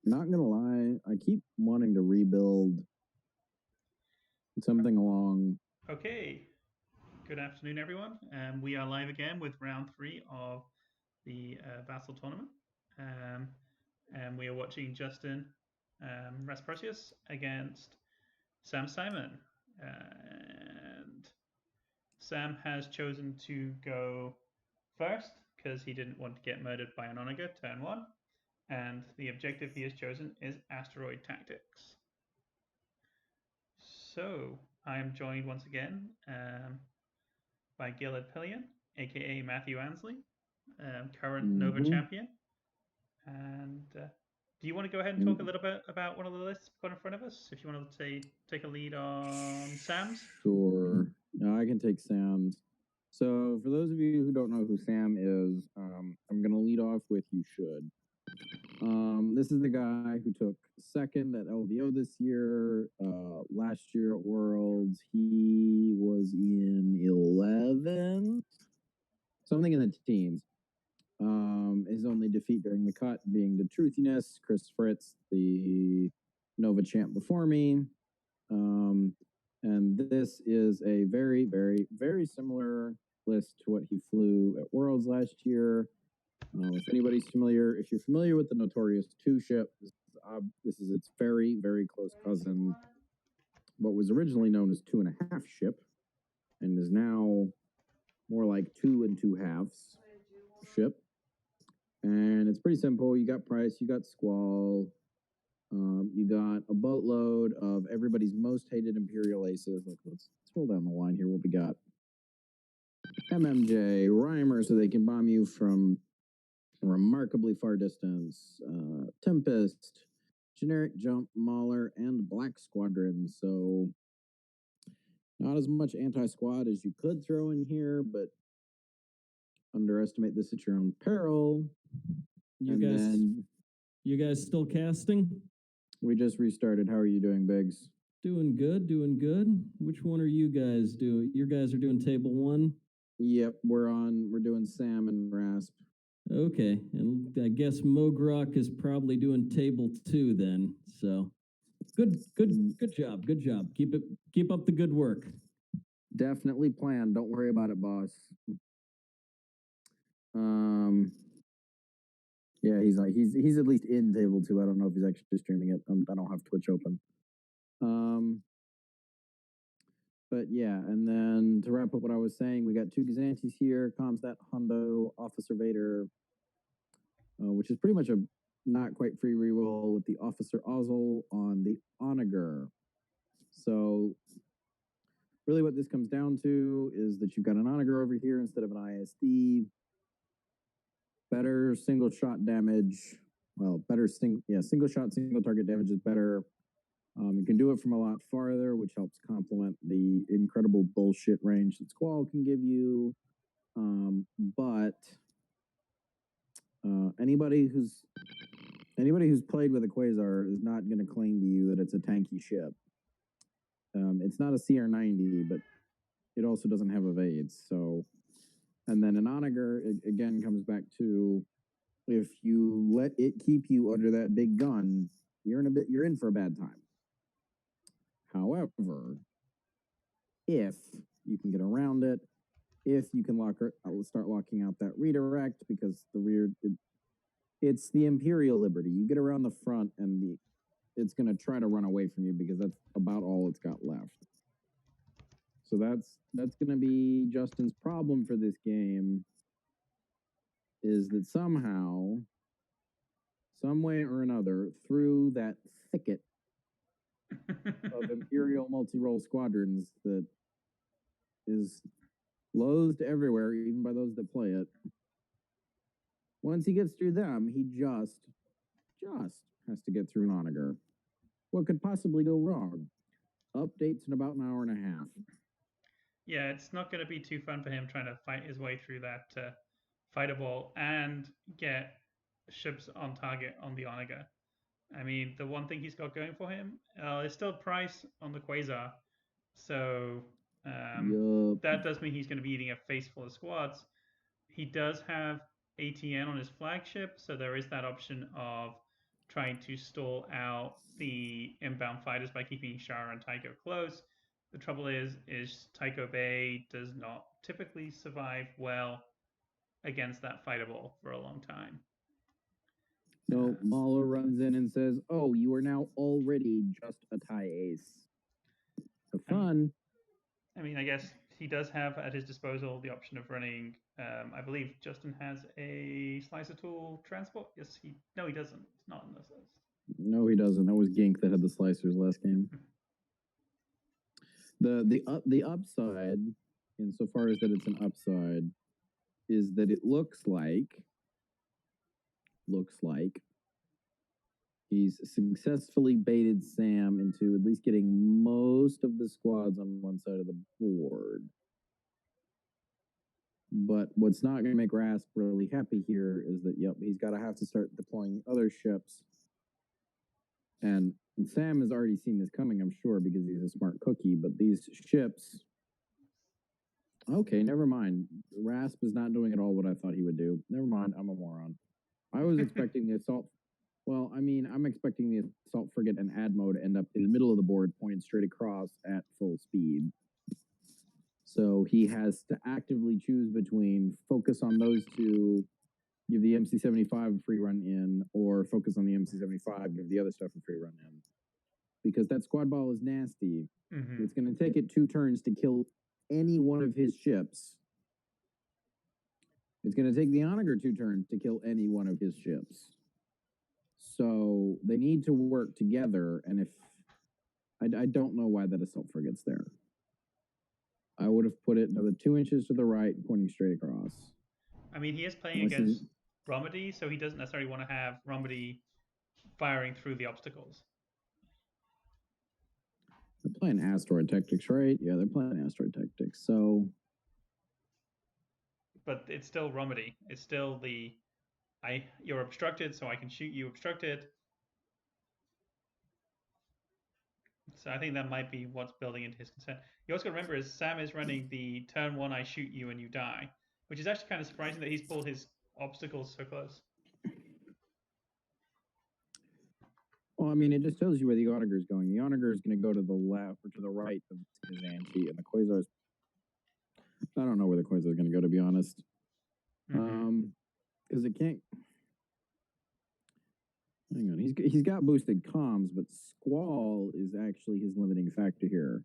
not gonna lie, I keep wanting to rebuild something along. Okay. Good afternoon, everyone. We are live again with round 3 of the Vassal Tournament. And we are watching Justin Rasproteus against Sam Simon. And Sam has chosen to go first because he didn't want to get murdered by an Onager turn 1. And the objective he has chosen is Asteroid Tactics. So I am joined once again by Gilad Pillion, aka Matthew Ansley, current Nova champion. And do you want to go ahead and talk a little bit about one of the lists put in front of us? If you want to take a lead on Sam's? Sure. No, I can take Sam's. So, for those of you who don't know who Sam is, I'm going to lead off with You Should. This is the guy who took second at LVO this year. Last year at Worlds, he was in 11th, something in the teens. His only defeat during the cut being the Truthiness, Chris Fritz, the Nova champ before me. And this is a very, very, very similar list to what he flew at Worlds last year. If you're familiar with the Notorious 2 ship, this is its very, very close cousin, what was originally known as 2.5 ship, and is now more like 2 2/2 ship. And it's pretty simple. You got Price, you got Squall, you got a boatload of everybody's most hated Imperial aces. Let's roll down the line here. What we got? MMJ, Rhymer, so they can bomb you from a remarkably far distance. Tempest, Generic Jump, Mauler, and Black Squadron. So not as much anti-squad as you could throw in here, but underestimate this at your own peril. You guys still casting? We just restarted. How are you doing, Biggs? Doing good, doing good. Which one are you guys doing? You guys are doing table 1? Yep, we're doing Sam and Rasp. Okay, and I guess Mogrok is probably doing table 2 then. So good job. Keep up the good work. Definitely planned. Don't worry about it, boss. Yeah, he's at least in table 2. I don't know if he's actually streaming it. I don't have Twitch open. But yeah, and then to wrap up what I was saying, we got 2 Gazantes here, Comstat, Hundo, Officer Vader, which is pretty much a not quite free reroll with the Officer Ozzel on the Onager. So really what this comes down to is that you've got an Onager over here instead of an ISD. Better single shot damage. Well, single shot, single target damage is better. You can do it from a lot farther, which helps complement the incredible bullshit range that Squall can give you. But anybody who's played with a Quasar is not going to claim to you that it's a tanky ship. It's not a CR90, but it also doesn't have evades. So, and then an Onager again comes back to, if you let it keep you under that big gun, you're in for a bad time. However, if you can get around it, if you can start locking out that redirect, because it's the Imperial Liberty. You get around the front and it's going to try to run away from you because that's about all it's got left. So that's going to be Justin's problem for this game, is that somehow, some way or another, through that thicket of Imperial multi-role squadrons that is loathed everywhere, even by those that play it. Once he gets through them, he just has to get through an Onager. What could possibly go wrong? Updates in about an hour and a half. Yeah, it's not going to be too fun for him trying to fight his way through that fighter ball and get ships on target on the Onager. I mean, the one thing he's got going for him is still Price on the Quasar. So that does mean he's going to be eating a face full of squads. He does have ATN on his flagship, so there is that option of trying to stall out the inbound fighters by keeping Shara and Tycho close. The trouble is Tycho Bay does not typically survive well against that fighter ball for a long time. So Mahler runs in and says, "Oh, you are now already just a tie ace. Have fun." I mean, I guess he does have at his disposal the option of running. I believe Justin has a slicer tool transport. Yes, no, he doesn't. It's not in this list. No, he doesn't. That was Gink that had the slicers last game. The upside, insofar as that it's an upside, is that it looks like he's successfully baited Sam into at least getting most of the squads on one side of the board. But what's not going to make Rasp really happy here is that, yep, he's got to have to start deploying other ships. And Sam has already seen this coming, I'm sure, because he's a smart cookie. But these ships... Okay, never mind. Rasp is not doing at all what I thought he would do. Never mind, I'm a moron. I was expecting the assault... Well, I mean, I'm expecting the assault frigate and Admo to end up in the middle of the board, pointed straight across at full speed. So he has to actively choose between focus on those two, give the MC-75 a free run in, or focus on the MC-75, give the other stuff a free run in. Because that squad ball is nasty. Mm-hmm. It's going to take it 2 turns to kill any one of his ships. It's going to take the Onager 2 turns to kill any one of his ships. So they need to work together, and if... I don't know why that assault frigate's there. I would have put it another 2 inches to the right, pointing straight across. I mean, he is playing against Romedy, so he doesn't necessarily want to have Romedy firing through the obstacles. They're playing Asteroid Tactics, right? Yeah, they're playing Asteroid Tactics, so... But it's still Romedy. It's still the... You're obstructed, so I can shoot you obstructed. So I think that might be what's building into his concern. You also got to remember is Sam is running the turn 1 I shoot you and you die, which is actually kind of surprising that he's pulled his obstacles so close. Well, I mean, it just tells you where the Onager is going. The Onager is going to go to the left or to the right of his ante, and the Quasar's... I don't know where the Quasar is going to go, to be honest. Because it can't... Hang on, he's got boosted comms, but Squall is actually his limiting factor here.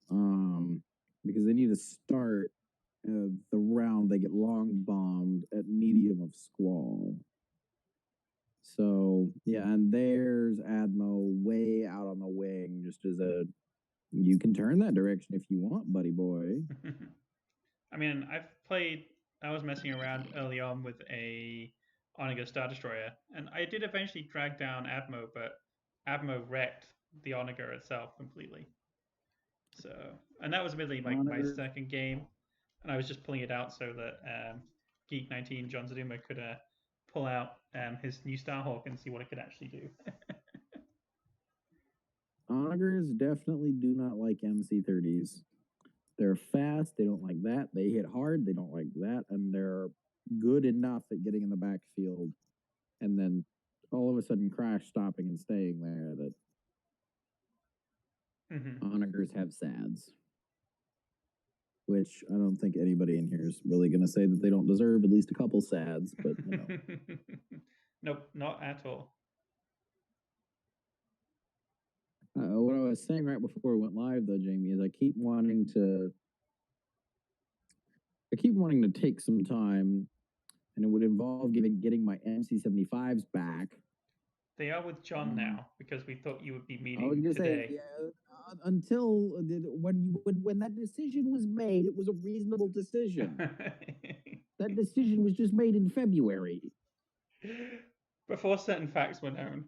Because they need to start the round, they get long bombed at medium of Squall. So, yeah, and there's Admo way out on the wing, just as a... You can turn that direction if you want, buddy boy. I mean, I was messing around early on with a Onager Star Destroyer, and I did eventually drag down Admo, but Admo wrecked the Onager itself completely. So, and that was admittedly like my second game, and I was just pulling it out so that Geek 19 John Zaduma could pull out his new Starhawk and see what it could actually do. Onagers definitely do not like MC-30s. They're fast, they don't like that. They hit hard, they don't like that. And they're good enough at getting in the backfield and then all of a sudden crash stopping and staying there that Onagers have SADs. Which I don't think anybody in here is really going to say that they don't deserve at least a couple SADs, but you know. Nope, not at all. What I was saying right before we went live, though, Jamie, is I keep wanting to take some time, and it would involve getting my MC-75s back. They are with John now because we thought you would be meeting I was gonna today. say, yeah, until when that decision was made, it was a reasonable decision. That decision was just made in February. Before certain facts were known.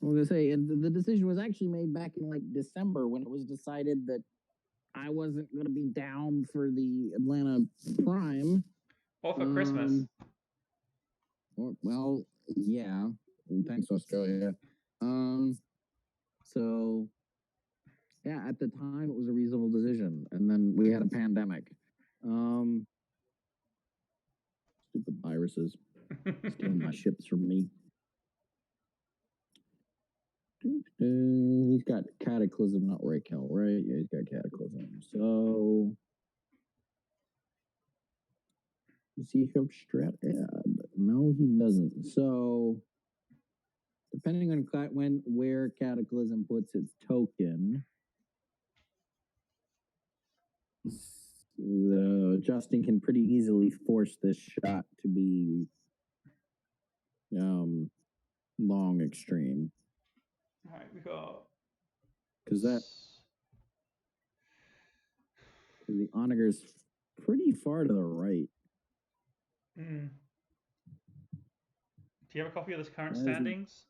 I was gonna say, and the decision was actually made back in like December when it was decided that I wasn't gonna be down for the Atlanta Prime. Or for Christmas. Well, yeah. Thanks, Australia. So yeah, at the time it was a reasonable decision, and then we had a pandemic. Stupid viruses stealing my ships from me. He's got Cataclysm, not Raquel, right? Yeah, he's got Cataclysm. So, does he have Strat? Yeah, no, he doesn't. So, depending on where Cataclysm puts its token, Justin can pretty easily force this shot to be long extreme. All right, we got Because the Onager's pretty far to the right. Do you have a copy of this current Why is standings?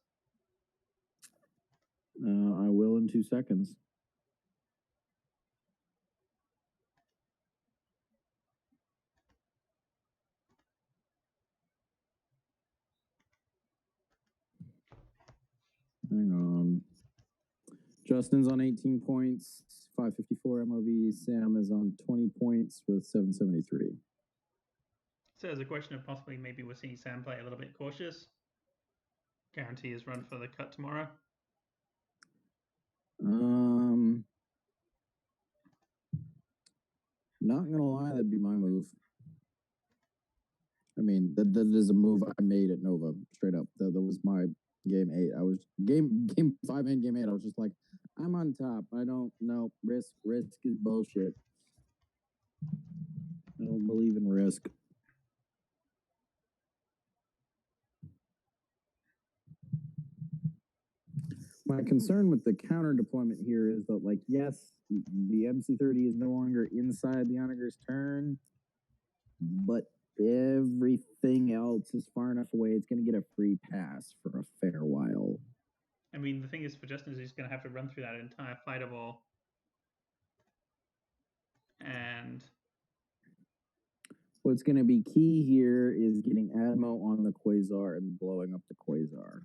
I will in 2 seconds. Hang on. Justin's on 18 points, 554 MOV. Sam is on 20 points with 773. So there's a question of possibly maybe we're seeing Sam play a little bit cautious. Guarantee his run for the cut tomorrow. Not gonna lie, that'd be my move. I mean, that is a move I made at Nova, straight up. That was my game 8. I was game 5 and game 8. I was just like, I'm on top. I don't know. Risk is bullshit. I don't believe in risk. My concern with the counter deployment here is that, like, yes, the MC30 is no longer inside the Onager's turn, but everything else is far enough away. It's going to get a free pass for a fair while. I mean, the thing is for Justin is he's going to have to run through that entire fighter ball. And what's going to be key here is getting Admo on the Quasar and blowing up the Quasar.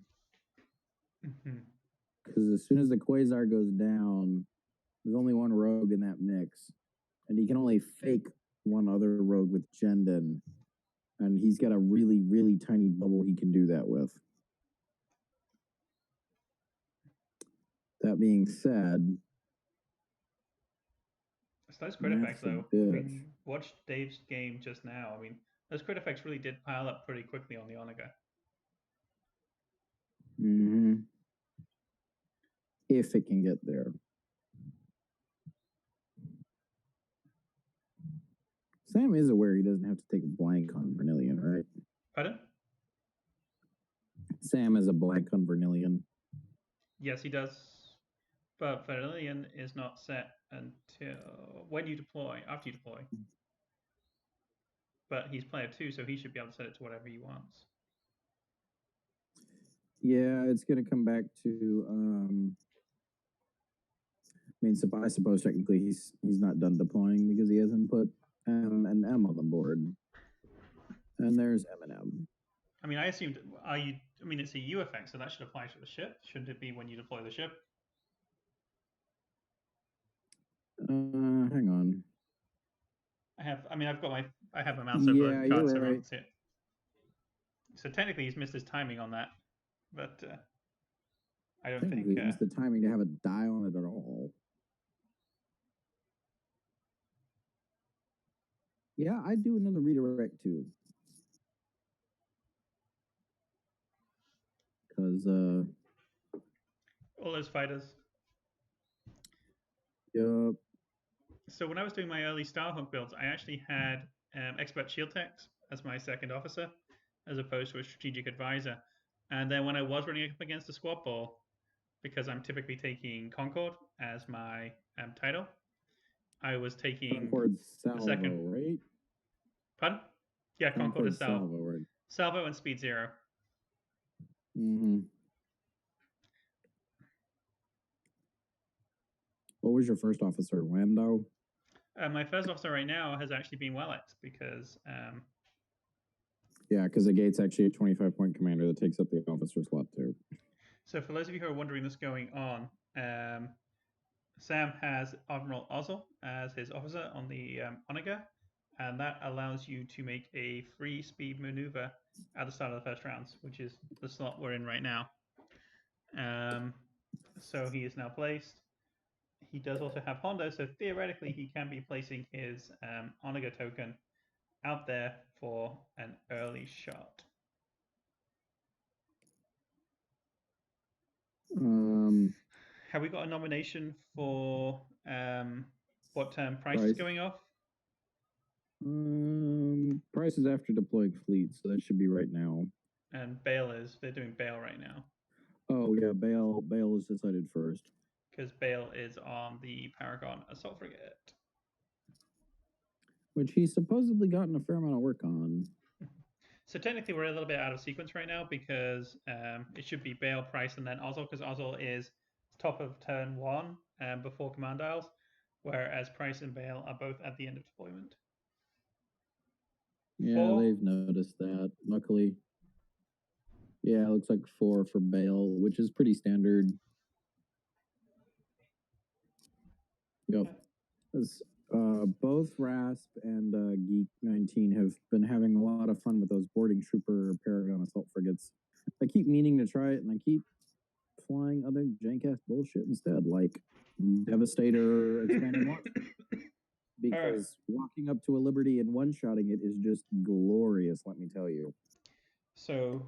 Because as soon as the Quasar goes down, there's only one rogue in that mix. And he can only fake one other rogue with Jendon. And he's got a really, really tiny bubble he can do that with. That being said, so those crit effects, though, I mean, watch Dave's game just now. I mean, those crit effects really did pile up pretty quickly on the Onager. Mm-hmm. If it can get there. Sam is aware he doesn't have to take a blank on Vernillion, right? Pardon? Sam is a blank on Vernillion. Yes, he does. But Vernillion is not set until when you deploy, after you deploy. But he's player 2, so he should be able to set it to whatever he wants. Yeah, it's going to come back to. I mean, I suppose technically he's not done deploying because he hasn't put M and M on the board. And there's M and M. I mean, I assumed. I mean, it's a U effect, so that should apply to the ship. Shouldn't it be when you deploy the ship? Hang on. I have my mouse over the card, so right. I see it. So technically, he's missed his timing on that, but I don't think he's missed the timing to have a die on it at all. Yeah, I'd do another redirect too. Because all those fighters. Yep. So when I was doing my early Starhawk builds, I actually had Expert Shield Techs as my second officer, as opposed to a strategic advisor. And then when I was running up against a squad ball, because I'm typically taking Concord as my title, I was taking Concord Salvo, the second. Right? Pardon? Yeah, Concord is Salvo. Right? Salvo and Speed 0. Mm-hmm. What was your first officer, Lando? My first officer right now has actually been Wellex because. Yeah, because the gate's actually a 25-point commander that takes up the officer slot too. So for those of you who are wondering what's going on, Sam has Admiral Ozzel as his officer on the Onager, and that allows you to make a free speed maneuver at the start of the first rounds, which is the slot we're in right now. So he is now placed. He does also have Hondo, so theoretically he can be placing his Onaga token out there for an early shot. Have we got a nomination for what Price is Price. going off? Price is after deploying fleet, so that should be right now. And they're doing Bale right now. Oh yeah, Bale is decided first. Because Bale is on the Paragon Assault Frigate. Which he's supposedly gotten a fair amount of work on. So technically we're a little bit out of sequence right now because it should be Bale, Price, and then Ozzel, because Ozzel is top of turn 1 before Command Isles, whereas Price and Bale are both at the end of deployment. Yeah, 4. they've noticed that. Luckily. Yeah, it looks like 4 for Bale, which is pretty standard. Yep. Both Rasp and Geek 19 have been having a lot of fun with those boarding trooper Paragon assault frigates. I keep meaning to try it, and I keep flying other jank-ass bullshit instead, like Devastator expanding launch. Because walking up to a Liberty and one-shotting it is just glorious, let me tell you. So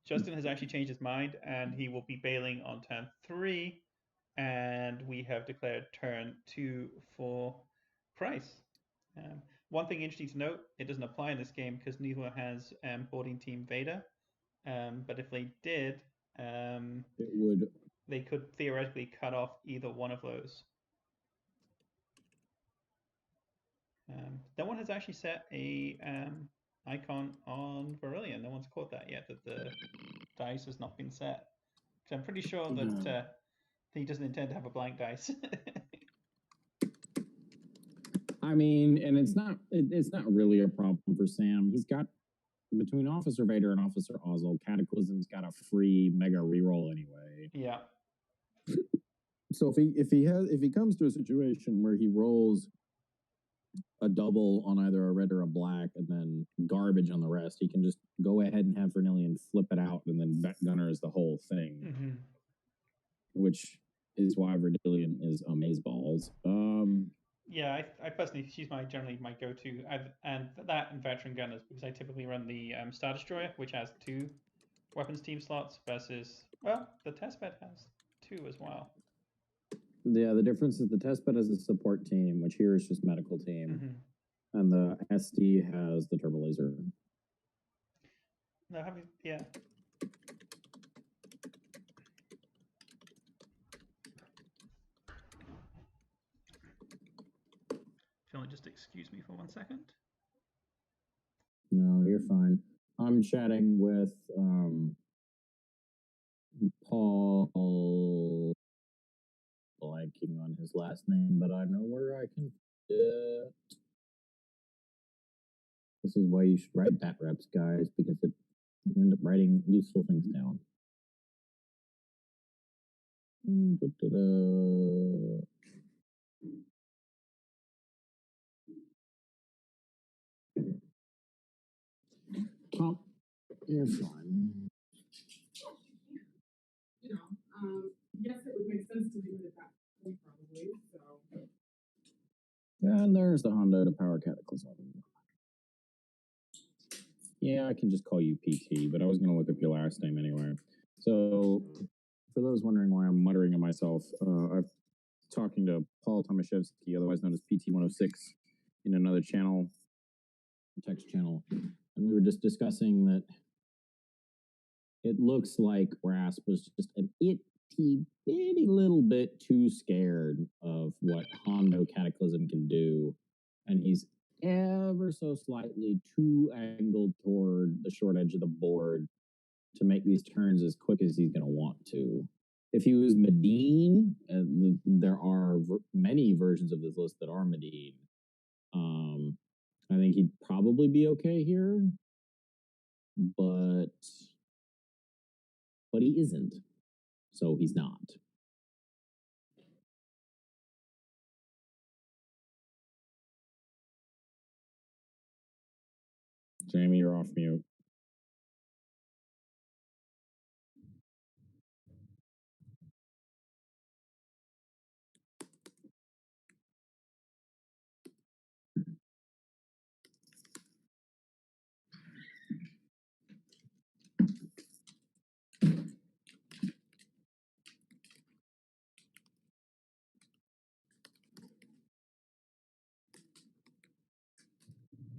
Justin has actually changed his mind, and he will be bailing on turn 3, and we have declared turn 2 for Price. One thing interesting to note, it doesn't apply in this game because neither has boarding team Vader. But if they did, it would. They could theoretically cut off either one of those. No one has actually set a icon on Varillion. No one's caught that yet, that the dice has not been set. So I'm pretty sure that he doesn't intend to have a blank dice. I mean, and it's not really a problem for Sam. He's got, between Officer Vader and Officer Ozzel, Cataclysm's got a free mega reroll anyway. Yeah. So if he comes to a situation where he rolls a double on either a red or a black and then garbage on the rest, he can just go ahead and have Vernillion flip it out and then Vet Gunner is the whole thing. Mm-hmm. Which is why Vernillion is amazeballs. Yeah, I personally, she's generally my go-to, and that and Veteran Gunners, because I typically run the Star Destroyer, which has 2 weapons team slots versus, well, the testbed has 2 as well. Yeah, the difference is the testbed has a support team, which here is just medical team, and the SD has the turbo laser. No, yeah. If you'll just excuse me for 1 second. No, you're fine. I'm chatting with Paul, blanking on his last name, but I know where I can. This is why you should write bat reps, guys, because you end up writing useful things down. Tom, you're fine. Yes, it would make sense to do it at that point, probably. So. And there's the Hondo to power Cataclysm. Yeah, I can just call you PT, but I was going to look up your last name anyway. So, for those wondering why I'm muttering to myself, I'm talking to Paul Tomaszewski, otherwise known as PT106, in another channel, text channel, and we were just discussing that it looks like Rasp was just an itty bitty little bit too scared of what Hondo Cataclysm can do, and he's ever so slightly too angled toward the short edge of the board to make these turns as quick as he's going to want to. If he was Medine, there are many versions of this list that are Medine, I think he'd probably be okay here, but he isn't, so he's not. Jamie, you're off mute.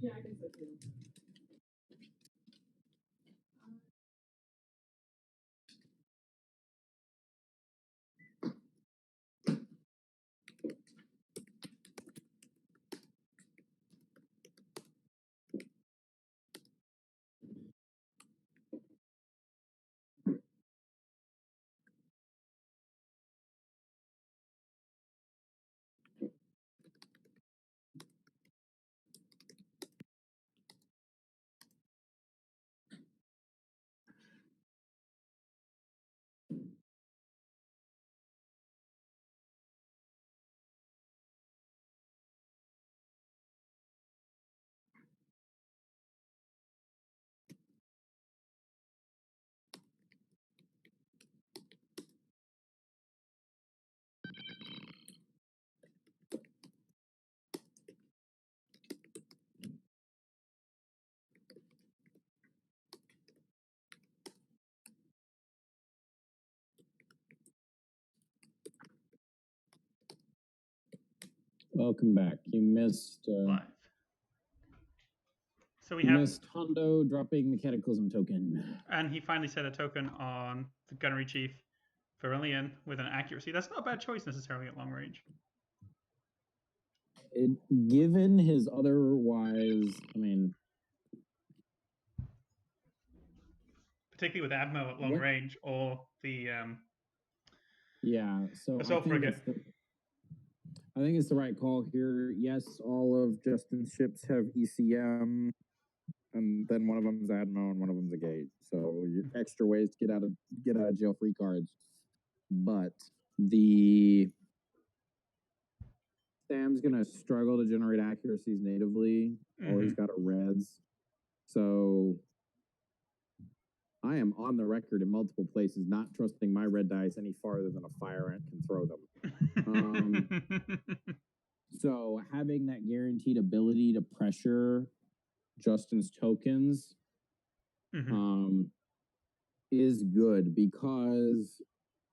Yeah, I think so too. Welcome back. You missed. Live. So we You have, missed Hondo dropping the Cataclysm token. and he finally set a token on the Gunnery Chief Varillion with an accuracy. That's not a bad choice necessarily at long range. Given his otherwise, I mean, Particularly with Admo at long What? range, or the yeah. So Assault Frigate. I think it's the right call here. Yes, all of Justin's ships have ECM, and then one of them's Admo and one of them's a gate. So extra ways to get out of jail free cards. But Sam's gonna struggle to generate accuracies natively. All he's got are reds. So I am on the record in multiple places not trusting my red dice any farther than a fire ant can throw them. So having that guaranteed ability to pressure Justin's tokens is good, because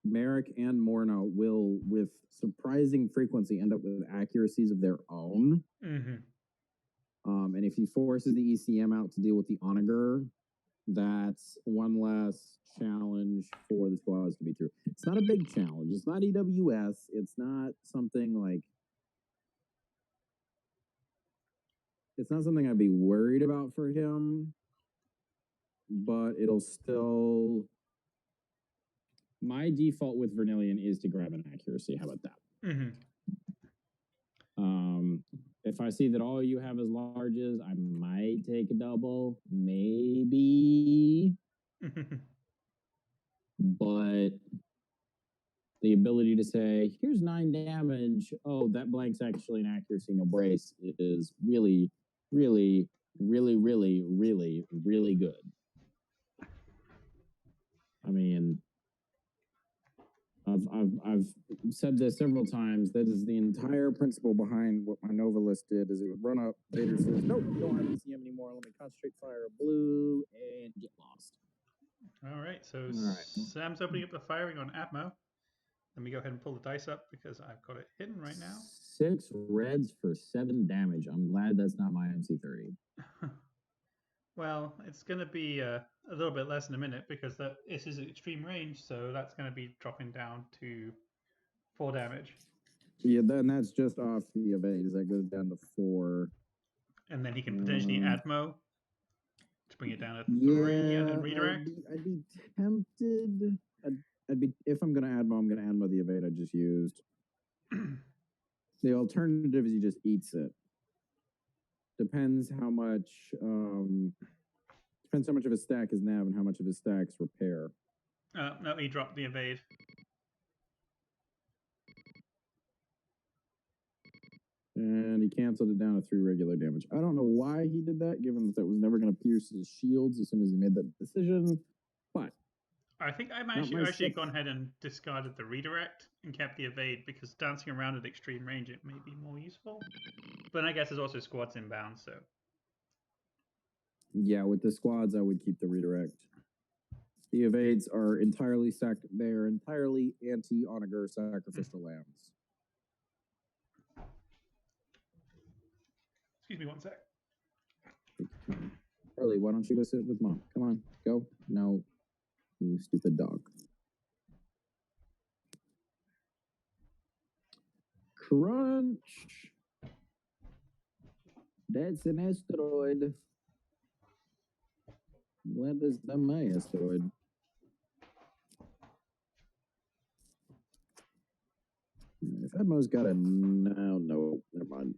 Merrick and Morna will, with surprising frequency, end up with accuracies of their own. And if he forces the ECM out to deal with the Onager, that's one less challenge for the squads to be through. It's not a big challenge. It's not EWS. It's not something like... It's not something I'd be worried about for him, but it'll still... My default with Vernillion is to grab an accuracy. How about that? If I see that all you have is larges, I might take a double, maybe. But the ability to say, here's 9 damage, oh, that blank's actually an accuracy, no brace, is really, really, really, really, really, really good. I mean, I've said this several times. That is the entire principle behind what my Nova list did. Is it would run up, Vader says, nope, don't have ECM anymore. Let me concentrate fire a blue and get lost. All right, so Sam's opening up the firing on Atmo. Let me go ahead and pull the dice up because I've got it hidden right now. 6 reds for 7 damage. I'm glad that's not my MC30. Well, it's going to be a little bit less in a minute because this is extreme range, so that's going to be dropping down to 4 damage. Yeah, then that's just off the evade. That goes down to 4. And then he can potentially Atmo to bring it down to 3 and then redirect. I'd be tempted. I'd be, if I'm going to Admo, I'm going to Admo the evade I just used. The alternative is he just eats it. Depends how much of his stack is nav and how much of his stack's repair. No, he dropped the evade. And he canceled it down to 3 regular damage. I don't know why he did that, given that was never going to pierce his shields as soon as he made that decision. But I think I actually gone ahead and discarded the redirect and kept the evade because dancing around at extreme range it may be more useful. But I guess there's also squads inbound, so. Yeah, with the squads, I would keep the redirect. The evades are entirely they're entirely anti-Onager sacrificial lambs. Excuse me one sec. Harley, why don't you go sit with Mom? Come on, go. No, you stupid dog. Crunch. That's an asteroid. I'm glad this is not my asteroid. If Edmo's got a no, never mind.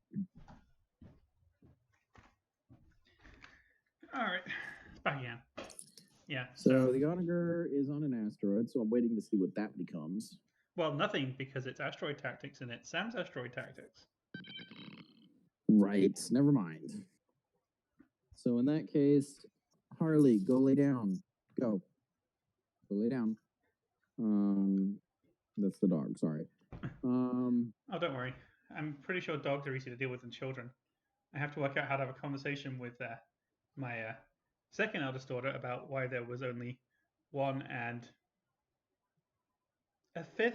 All right, it's back again. Yeah. So the Onager is on an asteroid, so I'm waiting to see what that becomes. Well, nothing, because it's asteroid tactics and it's Sam's asteroid tactics. Right. Never mind. So in that case, Harley, go lay down. Go lay down. That's the dog. Sorry. Oh, don't worry. I'm pretty sure dogs are easier to deal with than children. I have to work out how to have a conversation with my second eldest daughter about why there was only 1 1/5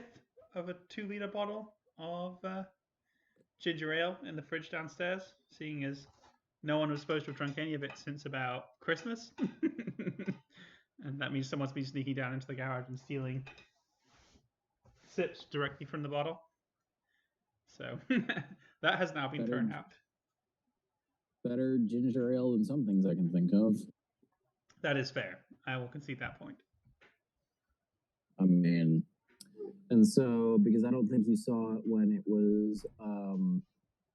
of a 2-liter bottle of ginger ale in the fridge downstairs, seeing as no one was supposed to have drunk any of it since about Christmas. And that means someone's been sneaking down into the garage and stealing sips directly from the bottle. So that has now been thrown out. Better ginger ale than some things I can think of. That is fair. I will concede that point. I mean, and so because I don't think you saw it when it was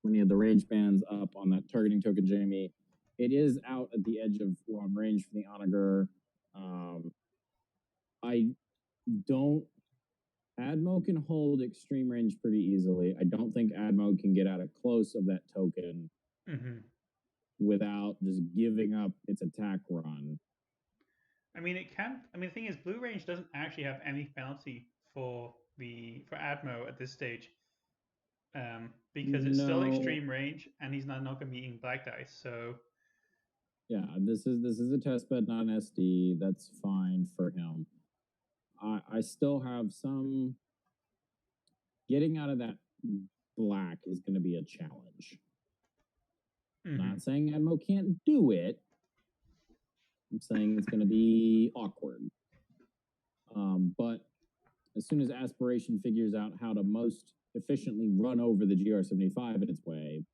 when you had the range bands up on that targeting token, Jamie. It is out at the edge of long range for the Onager. I don't. Admo can hold extreme range pretty easily. I don't think Admo can get out of close of that token without just giving up its attack run. I mean, it can. I mean, the thing is, blue range doesn't actually have any penalty for Admo at this stage, because it's still extreme range, and he's not going to be eating black dice. So yeah, this is a test bed, not an SD. That's fine for him. I still have some. Getting out of that black is going to be a challenge. Not saying Admo can't do it. I'm saying it's going to be awkward. But as soon as Aspiration figures out how to most efficiently run over the GR75 in its way,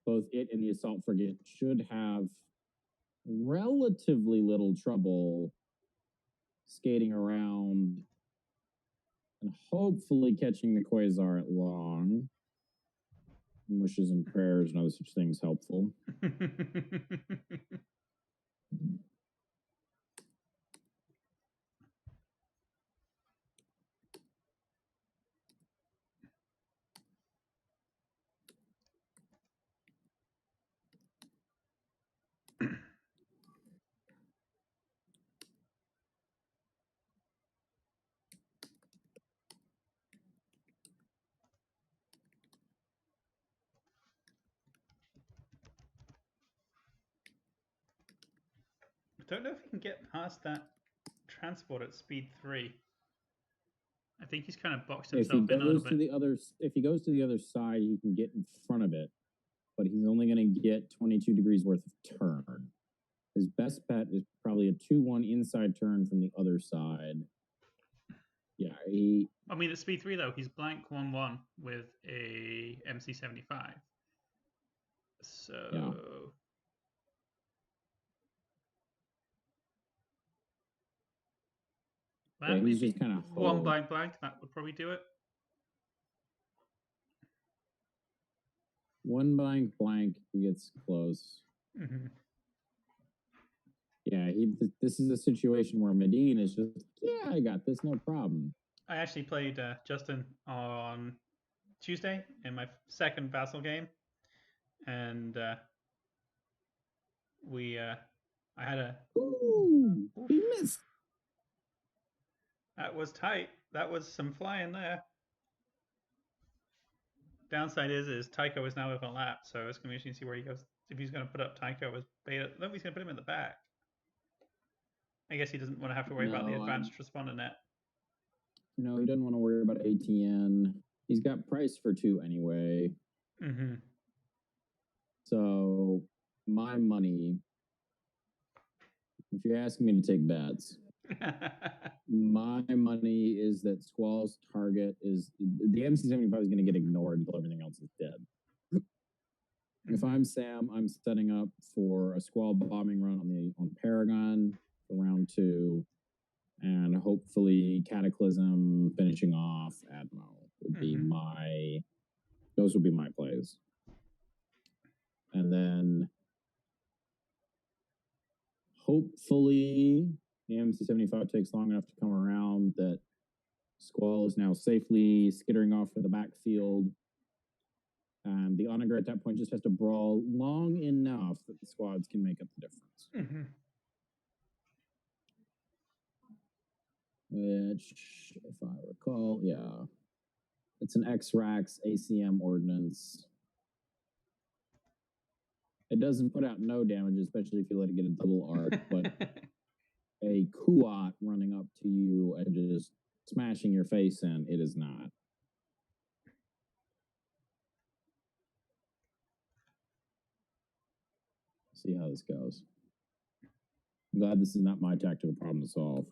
both it and the Assault Frigate should have relatively little trouble skating around and hopefully catching the Quasar at long. Wishes and prayers and other such things helpful. I don't know if he can get past that transport at speed 3. I think he's kind of boxed himself in a little bit. If he goes to the other side, he can get in front of it, but he's only going to get 22 degrees worth of turn. His best bet is probably a 2-1 inside turn from the other side. Yeah, I mean, at speed 3 though, he's blank 1-1 with a MC75. So. Yeah. Yeah, he's just kind of 1 blank, that would probably do it. 1 blank, he gets close. Yeah, this is a situation where Medine is just, yeah, I got this, no problem. I actually played Justin on Tuesday in my second Vassal game, and I had a... Ooh, he missed. That was tight. That was some flying there. Downside is Tycho is now overlapped, so it's going to be interesting to see where he goes. If he's going to put up Tycho as beta, no, he's going to put him in the back. I guess he doesn't want to have to worry about the advanced responder net. No, he doesn't want to worry about ATN. He's got price for 2 anyway. So my money If you're asking me to take bets, my money is that Squall's target is the MC-75 is going to get ignored until everything else is dead. If I'm Sam, I'm setting up for a Squall bombing run on Paragon for round 2, and hopefully Cataclysm finishing off Admo would be those would be my plays. And then hopefully the MC-75 takes long enough to come around that Squall is now safely skittering off for the backfield. And the Onager at that point just has to brawl long enough that the squads can make up the difference. Which, if I recall, yeah, it's an X-Rax ACM ordnance. It doesn't put out no damage, especially if you let it get a double arc, but a Kuat running up to you and just smashing your face in, it is not. See how this goes. I'm glad this is not my tactical problem to solve.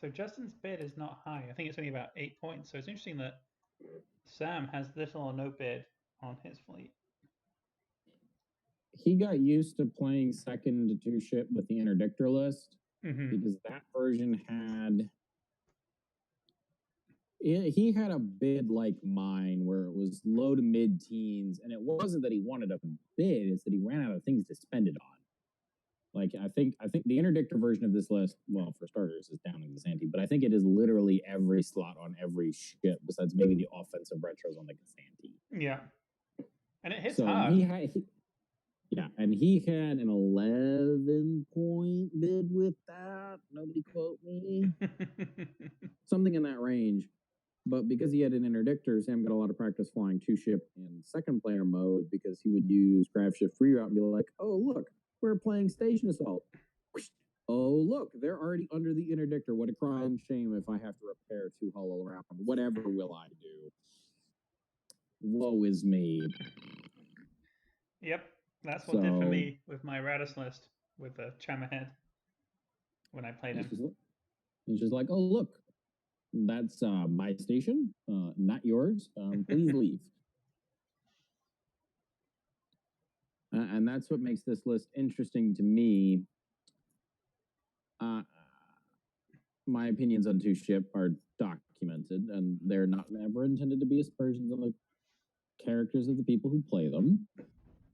So Justin's bid is not high. I think it's only about 8 points. So it's interesting that Sam has little or no bid on his fleet. He got used to playing second to 2 ship with the interdictor list because that version had he had a bid like mine where it was low to mid teens, and it wasn't that he wanted a bid, it's that he ran out of things to spend it on. Like I think the interdictor version of this list, well, for starters, is down in the Casante, but I think it is literally every slot on every ship besides maybe the offensive retros on the Casante. Yeah, and it hits so hard. He had an 11-point bid with that. Nobody quote me. Something in that range. But because he had an interdictor, Sam got a lot of practice flying 2 ship in second player mode because he would use craft shift reroute and be like, oh, look, we're playing station assault. Oh, look, they're already under the interdictor. What a crying shame if I have to repair 2 hollow around. Whatever will I do? Woe is me. Yep, that's what did for me with my Radis list with the Chammerhead when I played him. It's just like, oh, look, that's my station, not yours. Please leave. And that's what makes this list interesting to me. My opinions on 2 ship are documented, and they're not never intended to be aspersions on the characters of the people who play them,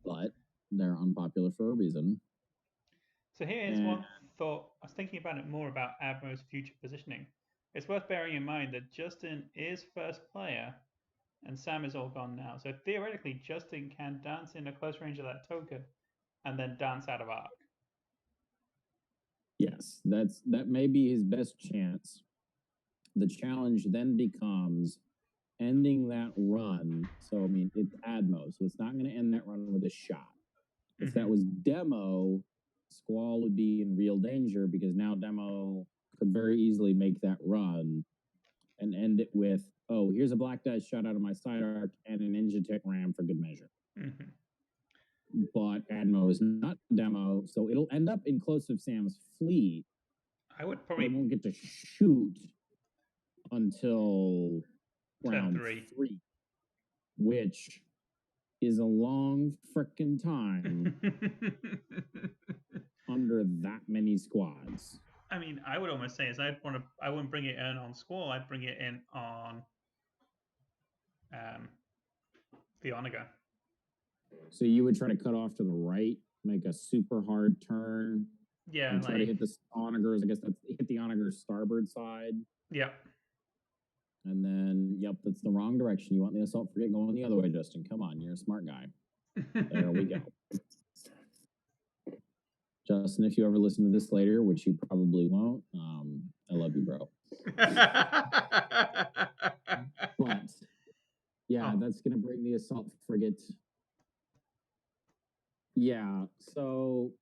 but they're unpopular for a reason. So here's one thought. I was thinking about it more about Admo's future positioning. It's worth bearing in mind that Justin is first player and Sam is all gone now. So theoretically, Justin can dance in a close range of that token and then dance out of arc. Yes, that may be his best chance. The challenge then becomes ending that run. So, I mean, it's Admo, so it's not going to end that run with a shot. If that was Demo, Squall would be in real danger because now Demo could very easily make that run and end it with, oh, here's a black dice shot out of my side arc and an Ninja Tech Ram for good measure. But Admo is not Demo, so it'll end up in close of Sam's fleet. I would probably won't get to shoot until round 3, which is a long frickin' time under that many squads. I mean, I would almost say is I wouldn't bring it in on Squall. I'd bring it in on the Onager. So you would try to cut off to the right, make a super hard turn. Yeah, and try to hit the Onagers. I guess that's hit the Onager's starboard side. Yeah. And then, yep, that's the wrong direction. You want the assault frigate going the other way, Justin. Come on, you're a smart guy. There we go. Justin, if you ever listen to this later, which you probably won't, I love you, bro. But yeah, Oh. that's gonna bring the assault frigate. Yeah, so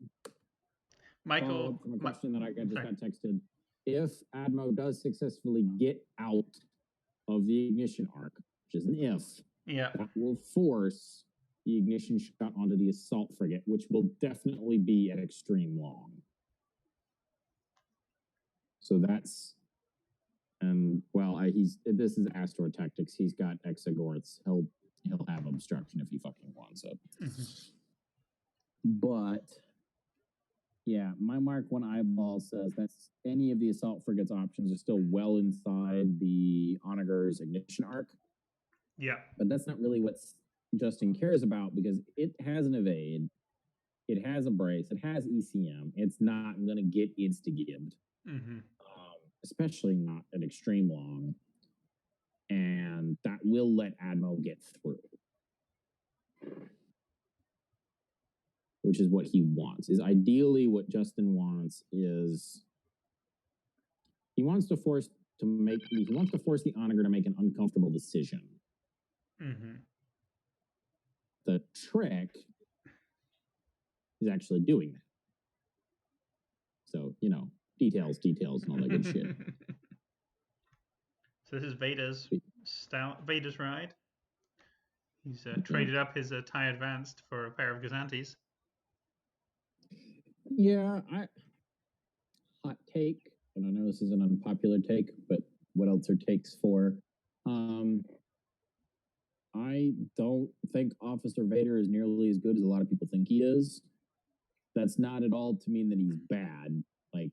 Michael, from a question that I just sorry. got texted. If Admo does successfully get out of the ignition arc, which is an if, Yeah. that will force the ignition shot onto the assault frigate, which will definitely be at extreme long. So that's, and well, this is Astor Tactics. He's got Exegorths. He'll have obstruction if he fucking wants it. Mhm. But yeah, my Mark 1 eyeball says that's any of the assault frigates options are still well inside the Onager's ignition arc. Yeah. But that's not really what Justin cares about, because it has an evade, it has a brace, it has ECM. It's not going to get insta-gibbed, especially not at extreme long. And that will let Admo get through, which is what he wants. Is ideally what Justin wants is he wants to force the Onager to make an uncomfortable decision. The trick is actually doing that. So, details and all that good shit. So this is Vader's ride. He's traded up his TIE Advanced for a pair of Gazantes. Yeah, hot take, and I know this is an unpopular take, but what else are takes for? I don't think Officer Vader is nearly as good as a lot of people think he is. That's not at all to mean that he's bad. Like,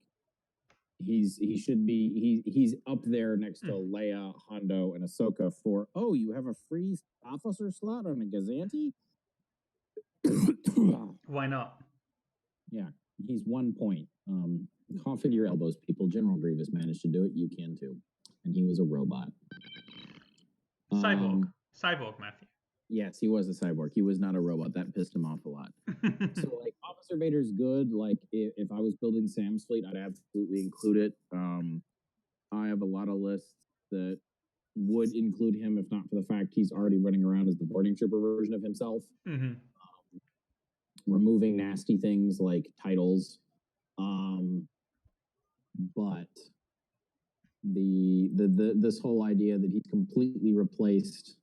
he's up there next to Leia, Hondo, and Ahsoka for, oh, you have a free officer slot on a Gazanti? Why not? Yeah, he's 1 point. Cough into your elbows, people. General Grievous managed to do it. You can too. And he was a robot. Cyborg, Matthew. Yes, he was a cyborg. He was not a robot. That pissed him off a lot. So, like, Officer Vader's good. Like, if I was building Sam's fleet, I'd absolutely include it. I have a lot of lists that would include him, if not for the fact he's already running around as the boarding trooper version of himself. Removing nasty things like titles. But this whole idea that he's completely replaced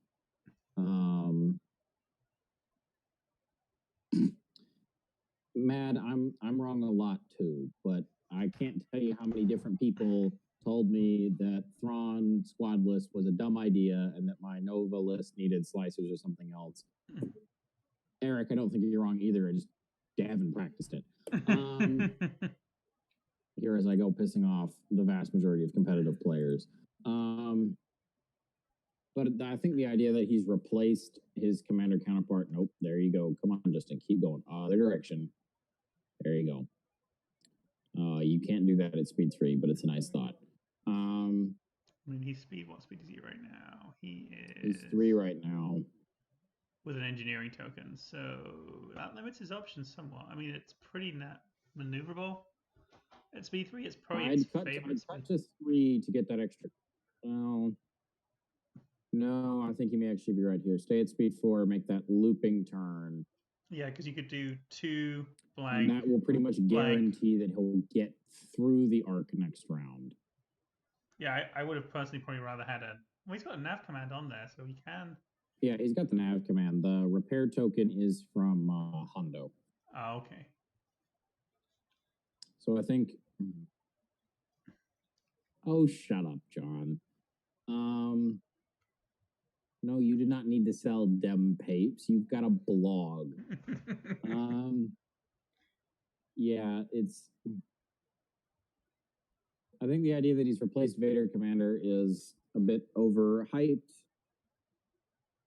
Mad, I'm wrong a lot too, but I can't tell you how many different people told me that Thrawn squad list was a dumb idea and that my Nova list needed slicers or something else. Eric, I don't think you're wrong either. I just haven't practiced it. Here as I go pissing off the vast majority of competitive players. But I think the idea that he's replaced his commander counterpart, nope, there you go. Come on, Justin, keep going. Other direction. There you go. You can't do that at speed 3, but it's a nice thought. I mean, what speed is he right now? He's 3 right now. With an engineering token, so that limits his options somewhat. I mean, it's pretty maneuverable. At speed 3, it's probably its favorite. I'd cut to 3 to get that extra. Well, no, I think you may actually be right here. Stay at speed 4, make that looping turn. Yeah, because you could do 2 blank. And that will pretty much guarantee that he'll get through the arc next round. Yeah, I would have personally probably rather had well, he's got a nav command on there, so he can. Yeah, he's got the nav command. The repair token is from Hondo. Oh, okay. So I think. Oh, shut up, John. No, you do not need to sell dem papes. You've got a blog. Yeah, I think the idea that he's replaced Vader Commander is a bit overhyped.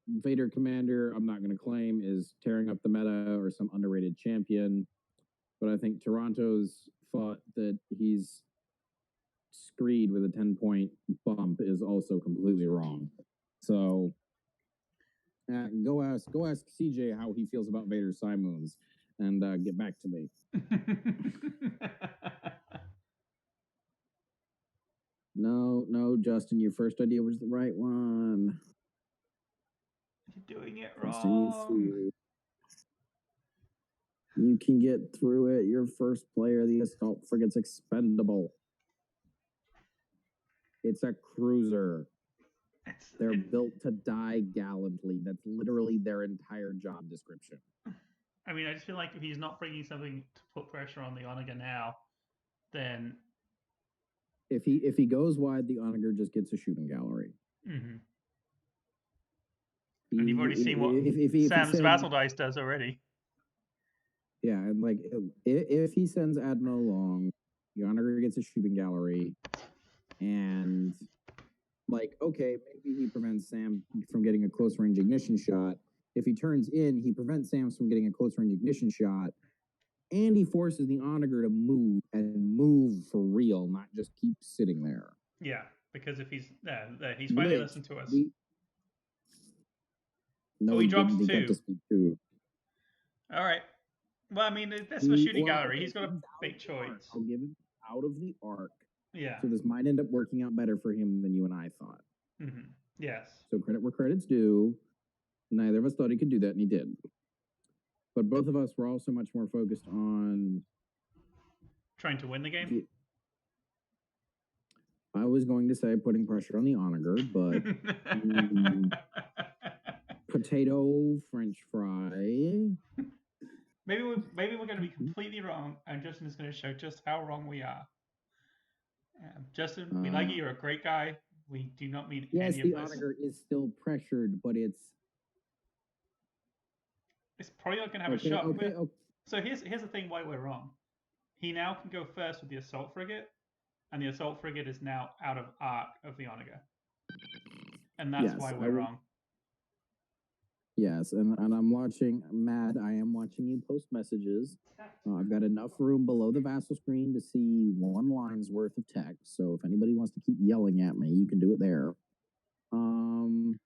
Vader Commander, I'm not going to claim, is tearing up the meta or some underrated champion. But I think Toronto's thought that he's screed with a 10-point bump is also completely wrong. So go ask CJ how he feels about Vader Simoons. and get back to me. No, Justin, your first idea was the right one. You're doing it Continue wrong. through. You can get through it. Your first player, the assault frigate's expendable. It's a cruiser. They're built to die gallantly. That's literally their entire job description. I mean, I just feel like if he's not bringing something to put pressure on the Onager now, then If he goes wide, the Onager just gets a shooting gallery. and you've already seen what Sam's Vassal Dice does already. Yeah, and like if he sends Admiral along, the Onager gets a shooting gallery, and like, okay, maybe he prevents Sam from getting a close range ignition shot. If he turns in, he prevents Sam from getting a close range ignition shot, and he forces the Onager to move for real, not just keep sitting there. Yeah, because if he's he's finally listened to us. He drops 2. Got to speed 2. All right. Well, I mean, that's a shooting gallery. He's got a big choice. I'll give him out of the arc. Yeah. So this might end up working out better for him than you and I thought. Yes. So credit where credit's due. Neither of us thought he could do that, and he did. But both of us were also much more focused on trying to win the game. I was going to say putting pressure on the Onager, but potato French fry. Maybe we're going to be completely wrong, and Justin is going to show just how wrong we are. Justin, we like you. You're a great guy. We do not mean any of this. Yes, the Onager is still pressured, but it's probably not going to have a shot. Okay. So here's the thing why we're wrong. He now can go first with the assault frigate, and the assault frigate is now out of arc of the Onager. And that's why we're wrong. Yes, and I'm watching, Mad, I am watching you post messages. I've got enough room below the Vassal screen to see 1 line's worth of text, so if anybody wants to keep yelling at me, you can do it there.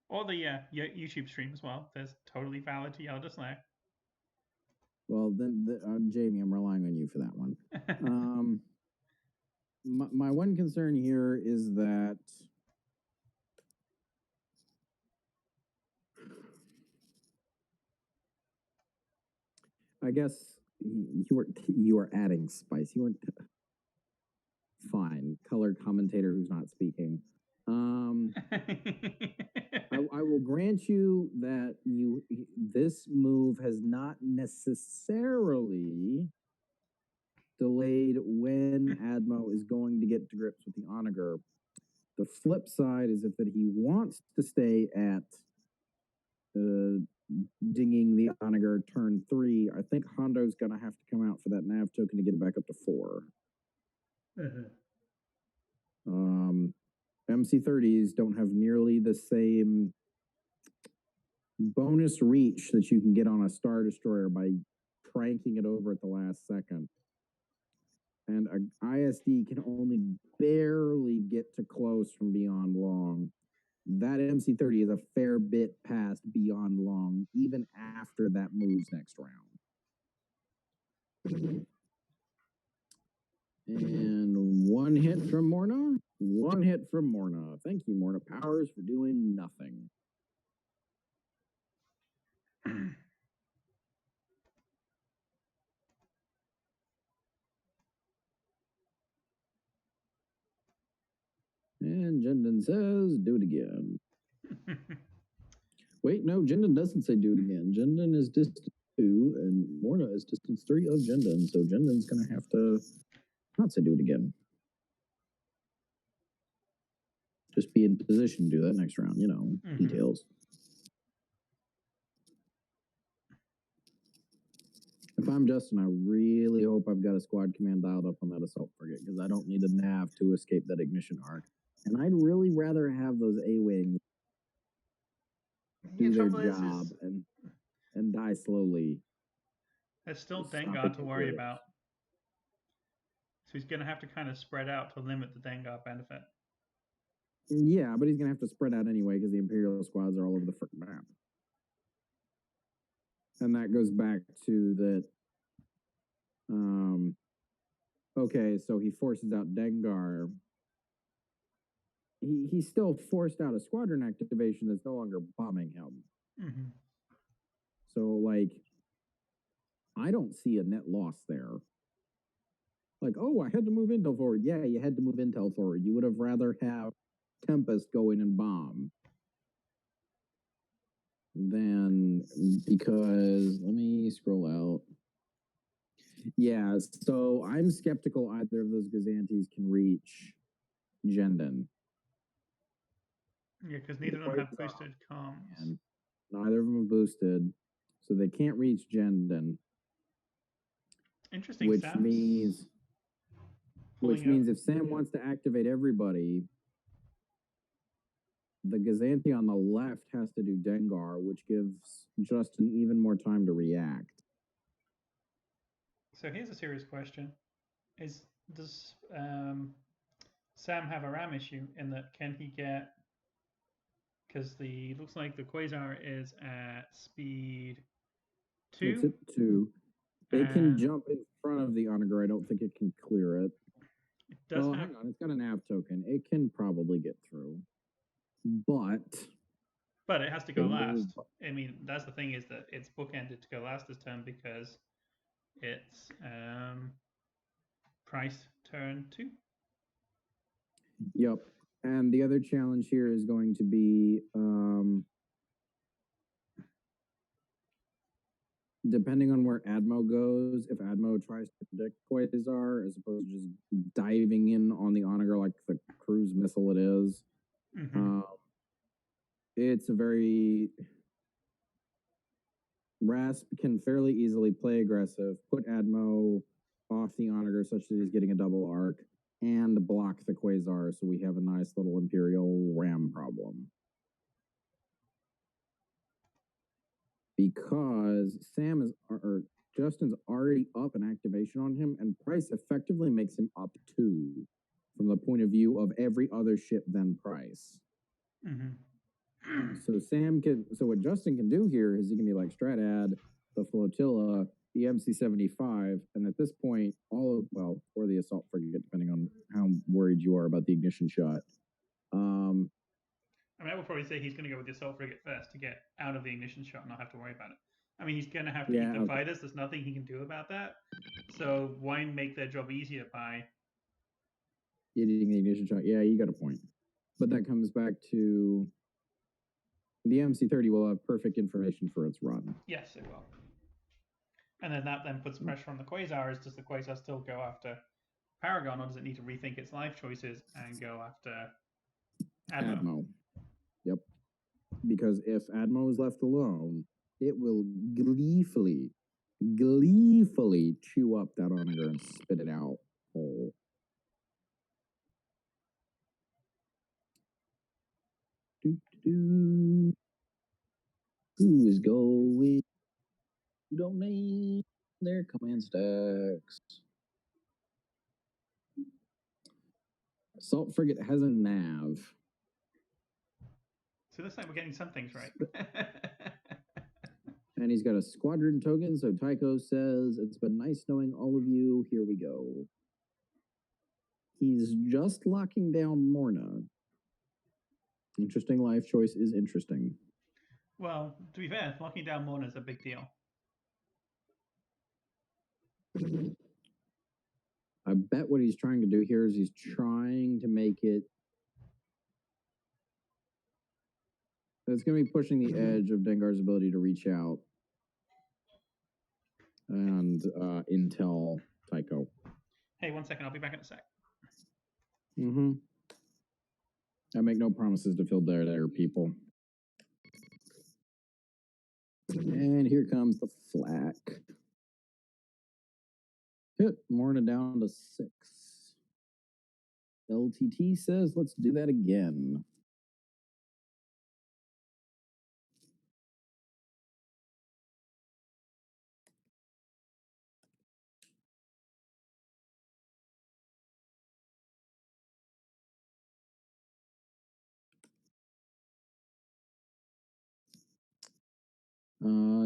Or the YouTube stream as well. There's totally valid to yell just there. Well, then, Jamie, I'm relying on you for that one. My one concern here is that I guess you are adding spice. You weren't fine. Colored commentator who's not speaking. I will grant you that this move has not necessarily delayed when Admo is going to get to grips with the Onager. The flip side is that he wants to stay at dinging the Onager turn 3. I think Hondo's going to have to come out for that nav token to get it back up to 4. MC30s don't have nearly the same bonus reach that you can get on a Star Destroyer by cranking it over at the last second. And an ISD can only barely get to close from beyond long. That MC30 is a fair bit past beyond long, even after that moves next round. And 1 hit from Morna. 1 hit from Morna. Thank you, Morna Powers, for doing nothing. And Jindon says, do it again. Wait, no, Jindon doesn't say do it again. Jindon is distance 2, and Morna is distance 3 of Jindon, so Jindon's going to have to not say do it again. Just be in position to do that next round, details. If I'm Justin, I really hope I've got a squad command dialed up on that assault frigate, because I don't need a nav to escape that ignition arc. And I'd really rather have those A-wings do their job and die slowly. There's still Dengar to worry about. So he's going to have to kind of spread out to limit the Dengar benefit. Yeah, but he's going to have to spread out anyway because the Imperial squads are all over the frickin' map. And that goes back to that Okay, so he forces out Dengar. He still forced out a squadron activation that's no longer bombing him. Mm-hmm. So, like, I don't see a net loss there. Like, oh, I had to move intel forward. Yeah, you had to move intel forward. You would have rather have Tempest go in and bomb than because let me scroll out. Yeah, so I'm skeptical either of those Gazantes can reach Jendon. Yeah, because neither of them have boosted comms. And neither of them have boosted, so they can't reach Jendon. Interesting. Which Sam's means if Sam wants to activate everybody, the Gazanti on the left has to do Dengar, which gives Justin even more time to react. So here's a serious question: does Sam have a RAM issue in that? Can he get? Because looks like the Quasar is at speed 2. It's at 2. It can jump in front of the Onager. I don't think it can clear it. It does have. Hang on, it's got an nav token. It can probably get through, but it has to go last. I mean, that's the thing, is that it's bookended to go last this turn because it's price turn 2. Yep. And the other challenge here is going to be depending on where Admo goes, if Admo tries to predict Quasar as opposed to just diving in on the Onager like the cruise missile it is, it's a very... Rasp can fairly easily play aggressive, put Admo off the Onager such that he's getting a double arc, and block the Quasar, so we have a nice little Imperial RAM problem. Because Justin's already up an activation on him, and Price effectively makes him up 2 from the point of view of every other ship than Price. So what Justin can do here is he can be like Stratad, the Flotilla, the MC-75, and at this point, or the Assault Frigate, depending on how worried you are about the ignition shot. I mean, I would probably say he's going to go with the Assault Frigate first to get out of the ignition shot and not have to worry about it. I mean, he's going to have to eat the fighters. There's nothing he can do about that. So why make their job easier by eating the ignition shot? Yeah, you got a point. But that comes back to the MC-30 will have perfect information for its run. Yes, it will. And then that puts pressure on the Quasar. Does the Quasar still go after Paragon, or does it need to rethink its life choices and go after Admo? Yep. Because if Admo is left alone, it will gleefully chew up that Onager and spit it out whole. Who is going to donate their command stacks? Assault Frigate has a nav. So it looks like we're getting some things right. And he's got a squadron token, so Tycho says, it's been nice knowing all of you. Here we go. He's just locking down Morna. Interesting life choice is interesting. Well, to be fair, locking down Morna is a big deal. I bet what he's trying to do here is he's trying to make it... It's going to be pushing the edge of Dengar's ability to reach out and intel Tycho. Hey, 1 second. I'll be back in a sec. I make no promises to fill there, people. And here comes the flak. Hit Morna down to 6. LTT says, let's do that again.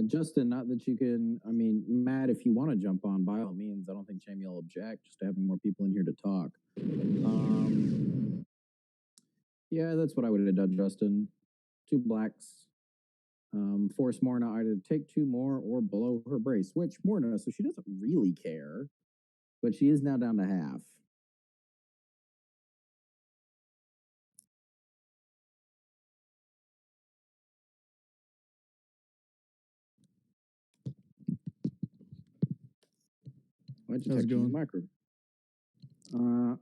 Justin, not that you can. I mean, Matt, if you want to jump on, by all means. I don't think Jamie will object. Just to having more people in here to talk. Yeah, that's what I would have done, Justin. 2 blacks. Force Morna either take 2 more or blow her brace. Which Morna, so she doesn't really care, but she is now down to half. Why'd you How's it text me going? micro?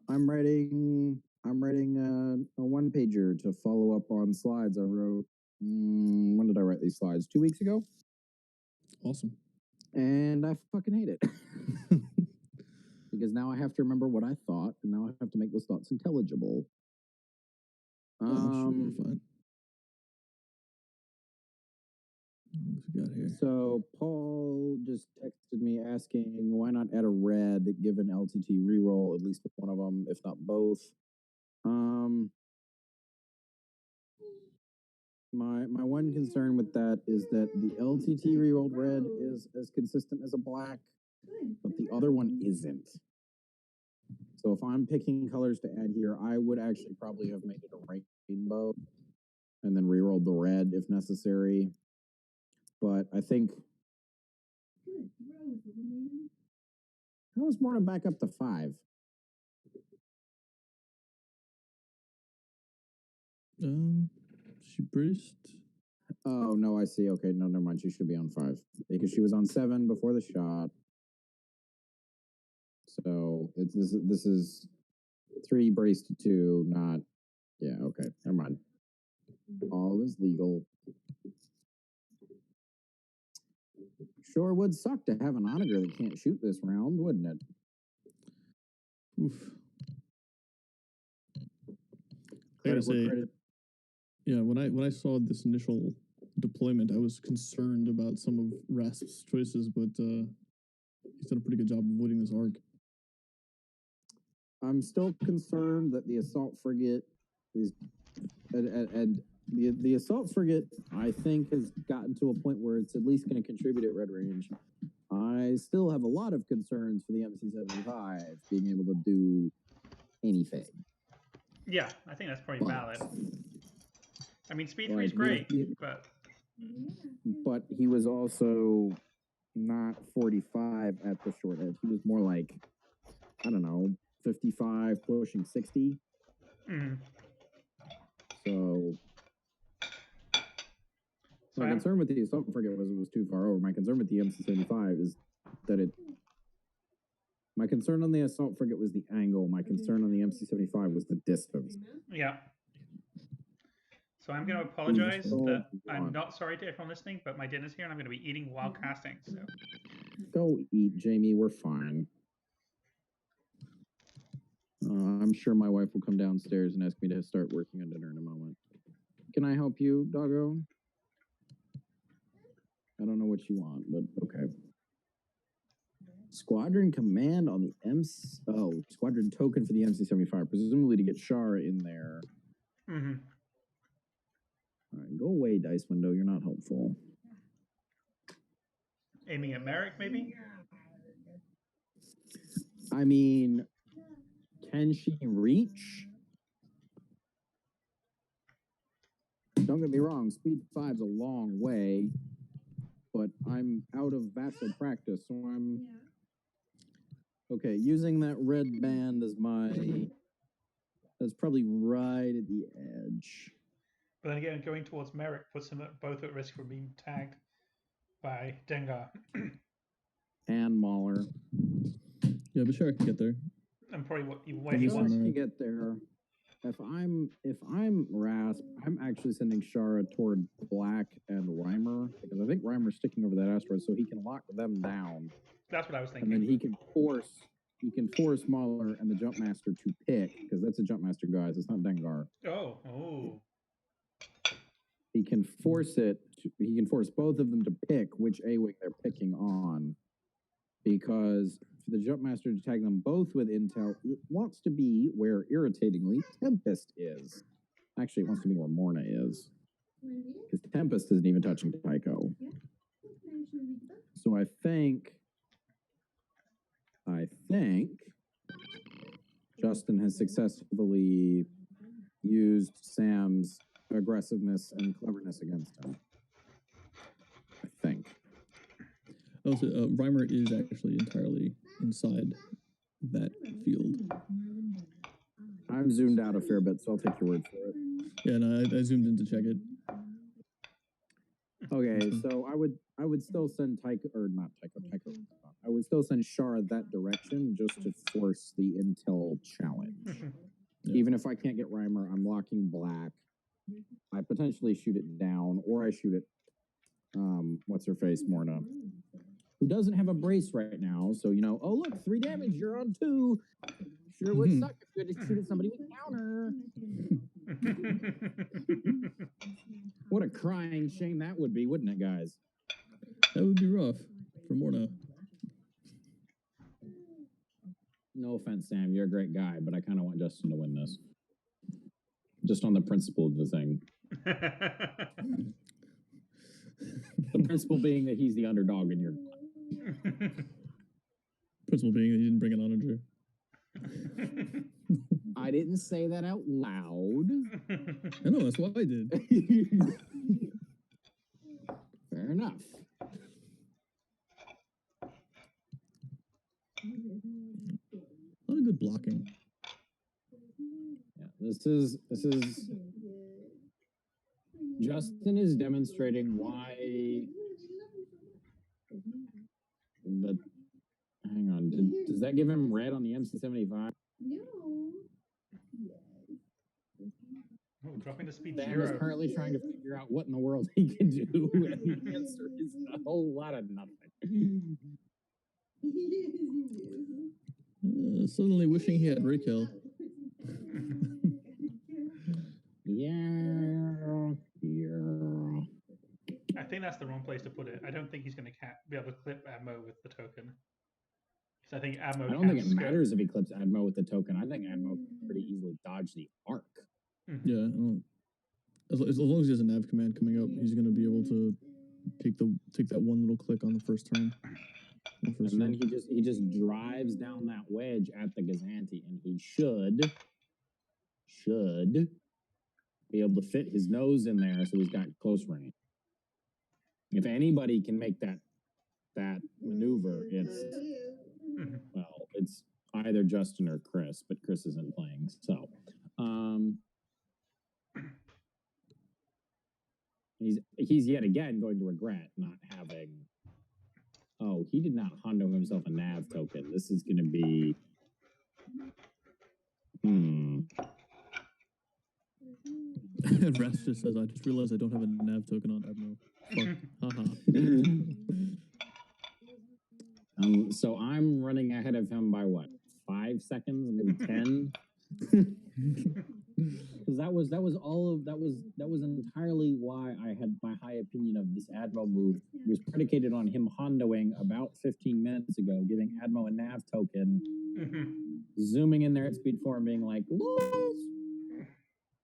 I'm writing a 1-pager to follow up on slides I wrote. When did I write these slides? 2 weeks ago, Awesome. and I fucking hate it because now I have to remember what I thought, and now I have to make those thoughts intelligible. Sure, you're fine. What we got here? So Paul just texted me asking why not add a red given LTT reroll at least one of them, if not both. My one concern with that is that the LTT rerolled red is as consistent as a black, but the other one isn't. So if I'm picking colors to add here, I would actually probably have made it a rainbow and then rerolled the red if necessary. But I think how is Morna back up to 5? She braced. Oh no, I see. Okay, no, never mind. She should be on 5 because she was on 7 before the shot. So it's this is 3 braced to 2, not okay, never mind. All is legal. Sure would suck to have an onager that can't shoot this round, wouldn't it? Oof. I gotta say, yeah, when I saw this initial deployment, I was concerned about some of Rasp's choices, but he's done a pretty good job avoiding this arc. I'm still concerned that the assault frigate is, and the assault frigate, I think, has gotten to a point where it's at least going to contribute at red range. I still have a lot of concerns for the MC-75 being able to do anything. Yeah, I think that's probably valid. I mean, speed 3 is Like, great, but he was also not 45 at the short edge. He was more like, I don't know, 55, pushing 60. So my concern with the assault frigate was it was too far over. My concern with the MC-75 is that my concern on the assault frigate was the angle. My concern on the MC-75 was the distance. Yeah. So I'm going to apologize that I'm not sorry to everyone listening, but my dinner's here and I'm going to be eating while casting. So go eat, Jamie. We're fine. I'm sure my wife will come downstairs and ask me to start working on dinner in a moment. Can I help you, doggo? I don't know what you want, but okay. Squadron command on the squadron token for the MC-75, presumably to get Shara in there. All right, go away, dice window. You're not helpful. Aiming at Merrick, maybe? I mean, can she reach? Don't get me wrong, speed 5's a long way, but I'm out of Vassal practice, so I'm... Okay, using that red band as that's probably right at the edge. But then again, going towards Merrick puts them both at risk for being tagged by Dengar. And Mahler. Yeah, but sure, I can get there. And probably what he Sure wants. can get there. If I'm Rasp, I'm actually sending Shara toward Black and Reimer, because I think Reimer's sticking over that asteroid, so he can lock them down. That's what I was thinking. And then he can force Mahler and the Jumpmaster to pick, because that's a Jumpmaster, guys. It's not Dengar. Oh. He can force both of them to pick which A-Wing they're picking on, because for the Jumpmaster to tag them both with intel, it wants to be where, irritatingly, Tempest is. Actually, it wants to be where Morna is, because Tempest isn't even touching Tycho. So I think Justin has successfully used Sam's aggressiveness and cleverness against him. I think. Also, Reimer is actually entirely inside that field. I'm zoomed out a fair bit, so I'll take your word for it. Yeah, no, I zoomed in to check it. Okay, so I would still send Tycho. I would still send Shara that direction just to force the intel challenge. Yeah. Even if I can't get Reimer, I'm locking black. I potentially shoot it down, or I shoot it. What's her face, Morna, who doesn't have a brace right now. So oh look, 3 damage. You're on 2. Sure would suck if you had to shoot at somebody with counter. What a crying shame that would be, wouldn't it, guys? That would be rough for Morna. No offense, Sam. You're a great guy, but I kind of want Justin to win this. Just on the principle of the thing. The principle being that he's the underdog and you're not. Principle being that you didn't bring an onager. I didn't say that out loud. I know, that's what I did. Fair enough. A lot of good blocking. Yeah, this is Justin is demonstrating why. But hang on, does that give him red on the MC75? No. Oh, dropping the speed Sam 0. is currently trying to figure out what in the world he can do, and the answer is a whole lot of nothing. Suddenly wishing he had Raquel. Yeah. I think that's the wrong place to put it. I don't think he's going to be able to clip Admo with the token. Because I think Admo. I don't think it matters if he clips Admo with the token. I think Admo can pretty easily dodge the arc. Mm-hmm. Yeah, as long as he has a nav command coming up, he's going to be able to take that one little click on the first turn. And then he just drives down that wedge at the Gazanti, and he should be able to fit his nose in there, so he's got close range. If anybody can make that maneuver, it's either Justin or Chris, but Chris isn't playing, so he's yet again going to regret not having. Oh, he did not Hondo himself a nav token. This is going to be. Rest just says, I just realized I don't have a nav token on Admo. Fuck. Haha. So I'm running ahead of him by what? 5 seconds, maybe 10. Because that was entirely why I had my high opinion of this Admo move. It was predicated on him hondoing about 15 minutes ago, giving Admo a nav token, zooming in there at speed 4 and being like, "Lose!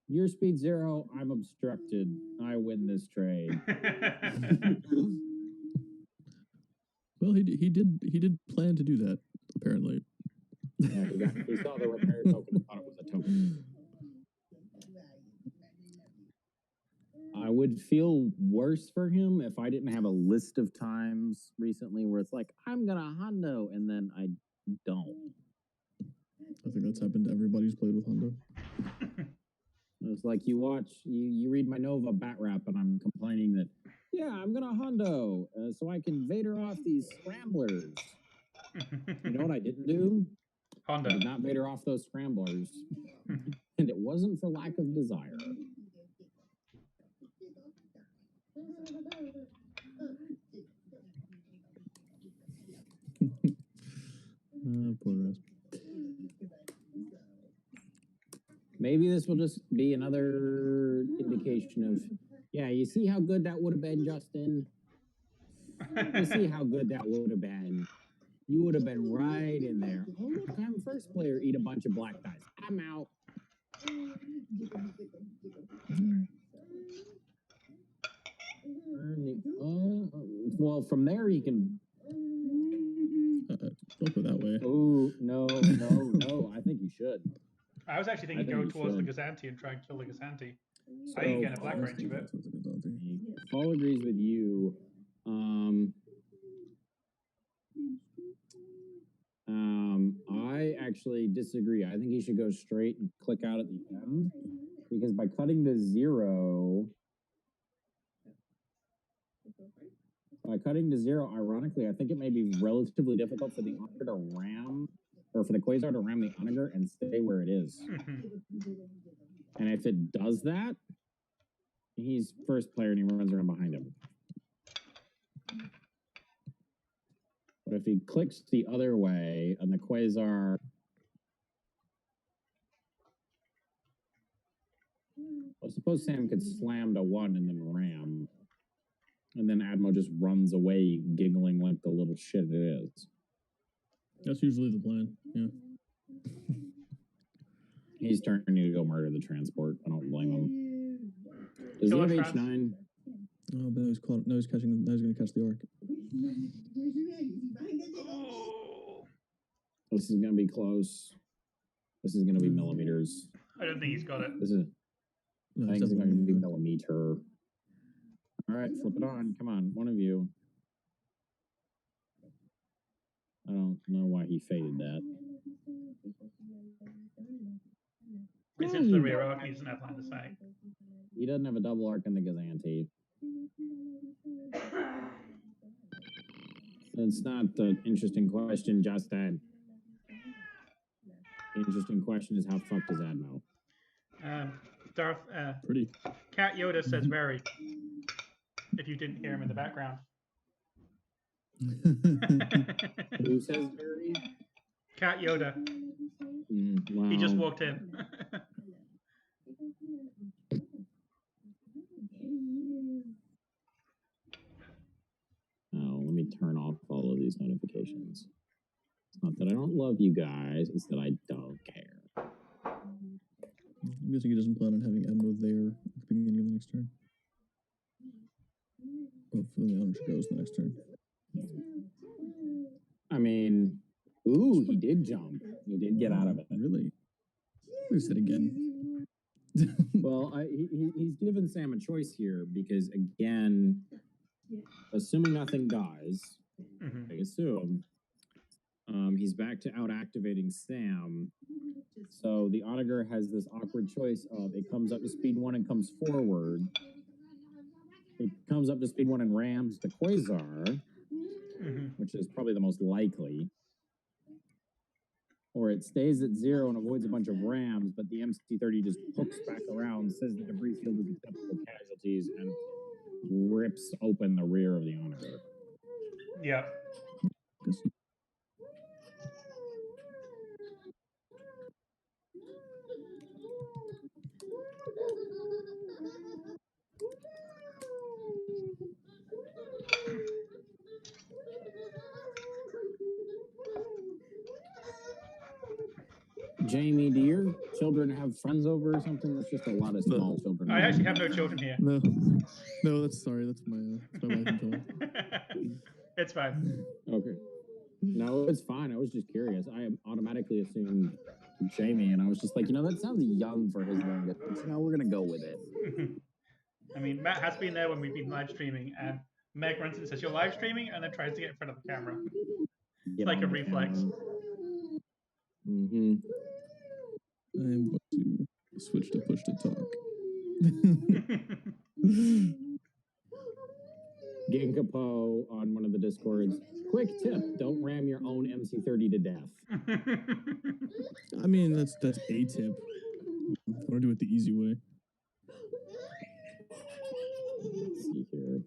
Your speed 0, I'm obstructed. I win this trade." Well, he did plan to do that, apparently. Yeah, he saw the repair token and thought it was a token. I would feel worse for him if I didn't have a list of times recently where it's like, I'm gonna Hondo, and then I don't. I think that's happened to everybody who's played with Hondo. It's like you read my Nova bat rap, and I'm complaining that, yeah, I'm gonna Hondo so I can Vader off these scramblers. You know what I didn't do? Hondo. I did not Vader off those scramblers, and it wasn't for lack of desire. Poor Rasp. Maybe this will just be another indication of, yeah, you see how good that would have been, Justin? You see how good that would have been? You would have been right in there. Oh, look, I'm first player, eat a bunch of black dice. I'm out. Well, from there he can you should. I was actually thinking think go you towards the should. Gazanti and try and kill the Gazanti. So, I can get a black range of it. Paul agrees with you. I actually disagree. I think he should go straight and click out at the end, because by cutting to 0, ironically, I think it may be relatively difficult for the Onager to ram, or for the Quasar to ram the Onager and stay where it is. And if it does that, he's first player and he runs around behind him. But if he clicks the other way and the Quasar... I suppose Sam could slam to 1 and then ram. And then Admo just runs away giggling like the little shit it is. That's usually the plan, yeah. He's turning to go murder the transport. I don't blame him. Does he have H9? Oh, but he's caught. No, he's catching. No, he's going to catch the orc. This is going to be close. This is going to be millimeters. I don't think he's got it. This is. I think it's going to be millimeter. All right, flip it on. Come on, one of you. I don't know why he faded that. It's into the rear arc. He doesn't have line of sight. He doesn't have a double arc in the Gazanti. That's not the interesting question, Justin. The interesting question is how fucked is Admo? Darth, Pretty. Cat Yoda says very. If you didn't hear him in the background. Who says very? Cat Yoda. Wow. He just walked in. Oh, let me turn off all of these notifications. It's not that I don't love you guys, it's that I don't care. I'm guessing he doesn't plan on having Admo there at the beginning of the next turn. Oh, for the Onager goes the next turn. I mean, ooh, he did jump. He did get out of it. Really? Who's it again? Well, he's given Sam a choice here because, again, assuming nothing dies, I assume, he's back to out-activating Sam. So the Onager has this awkward choice of it comes up to speed 1 and comes forward. It comes up to speed 1 and rams the Quasar, which is probably the most likely. Or it stays at 0 and avoids a bunch of rams, but the MC-30 just hooks back around, says the debris field is acceptable casualties, and rips open the rear of the Onager. Yep. Jamie, do your children have friends over or something? That's just a lot of small children. I actually have no children here. No, that's sorry. That's my wife and child. It's fine. Okay. No, it's fine. I was just curious. I automatically assumed Jamie, and I was just like, that sounds young for his youngest. But, we're gonna go with it. I mean, Matt has been there when we've been live streaming, and Meg runs in and says, "You're live streaming," and then tries to get in front of the camera. It's like a reflex. I'm going to switch to push to talk. Ginkapo on one of the Discords. Quick tip: don't ram your own MC-30 to death. I mean, that's a tip. I want to do it the easy way. Let's see here.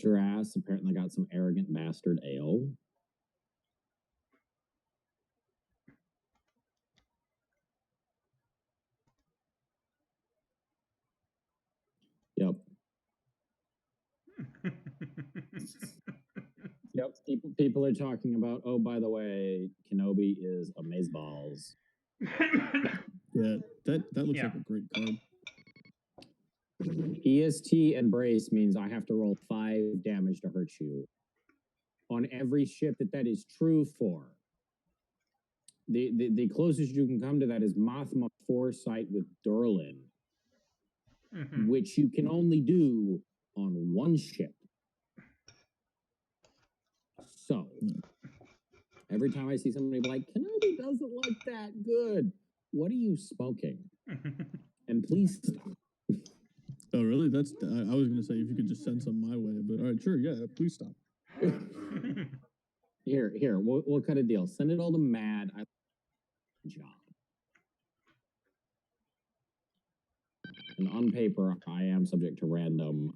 Jurass apparently got some arrogant bastard ale. Yep. Yep. People are talking about, oh, by the way, Kenobi is amazeballs. Yeah, that looks like a great card. EST and brace means I have to roll 5 damage to hurt you. on every ship that is true for. The closest you can come to that is Mothma Foresight with Durlin, which you can only do on one ship. So, every time I see somebody be like, Kenobi doesn't look that good, what are you smoking? And please stop. Oh, really? That's. I was gonna say if you could just send some my way, but all right, sure, yeah, please stop. Here, we'll cut a deal. Send it all to Mad. Job. And on paper, I am subject to random.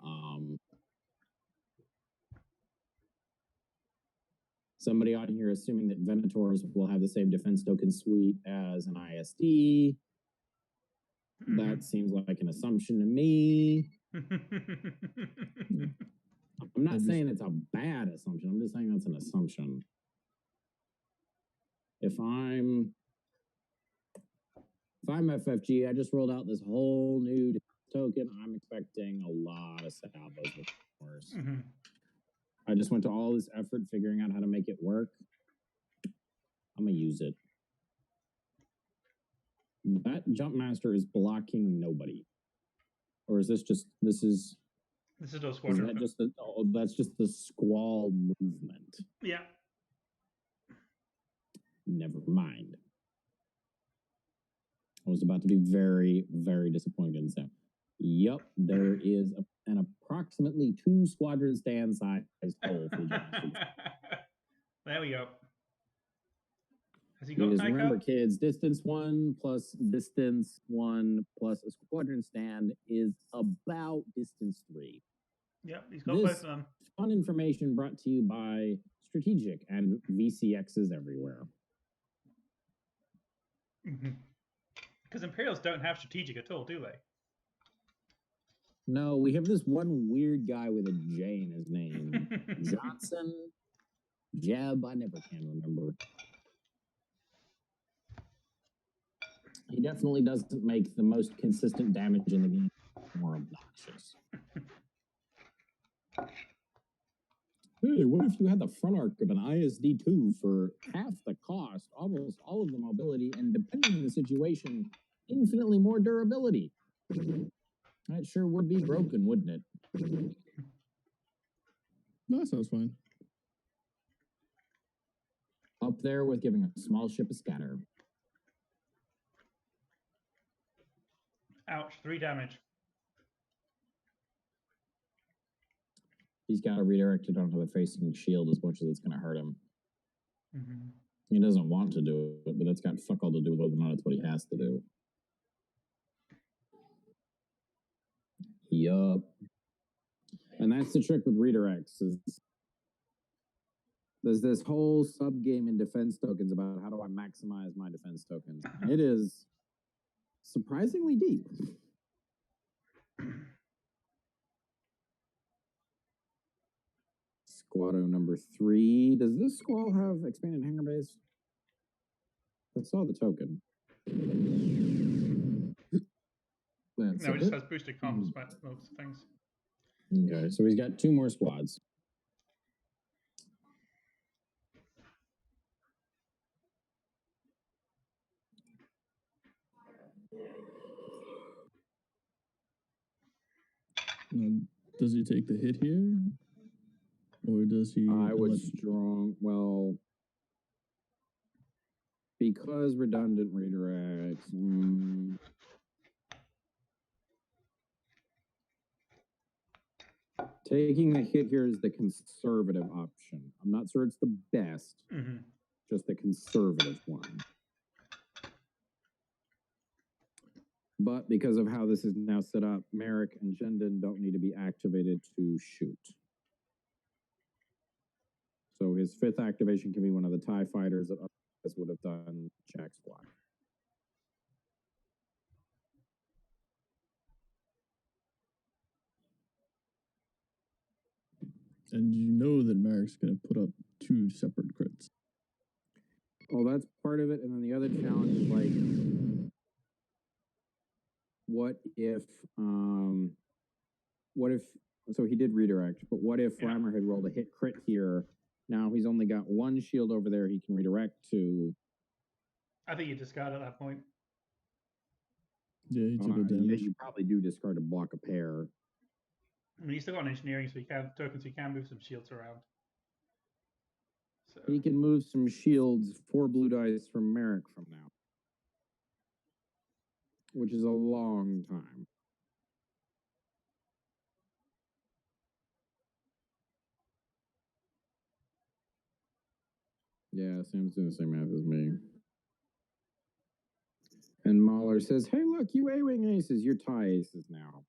Somebody on here assuming that Venators will have the same defense token suite as an ISD. That seems like an assumption to me. I'm not saying it's a bad assumption. I'm just saying that's an assumption. If I'm FFG, I just rolled out this whole new token. I'm expecting a lot of salvos with course. I just went to all this effort figuring out how to make it work. I'm gonna use it. That jump master is blocking nobody, or is this just this is no squadron? Is that just that's just the squall movement? Yeah. Never mind. I was about to be very, very disappointed in Sam. Yep, there is an approximately 2 squadron stand sized hole for Johnson. There we go. Has he got Because Tycho? remember, kids, distance 1 plus distance 1 plus a squadron stand is about distance 3. Yep, he's got both of them. Fun information brought to you by Strategic and VCXs everywhere. Because Imperials don't have strategic at all, do they? No, we have this one weird guy with a J in his name. Johnson? Jeb? I never can remember. He definitely doesn't make the most consistent damage in the game more obnoxious. Hey, what if you had the front arc of an ISD-2 for half the cost, almost all of the mobility, and depending on the situation, infinitely more durability? That sure would be broken, wouldn't it? No, that sounds fine. Up there with giving a small ship a scatter. Ouch, 3 damage. He's got to redirect it onto the facing shield as much as it's going to hurt him. He doesn't want to do it, but that's got fuck all to do with whether or not it's what he has to do. Yup. And that's the trick with redirects. There's this whole sub-game in defense tokens about how do I maximize my defense tokens. And it is surprisingly deep. Squadro number 3. Does this squall have expanded hangar base? I saw the token. No, it just has boosted comms, but loads of things. Okay, so he's got 2 more squads. Does he take the hit here? Or does he... I would strong... Well... Because redundant redirects... Taking the hit here is the conservative option. I'm not sure it's the best, just the conservative one. But because of how this is now set up, Merrick and Jendon don't need to be activated to shoot. So his 5th activation can be one of the TIE fighters that otherwise would have done Jack Squad. And you know that Merrick's going to put up 2 separate crits. Well, that's part of it. And then the other challenge is like, what if, so he did redirect, but what if Rammer had rolled a hit crit here? Now he's only got one shield over there he can redirect to. I think you discard at that point. Yeah, he took a Yeah, damage. you probably do discard to block a pair. I mean, he's still got an engineering, so he can tokens. So he can move some shields around. So He can move some shields 4 blue dice from Merrick from now, which is a long time. Yeah, Sam's doing the same math as me. And Mahler says, "Hey, look, you A-wing aces. You're tie aces now."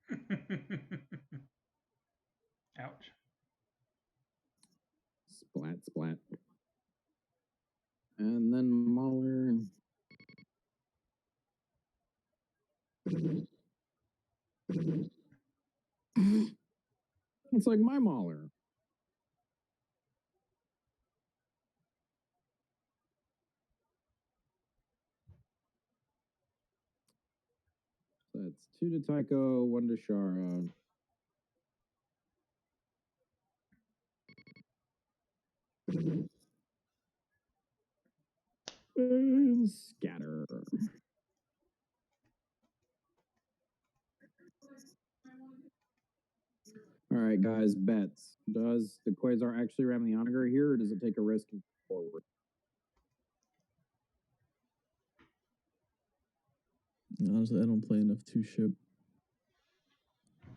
ouch. Splat, splat. And then Mahler. It's like my Mahler. So that's 2 to Tycho, 1 to Shara. And scatter. All right, guys, bets. Does the Quasar actually ram the Onager here, or does it take a risk and go forward? Honestly, I don't play enough 2-ship.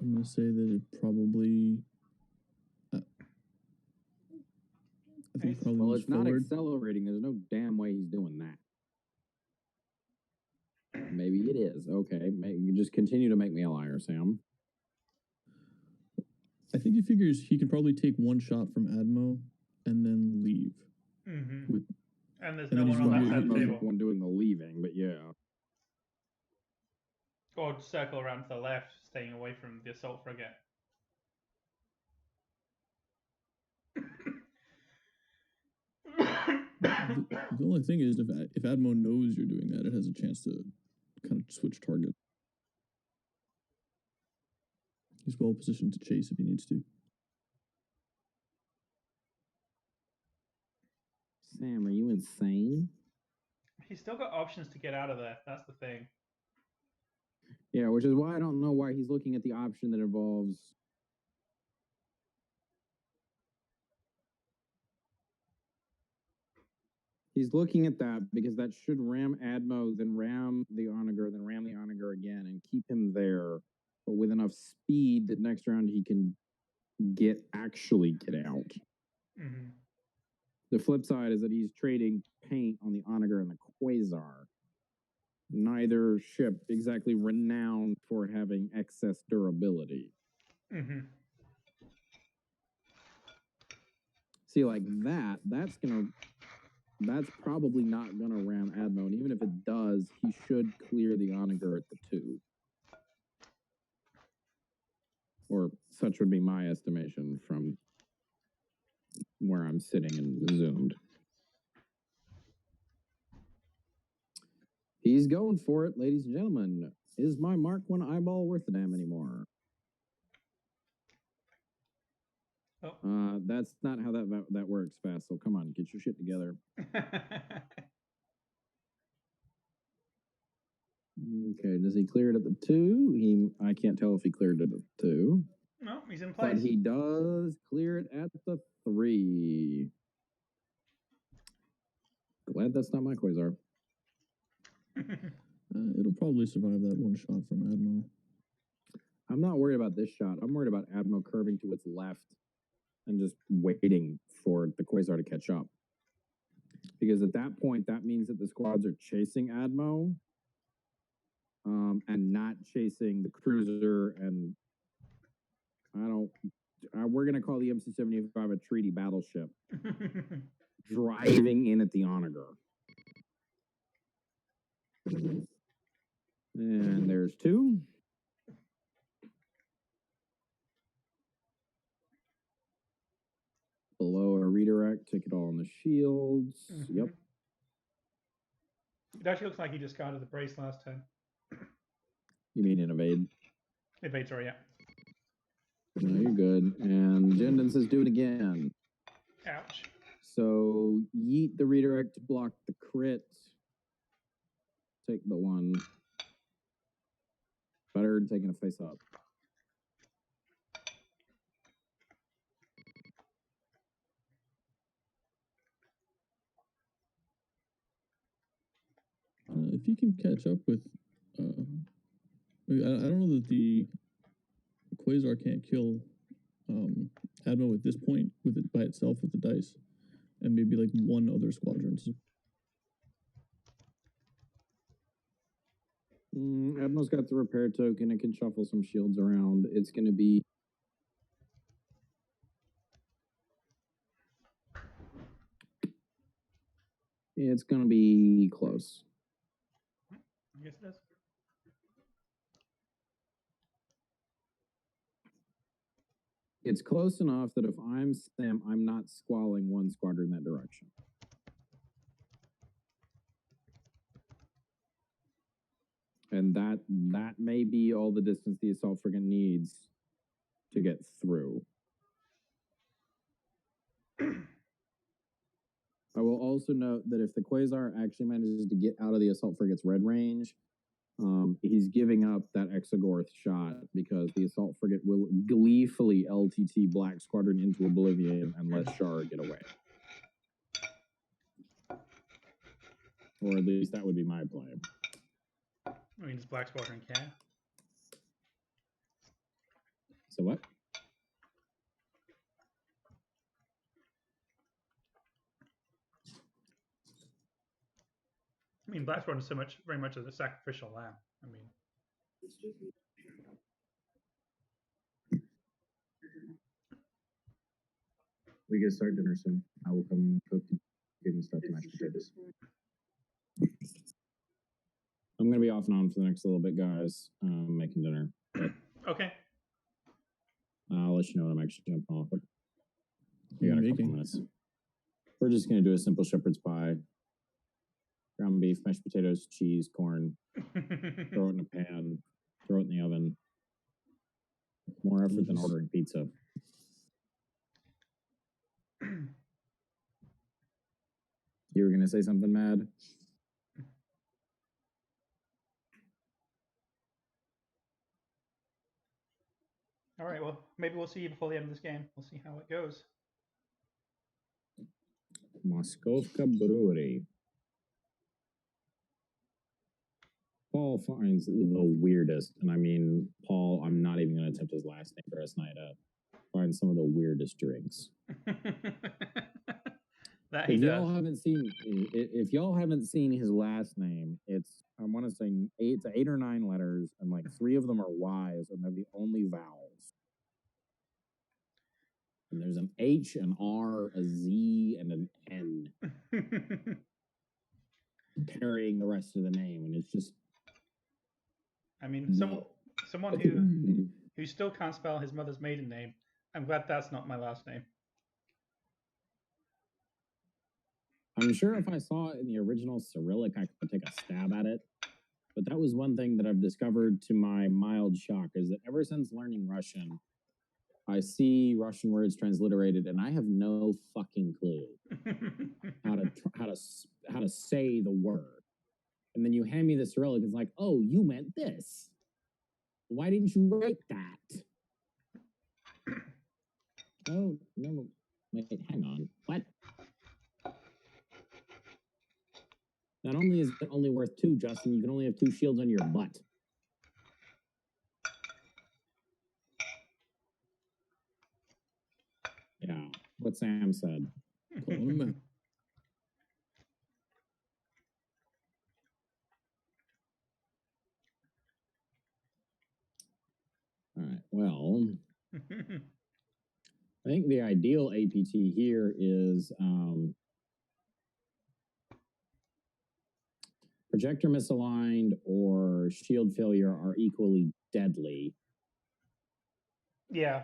I'm going to say that it probably... I think probably Well, moves it's not forward. accelerating. There's no damn way he's doing that. Maybe it is. Okay, you just continue to make me a liar, Sam. I think he figures he can probably take 1 shot from Admo and then leave. Mm-hmm. And there's and no then one he's on gonna that do- side of the Admo's table. the one doing the leaving, but yeah. Or circle around to the left, staying away from the assault frigate. The only thing is, if Admo knows you're doing that, it has a chance to kind of switch target. He's well positioned to chase if he needs to. Sam, are you insane? He's still got options to get out of there. That's the thing. Yeah, which is why I don't know why he's looking at the option that involves. He's looking at that because that should ram Admo, then ram the Onager, then ram the Onager again, and keep him there, but with enough speed that next round he can actually get out. Mm-hmm. The flip side is that he's trading paint on the Onager and the Quasar. Neither ship exactly renowned for having excess durability. Mm-hmm. See, like that's probably not gonna ram Admo, and even if it does, he should clear the Onager at the 2. Or such would be my estimation from where I'm sitting and zoomed. He's going for it, ladies and gentlemen. Is my Mark 1 eyeball worth a damn anymore? Oh. That's not how that works, Vassal. Come on, get your shit together. Okay, does he clear it at the 2? I can't tell if he cleared it at the 2. No, he's in place. But he does clear it at the 3. Glad that's not my Quasar. It'll probably survive that 1 shot from Admo. I'm not worried about this shot. I'm worried about Admo curving to its left and just waiting for the Quasar to catch up. Because at that point, that means that the squads are chasing Admo and not chasing the cruiser. And we're going to call the MC-75 a treaty battleship. Driving in at the Onager. And there's 2. Below a redirect, take it all on the shields. Mm-hmm. Yep. It actually looks like he discarded the brace last turn. You mean in evade? Evade, sorry, yeah. No, you're good. And Jendon says do it again. Ouch. So yeet the redirect to block the crit. Take the one. Better than taking a face up. If you can catch up with, I don't know that the Quasar can't kill Admo at this point with it by itself with the dice, and maybe like one other squadron. So Admiral's got the repair token. It can shuffle some shields around. It's going to be... It's going to be close. I guess it is. It's close enough that if I'm Sam, I'm not squalling one squadron that direction. And that may be all the distance the assault frigate needs to get through. I will also note that if the Quasar actually manages to get out of the assault frigate's red range, he's giving up that Exogorth shot because the assault frigate will gleefully LTT Black Squadron into oblivion and let Shar get away. Or at least that would be my play. I mean, does Black Squadron care? So what? I mean, Black Squadron is very much as a sacrificial lamb. I mean, We get to start dinner soon. I will come cook and stuff to mashed potatoes. I'm gonna be off and on for the next little bit, guys. Making dinner. okay. I'll let you know when I'm actually jumping off. We got a couple making? minutes. We're just gonna do a simple shepherd's pie. Ground beef, mashed potatoes, cheese, corn. Throw it in a pan. Throw it in the oven. More effort than ordering pizza. You were gonna say something, Mad? All right. Well, maybe we'll see you before the end of this game. We'll see how it goes. Moskovka Brewery. Paul finds the weirdest, and I mean, Paul, I'm not even going to attempt his last name for us night up. Finds some of the weirdest drinks. That he If does. y'all haven't seen his last name, it's, I want to say it's 8 or 9 letters, and like 3 of them are Y's, and they're the only vowels. And there's an H, an R, a Z, and an N carrying the rest of the name, and it's just. I mean, someone who still can't spell his mother's maiden name. I'm glad that's not my last name. I'm sure if I saw it in the original Cyrillic, I could take a stab at it. But that was one thing that I've discovered to my mild shock, is that ever since learning Russian, I see Russian words transliterated, and I have no fucking clue how to say the word. And then you hand me the Cyrillic, it's like, oh, you meant this. Why didn't you write that? Oh, no, wait, hang on. What? Not only is it only worth 2, Justin, you can only have 2 shields on your butt. Yeah, what Sam said. All right, well, I think the ideal APT here is projector misaligned or shield failure are equally deadly. Yeah.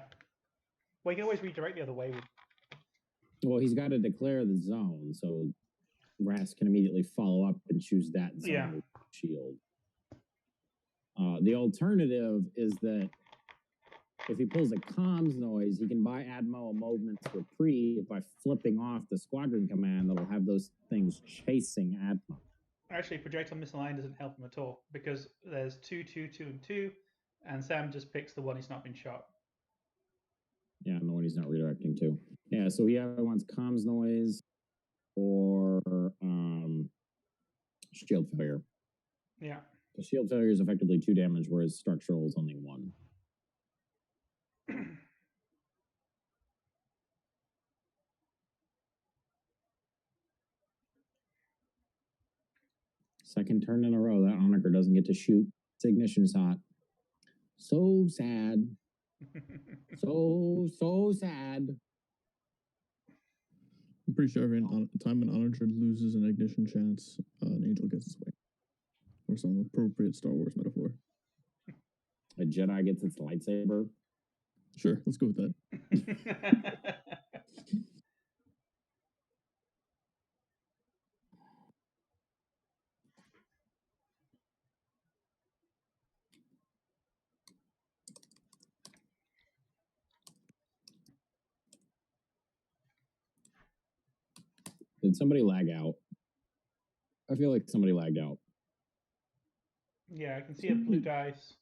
Well, you can always redirect the other way. Well, he's got to declare the zone, so Ras can immediately follow up and choose that zone with shield. The alternative is that If he pulls a comms noise, he can buy Admo a moment's reprieve by flipping off the squadron command that'll have those things chasing Admo. Actually, projectile misaligned doesn't help him at all because there's 2, 2, 2, and 2, and Sam just picks the one he's not been shot. Yeah, and the one he's not redirecting to. Yeah, so he either wants comms noise or shield failure. Yeah. The shield failure is effectively 2 damage, whereas structural is only 1. Second turn in a row, that Onager doesn't get to shoot. Its ignition is hot. So sad. So sad. I'm pretty sure every time an Onager loses an ignition chance, an angel gets its way. Or some appropriate Star Wars metaphor. A Jedi gets its lightsaber. Sure, let's go with that. Did somebody lag out? I feel like somebody lagged out. Yeah, I can see a blue dice.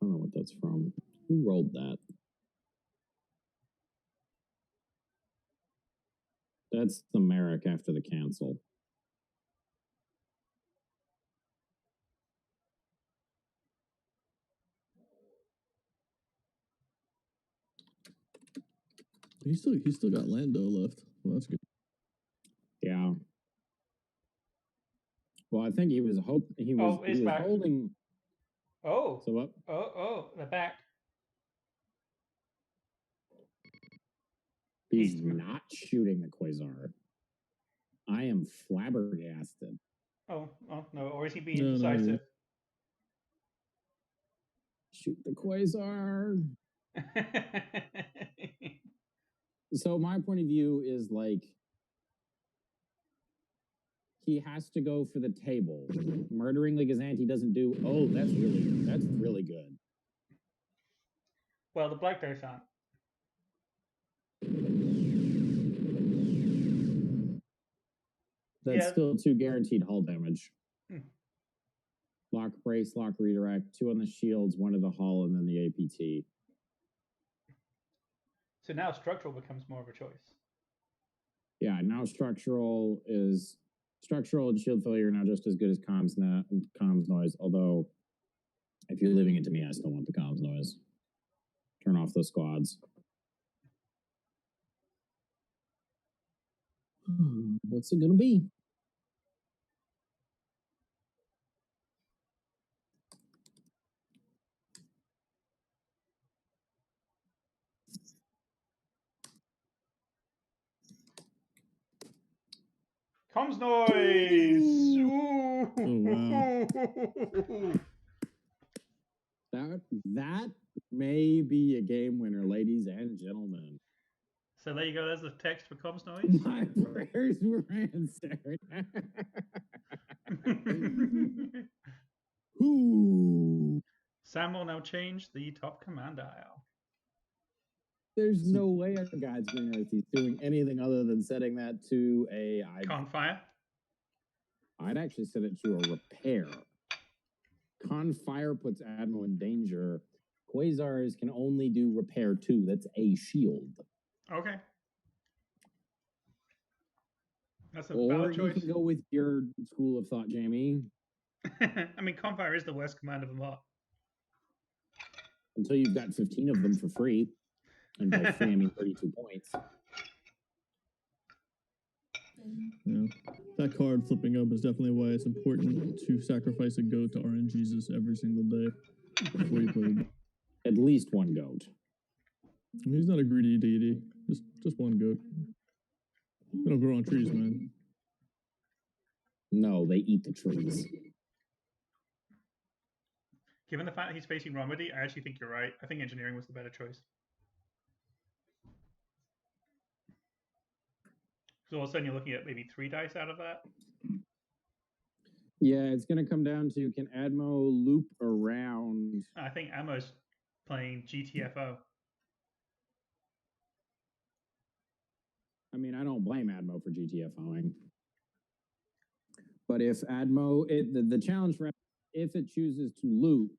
I don't know what that's from. Who rolled that? That's the Merrick after the cancel. He still got Lando left. Well, that's good. Yeah. Well, I think he was back. holding. Oh. So what? Oh, they're back. He's not shooting the Quasar. I am flabbergasted. Oh no, or is he being indecisive? No. Shoot the Quasar. So my point of view is like he has to go for the table. Murdering the Gazanti doesn't do. Oh, that's really good. Well, the black dice aren't. That's still 2 guaranteed hull damage. Lock brace, lock redirect, 2 on the shields, 1 to the hull, and then the APT. So now structural becomes more of a choice. Yeah, now structural and shield failure are now just as good as comms noise. Although, if you're leaving it to me, I still want the comms noise. Turn off those squads. What's it gonna be? Comms noise! Ooh. Oh, wow. That may be a game winner, ladies and gentlemen. So there you go. There's the text for comms noise. My prayers were answered. Ooh. Sam will now change the top command dial. There's no way on God's green earth he's doing anything other than setting that to a... Confire? I'd actually set it to a repair. Confire puts Admiral in danger. Quasars can only do repair 2. That's a shield. Okay. That's a Or valid you choice. can go with your school of thought, Jamie. I mean, Confire is the worst command of them all. Until you've got 15 of them for free. And by free, I mean 32 points. Yeah. That card flipping up is definitely why it's important to sacrifice a goat to RNGesus every single day before you play. At least 1 goat. I mean, he's not a greedy deity. Just 1 goat. They don't grow on trees, man. No, they eat the trees. Given the fact that he's facing Romedy, I actually think you're right. I think engineering was the better choice. So all of a sudden you're looking at maybe 3 dice out of that? Yeah, it's going to come down to, can Admo loop around? I think Ammo's playing GTFO. I mean, I don't blame Admo for GTFOing. But if Admo, the challenge for if it chooses to loop,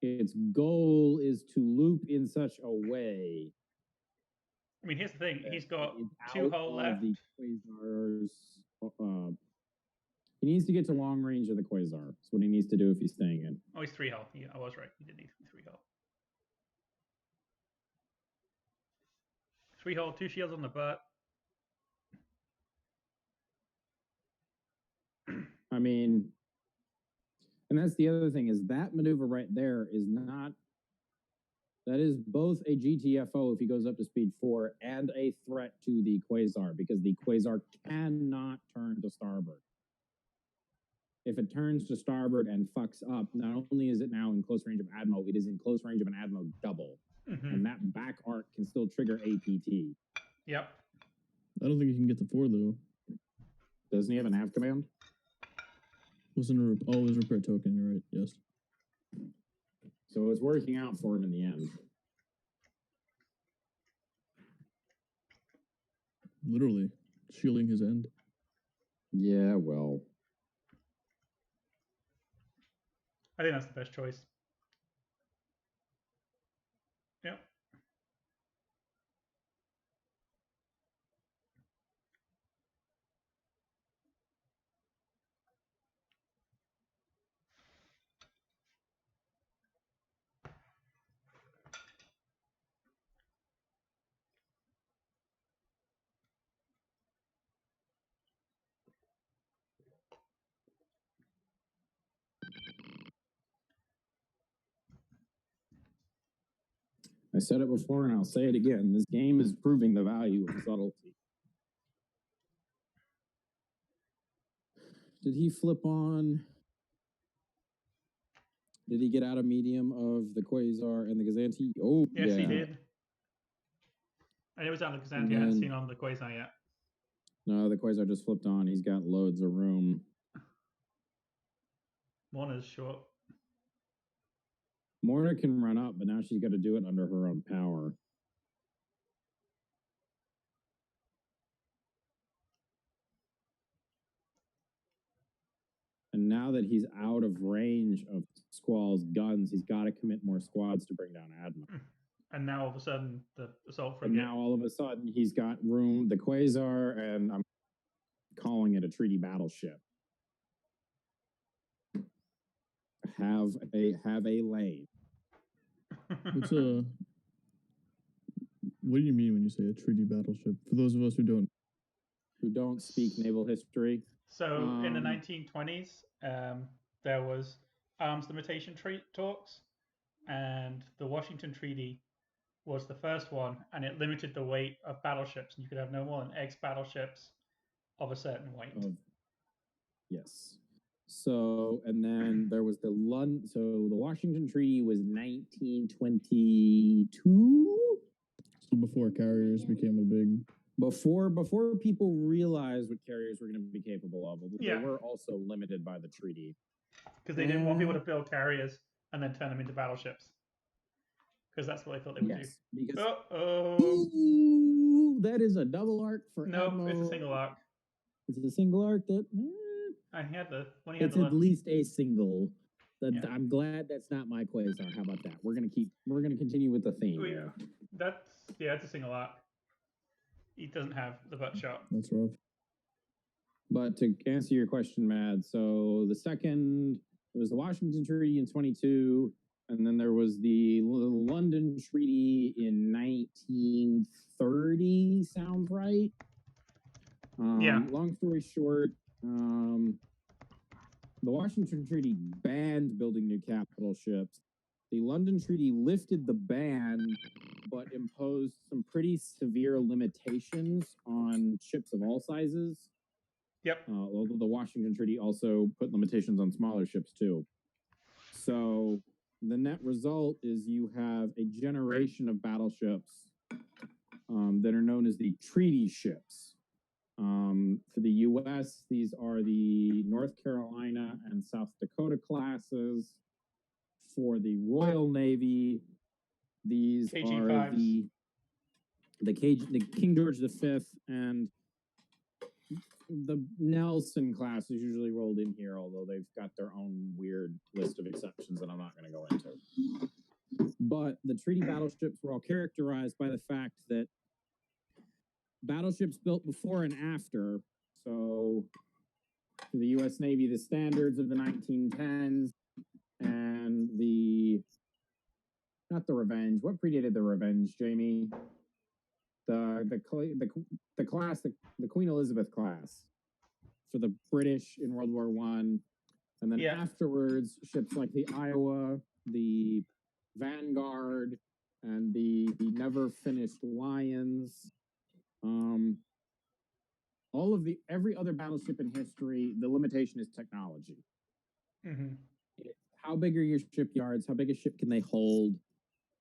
its goal is to loop in such a way. I mean, here's the thing: he's got it's 2 out hull of left. the Quasars. He needs to get to long range of the Quasar. That's what he needs to do if he's staying in. Oh, he's 3 hull. I was right. He did need 3 hull. 3 hull, 2 shields on the butt. I mean, and that's the other thing, is that maneuver right there is not, that is both a GTFO if he goes up to speed 4 and a threat to the Quasar, because the Quasar cannot turn to starboard. If it turns to starboard and fucks up, not only is it now in close range of Admo, it is in close range of an Admo double. Mm-hmm. And that back arc can still trigger APT. Yep. I don't think he can get to 4 though. Doesn't he have an AV command? Wasn't a it was repair token, you're right, yes. So it's working out for him in the end. Literally shielding his end. Yeah, well. I think that's the best choice. Yep. I said it before and I'll say it again. This game is proving the value of subtlety. Did he flip on? Did he get out of medium of the Quasar and the Gazanti? Oh, yes, yeah. he did. And it was on the Gazanti. I hadn't seen on the Quasar yet. No, the Quasar just flipped on. He's got loads of room. Morna's short. Morna can run up, but now she's got to do it under her own power. And now that he's out of range of Squall's guns, he's got to commit more squads to bring down Admo. And now all of a sudden, the assault And frigate. now all of a sudden, he's got room. The Quasar, and I'm calling it a treaty battleship, have a lane. What's a what do you mean when you say a treaty battleship? For those of us who don't speak naval history. So in the 1920s, there was arms limitation talks, and the Washington Treaty was the first one, and it limited the weight of battleships, and you could have no more than X battleships of a certain weight. Yes. So, and then there was the so the Washington Treaty was 1922. So before carriers became a big. Before people realized what carriers were going to be capable of, Yeah. They were also limited by the treaty. Because they didn't want people to build carriers and then turn them into battleships. Because that's what they thought they would do. Because ooh, that is a double arc for no, Admo. it's a single arc. It's a single arc that. I had the when he it's had the at least a single. Yeah. I'm glad that's not my Quasar. How about that? We're gonna continue with the theme. Yeah. It's a single arc. He doesn't have the butt shot. That's rough. But to answer your question, Mad, so the second, it was the Washington Treaty in 22, and then there was the London Treaty in 1930, sounds right? Yeah. Long story short, the Washington Treaty banned building new capital ships. The London Treaty lifted the ban, but imposed some pretty severe limitations on ships of all sizes. Yep. Although the Washington Treaty also put limitations on smaller ships too. So the net result is you have a generation of battleships that are known as the treaty ships. For the U.S., these are the North Carolina and South Dakota classes. For the Royal Navy, these are KG5s. the King George V and the Nelson class is usually rolled in here, although they've got their own weird list of exceptions that I'm not going to go into. But the treaty battleships were all characterized by the fact that battleships built before and after, so for the U.S. Navy, the standards of the 1910s and not the Revenge. What predated the Revenge, Jamie? The class, the Queen Elizabeth class for the British in World War I. And then afterwards, ships like the Iowa, the Vanguard, and the never finished Lions. Every other battleship in history, the limitation is technology. Mm-hmm. How big are your shipyards? How big a ship can they hold?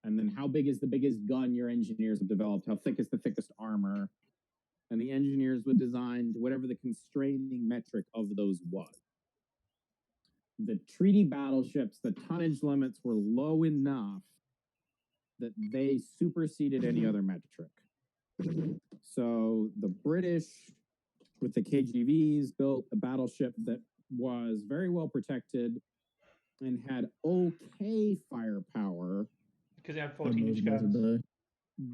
And then how big is the biggest gun your engineers have developed? How thick is the thickest armor? And the engineers would design whatever the constraining metric of those was. The treaty battleships, the tonnage limits were low enough that they superseded any other metric. So the British, with the KGVs, built a battleship that was very well protected and had okay firepower. Because they had 14-inch guns.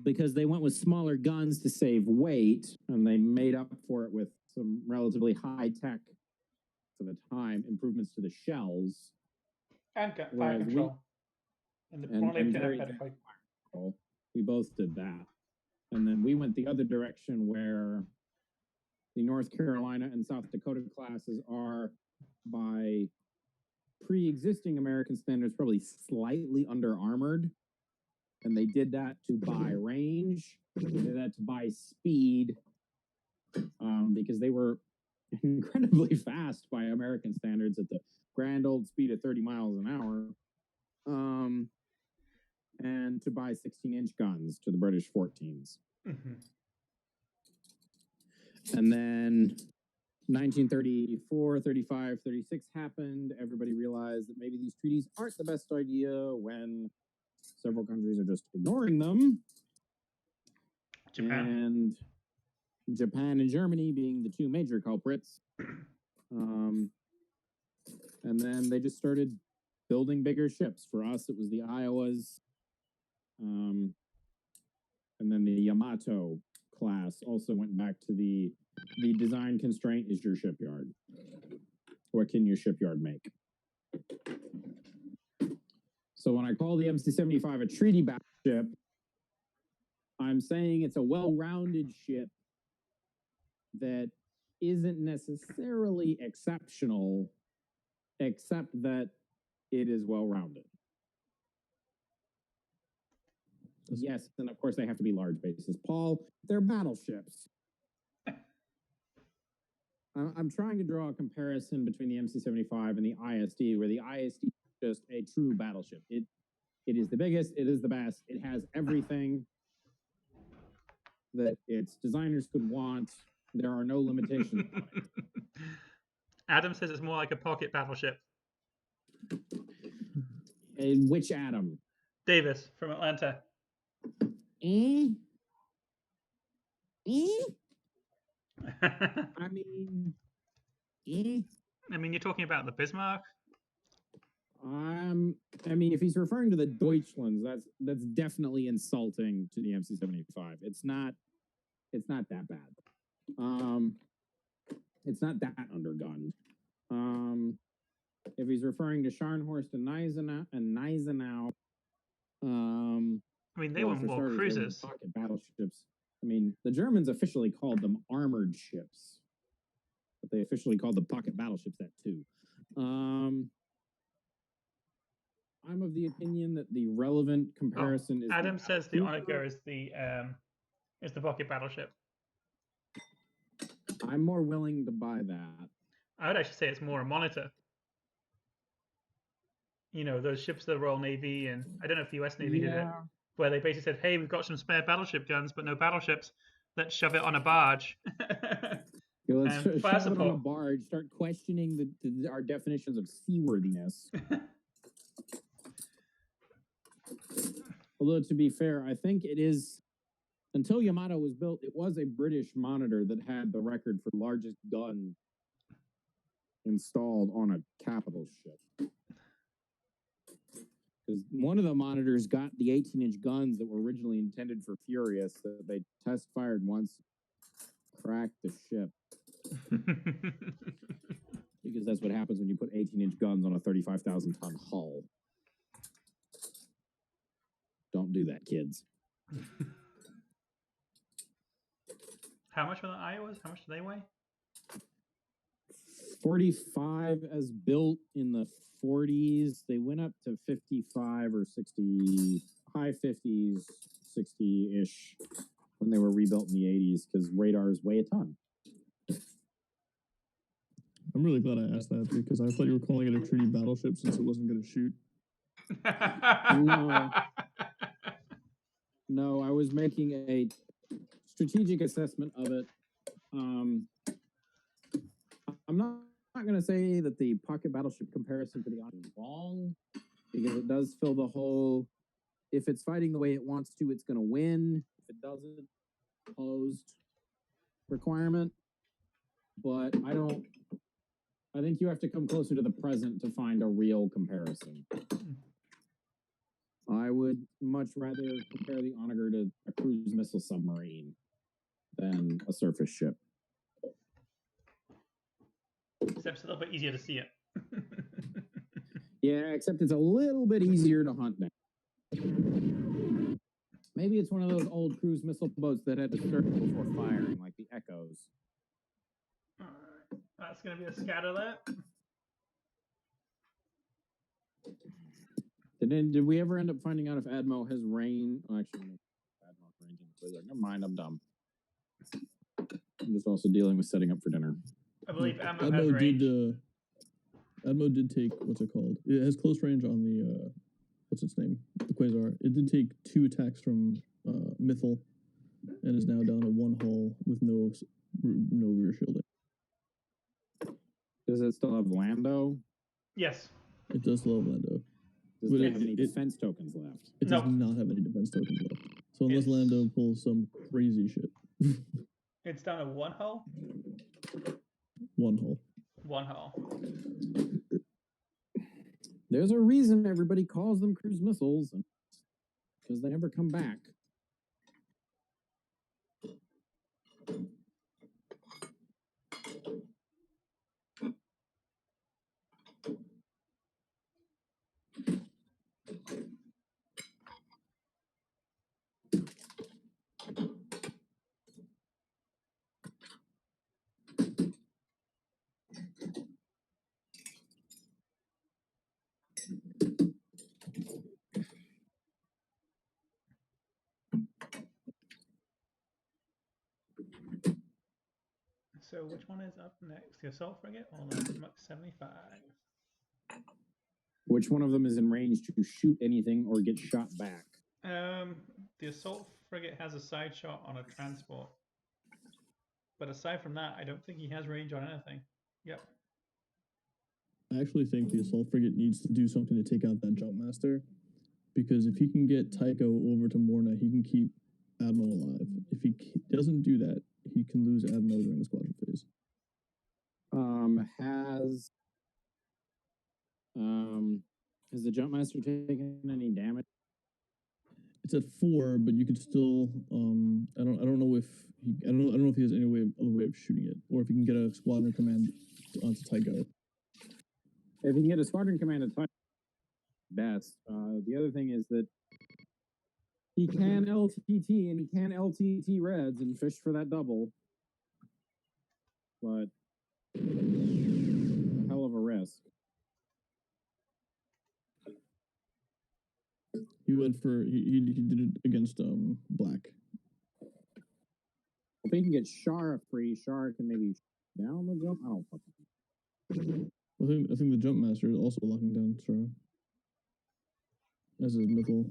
Because they went with smaller guns to save weight, and they made up for it with some relatively high-tech, for the time, improvements to the shells. And fire control. And very better fire control. We both did that. And then we went the other direction where the North Carolina and South Dakota classes are, by pre-existing American standards, probably slightly under-armored. And they did that to buy range. They did that to buy speed, because they were incredibly fast by American standards at the grand old speed of 30 miles an hour. And to buy 16-inch guns to the British 14s. Mm-hmm. And then 1934, 35, 36 happened. Everybody realized that maybe these treaties aren't the best idea when several countries are just ignoring them. And Japan and Germany being the two major culprits. And then they just started building bigger ships. For us, it was the Iowas. And then the Yamato class also went back to the design constraint is your shipyard. What can your shipyard make? So when I call the MC-75 a treaty battleship, I'm saying it's a well-rounded ship that isn't necessarily exceptional, except that it is well-rounded. Yes, and of course they have to be large bases. Paul, they're battleships. I'm trying to draw a comparison between the MC-75 and the ISD, where the ISD is just a true battleship. It is the biggest, it is the best, it has everything that its designers could want. There are no limitations on it. Adam says it's more like a pocket battleship. Which Adam? Davis from Atlanta. I mean, you're talking about the Bismarck. I mean, if he's referring to the Deutschlands, that's definitely insulting to the MC-75. It's not that bad. It's not that undergunned. If he's referring to Scharnhorst and Gneisenau, I mean, they were more cruisers. Pocket battleships. I mean, the Germans officially called them armored ships, but they officially called the pocket battleships that too. I'm of the opinion that the relevant comparison is. Adam says the Onager is the pocket battleship. I'm more willing to buy that. I would actually say it's more a monitor. You know, those ships of the Royal Navy, and I don't know if the US Navy did it, where they basically said, hey, we've got some spare battleship guns, but no battleships. Let's shove it on a barge. Okay, let's fire shove it on a support. barge. Start questioning our definitions of seaworthiness. Although, to be fair, I think it is, until Yamato was built, it was a British monitor that had the record for largest gun installed on a capital ship. Because one of the monitors got the 18-inch guns that were originally intended for Furious that they test fired once, cracked the ship. Because that's what happens when you put 18-inch guns on a 35,000-ton hull. Don't do that, kids. How much were the Iowas? How much do they weigh? 45 as built in the 40s. They went up to 55 or 60, high 50s, 60-ish when they were rebuilt in the 80s because radars weigh a ton. I'm really glad I asked that because I thought you were calling it a treaty battleship since it wasn't going to shoot. No, I was making a strategic assessment of it. I'm not going to say that the pocket battleship comparison to the Odyssey is wrong, because it does fill the whole, if it's fighting the way it wants to, it's going to win. If it doesn't, closed requirement. But I think you have to come closer to the present to find a real comparison. I would much rather compare the Onager to a cruise missile submarine than a surface ship. Except it's a little bit easier to see it. Yeah, except it's a little bit easier to hunt now. Maybe it's one of those old cruise missile boats that had to circle before firing, like the Echoes. Alright, that's going to be a scatter alert. Did we ever end up finding out if Admo has rain? Oh, actually, no. Admo has range in the Blizzard. Never mind, I'm dumb. I'm just also dealing with setting up for dinner. I believe Admo has range. Admo did take, what's it called? It has close range on the, what's its name? The Quasar. It did take 2 attacks from Mythal and is now down to 1 hull with no rear shielding. Does it still have Lando? Yes. It does still have Lando. Does it have any defense tokens left? It does not have any defense tokens left. So unless Lando pulls some crazy shit. It's down to 1 hull? 1 hull. 1 hull. There's a reason everybody calls them cruise missiles, because they never come back. So which one is up next? The assault frigate or the Mach 75? Which one of them is in range to shoot anything or get shot back? The assault frigate has a side shot on a transport. But aside from that, I don't think he has range on anything. Yep. I actually think the assault frigate needs to do something to take out that jump master, because if he can get Tycho over to Morna, he can keep Admiral alive. If he doesn't do that, he can lose Admiral during the squadron phase. Has the jump master taken any damage? It's at 4, but you could still. I don't know if I don't know if he has any other way of shooting it, or if he can get a squadron command onto Tycho. If you can get a squadron command at Tycho, best. The other thing is that he can LTT and he can LTT Reds and fish for that double, but a hell of a risk. He went for he did it against Black. If he can get Shara free, Shara can maybe down the jump. I don't fucking know. I think the jump master is also locking down Shara, as is Mythal.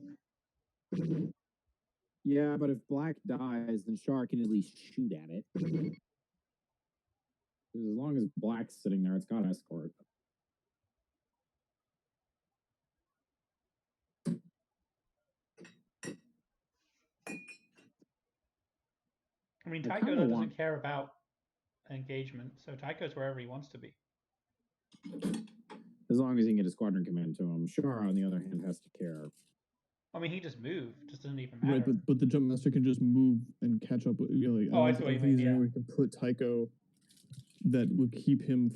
Yeah, but if Black dies, then Shara can at least shoot at it. Because as long as Black's sitting there, it's got escort. I mean, I Tycho kinda doesn't want- care about engagement, so Tycho's wherever he wants to be. As long as he can get a squadron command to him. Shara, on the other hand, has to care. I mean, he just moved. Just doesn't even Right, matter. but the jump master can just move and catch up. Like, Oh, I don't see what you think mean, he's yeah. anywhere we can put Tycho that would keep him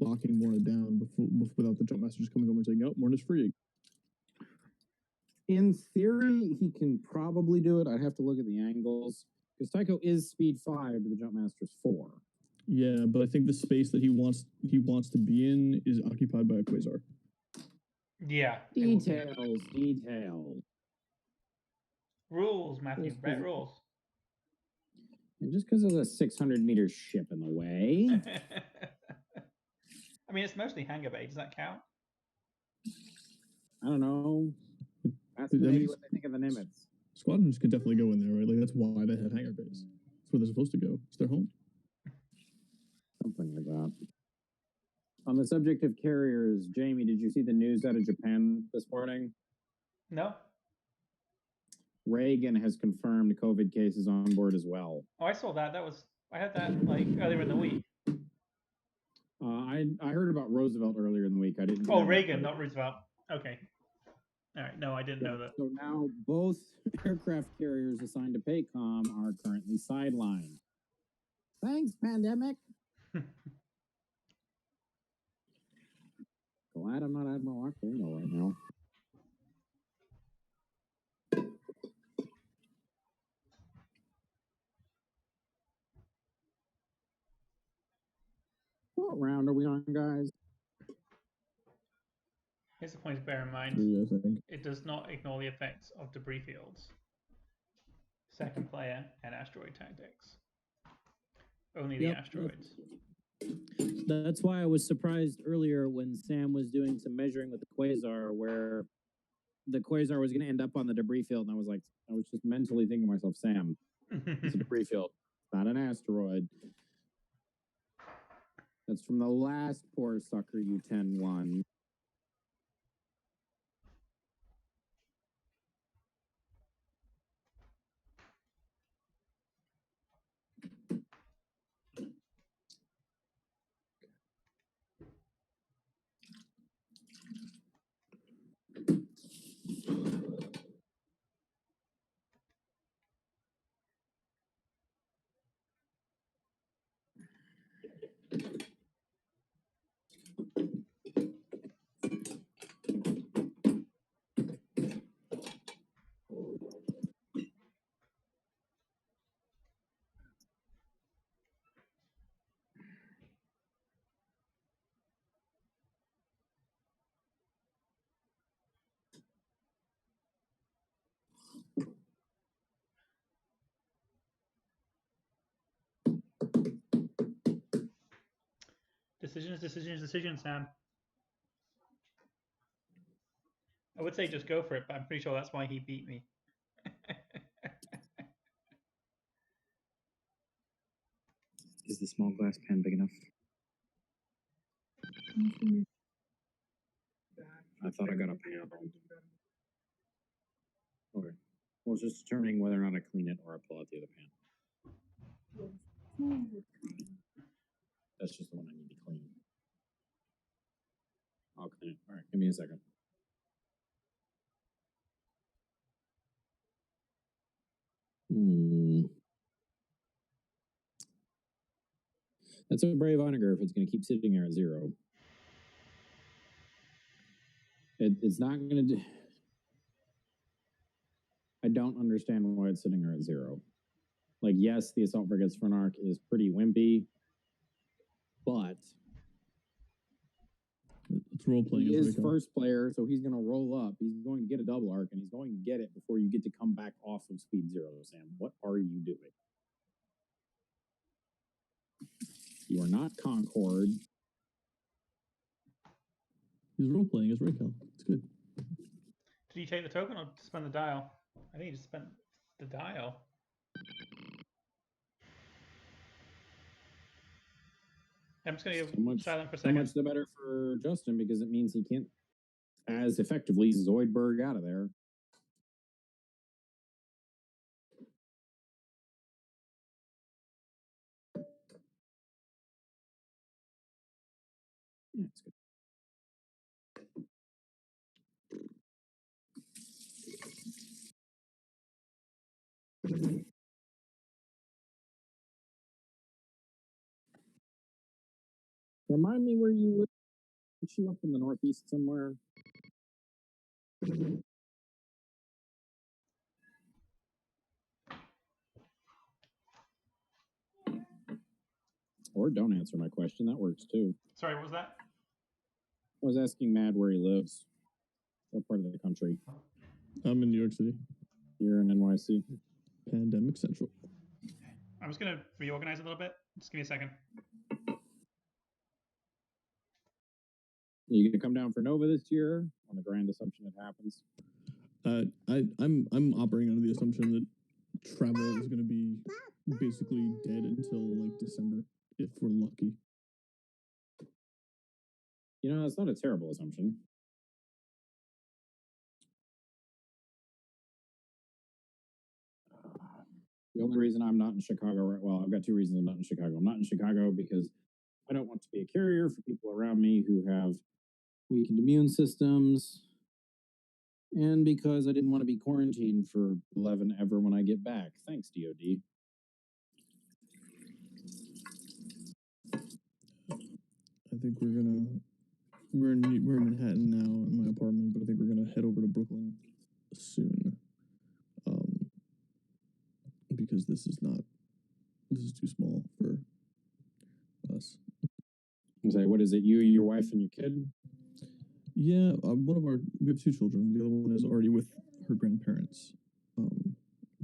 locking Morna down without the jump master just coming over and saying, "Oh, Morna's free." In theory, he can probably do it. I'd have to look at the angles. Because Tycho is speed 5, but the jump master's 4. Yeah, but I think the space that he wants to be in is occupied by a quasar. Yeah. Details. Rules, Matthew. Yes, Bet please. rules. And just because there's a 600-meter ship in the way. I mean, it's mostly hangar bay. Does that count? I don't know. That's That maybe means- what they think of the Nimitz. Squadrons could definitely go in there, right? Like that's why they have hangar bays. That's where they're supposed to go. It's their home. Something like that. On the subject of carriers, Jamie, did you see the news out of Japan this morning? No. Reagan has confirmed COVID cases on board as well. Oh, I saw that. I had that like earlier in the week. I heard about Roosevelt earlier in the week. I didn't. Oh, Reagan, not Roosevelt. Okay. All right. No, I didn't know that. So now both aircraft carriers assigned to PACOM are currently sidelined. Thanks, pandemic. Glad I'm not Admiral Aquilino right now. What round are we on, guys? Here's the point to bear in mind. Yes, I think. It does not ignore the effects of debris fields, second player, and asteroid tactics. Only the Yep. asteroids. That's why I was surprised earlier when Sam was doing some measuring with the quasar, where the quasar was going to end up on the debris field, and I was just mentally thinking to myself, Sam, it's a debris field, not an asteroid. That's from the last Poor Sucker U-10 one. Decisions, Sam. I would say just go for it, but I'm pretty sure that's why he beat me. Is the small glass pan big enough? I thought I got a pan. Okay. Well, it's just determining whether or not I clean it or I pull out the other pan. That's just the one I need to clean. I'll clean it. All right, give me a second. That's a brave onager if it's going to keep sitting there at 0. It's not going to do... I don't understand why it's sitting there at 0. Like, yes, the Assault Frigates Fronarch is pretty wimpy, but It's role playing. he is first player, so he's going to roll up. He's going to get a double arc, and he's going to get it before you get to come back off of speed 0, Sam. What are you doing? You are not Concord. He's role playing as Raquel. It's good. Did you take the token or spend the dial? I think you just spent the dial. I'm just going to So go much, silent for a so second. much the better for Justin because it means he can't as effectively Zoidberg out of there. Yeah, it's good. Remind me where you live. Is she up in the Northeast somewhere? Or don't answer my question. That works too. Sorry, what was that? I was asking Mad where he lives. What part of the country? I'm in New York City. You're in NYC. Pandemic Central. I'm just going to reorganize a little bit. Just give me a second. Are you gonna come down for Nova this year? On the grand assumption it happens. I'm operating under the assumption that travel is going to be basically dead until like December, if we're lucky. You know, that's not a terrible assumption. The only reason I'm not in Chicago, well, I've got two reasons I'm not in Chicago. I'm not in Chicago because I don't want to be a carrier for people around me who have weakened immune systems, and because I didn't want to be quarantined for 11 ever when I get back. Thanks, DOD. I think we're in Manhattan now in my apartment, but I think we're gonna head over to Brooklyn soon, because this is too small for us. Say, what is it? You, your wife, and your kid? Yeah, we have two children. The other one is already with her grandparents.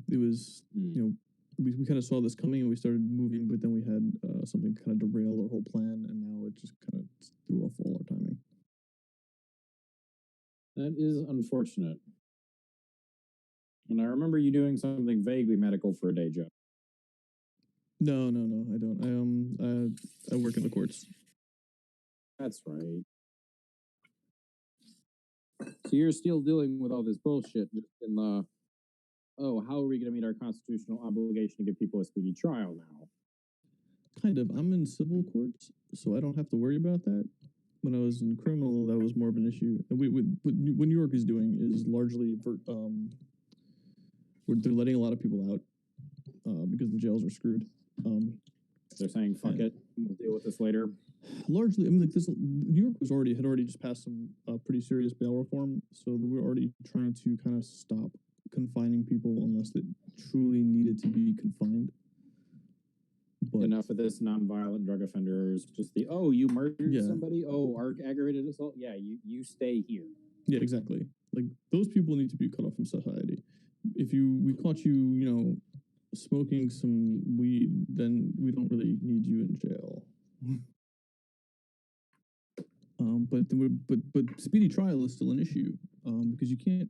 It was, we kind of saw this coming and we started moving, but then we had something kind of derail our whole plan, and now it just kind of threw off all our timing. That is unfortunate. And I remember you doing something vaguely medical for a day job. No, I don't. I work in the courts. That's right. So you're still dealing with all this bullshit just in the, oh, how are we going to meet our constitutional obligation to give people a speedy trial now? Kind of. I'm in civil courts, so I don't have to worry about that. When I was in criminal, that was more of an issue. And what New York is doing is largely they're letting a lot of people out because the jails are screwed. They're saying, fuck it, we'll deal with this later. Largely, I mean, New York had already just passed some pretty serious bail reform, so we're already trying to kind of stop confining people unless they truly needed to be confined. But enough of this nonviolent drug offenders, just you murdered somebody, aggravated assault, you stay here. Yeah, exactly. Like, those people need to be cut off from society. If we caught you, smoking some weed, then we don't really need you in jail. But speedy trial is still an issue because you can't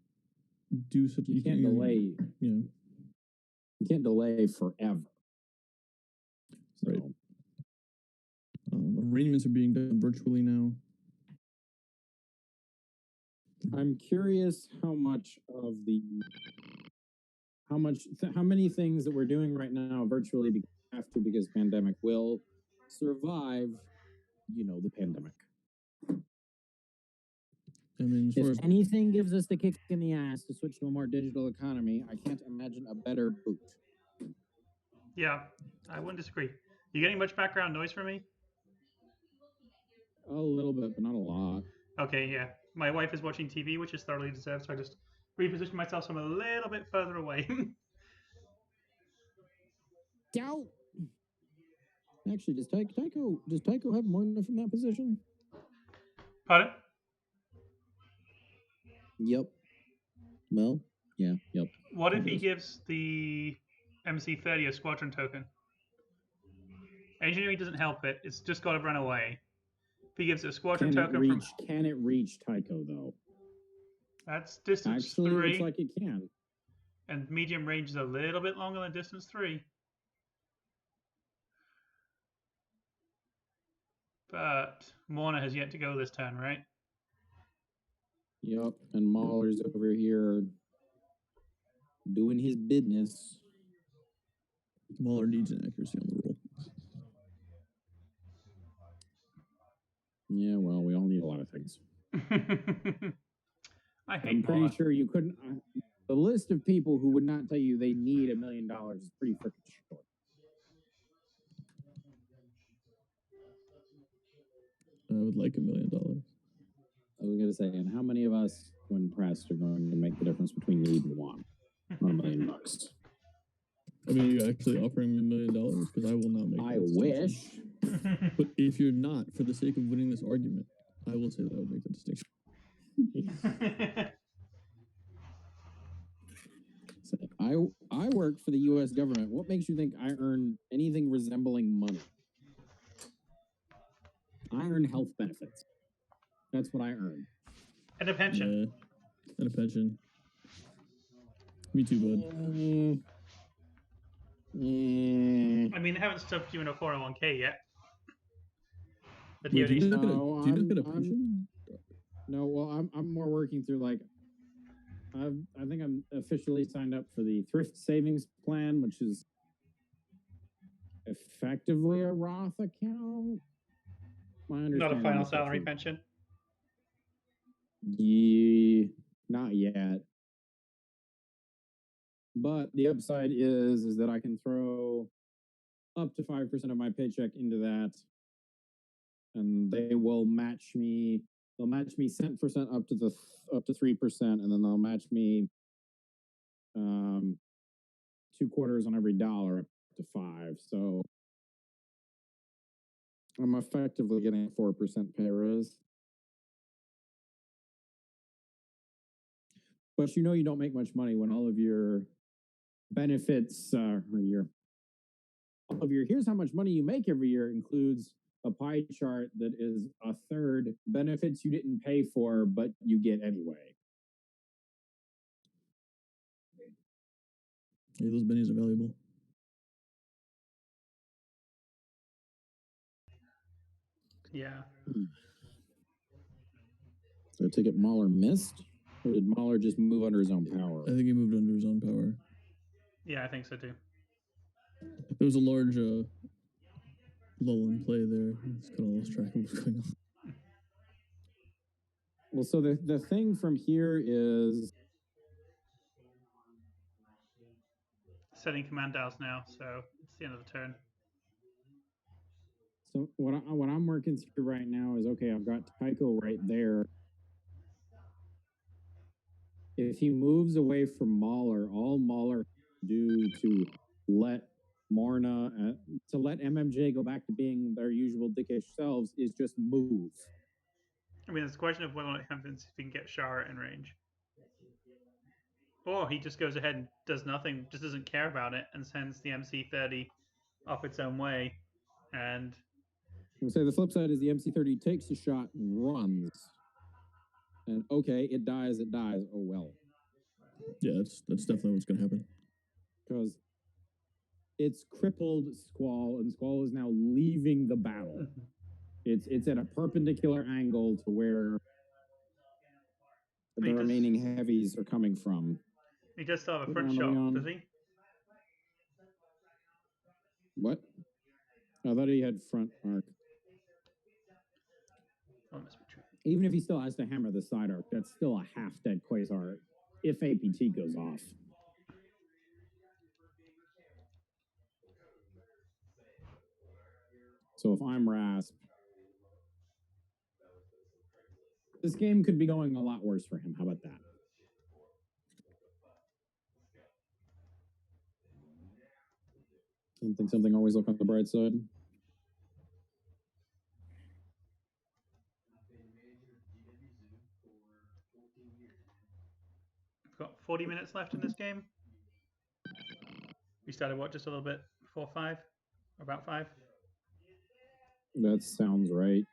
do such. You can't delay. You can't delay forever. So. Right. Arraignments are being done virtually now. I'm curious how many things that we're doing right now virtually because pandemic will survive, the pandemic. I mean, if anything gives us the kick in the ass to switch to a more digital economy, I can't imagine a better boot. Yeah, I wouldn't disagree. You getting much background noise from me? A little bit, but not a lot. Okay, yeah. My wife is watching TV, which is thoroughly deserved, so I just repositioned myself so I'm a little bit further away. Doubt. Actually, does Tycho have more enough from that position? Pardon? Yep. Well, yeah, yep. What if he gives the MC-30 a squadron token? Engineering doesn't help it. It's just got to run away. If he gives it a squadron token Can it reach Tycho, though? That's distance 3. Actually, it looks like it can. And medium range is a little bit longer than distance 3. But Morna has yet to go this turn, right? Yep, and Mahler's over here doing his business. Mahler needs an accuracy on the roll. Yeah, well, we all need a lot of things. I hate I'm pretty Mahler. sure you couldn't. The list of people who would not tell you they need $1 million is pretty freaking short. I would like $1 million. I was going to say, and how many of us, when pressed, are going to make the difference between need and want? Not $1 million. I mean, are you actually offering me $1 million? Because I will not make I that wish. distinction. But if you're not, for the sake of winning this argument, I will say that I would make the distinction. I work for the U.S. government. What makes you think I earn anything resembling money? I earn health benefits. That's what I earn. And a pension. Yeah, and a pension. Me too, bud. I mean, they haven't stuffed you in a 401k yet. The Wait, do you DoD not No, get a pension? No, well, I'm more working through like I think I'm officially signed up for the thrift savings plan, which is effectively a Roth account. My not understanding a final is that salary for- pension. Yeah, not yet. But the upside is that I can throw up to 5% of my paycheck into that, and they will match me. They'll match me cent for cent up to 3%, and then they'll match me 2/4 on every dollar up to 5. So I'm effectively getting a 4% pay raise. But you know you don't make much money when all of your benefits here's how much money you make every year includes a pie chart that is a third benefits you didn't pay for but you get anyway. Yeah, those bennies are valuable. Yeah. So I take it Mahler missed? Or did Mahler just move under his own power? I think he moved under his own power. Yeah, I think so too. There was a large lull in play there. It's kind of lost track of what's going on. Well, so the thing from here is Setting command dials now, so it's the end of the turn. so what I'm working through right now is okay, I've got Tycho right there. If he moves away from Mahler, all Mahler can do to let Morna to let MMJ go back to being their usual dickish selves is just move. I mean, it's a question of whether it happens if he can get Shara in range. Or he just goes ahead and does nothing, just doesn't care about it, and sends the MC-30 off its own way. And I say the flip side is the MC-30 takes a shot and runs. And okay, it dies. Oh well. Yeah, that's definitely what's going to happen. Because it's crippled Squall, and Squall is now leaving the battle. It's at a perpendicular angle to where the remaining heavies are coming from. he does still have a Put front down the shot, Leon. does he? What? I thought he had front arc. Oh, must be true. Even if he still has to hammer the side arc, that's still a half-dead Quasar if APT goes off. So if I'm Rasp, this game could be going a lot worse for him. How about that? Something always look on the bright side. We've got 40 minutes left in this game. We started what, just a little bit before 5? About 5? That sounds right.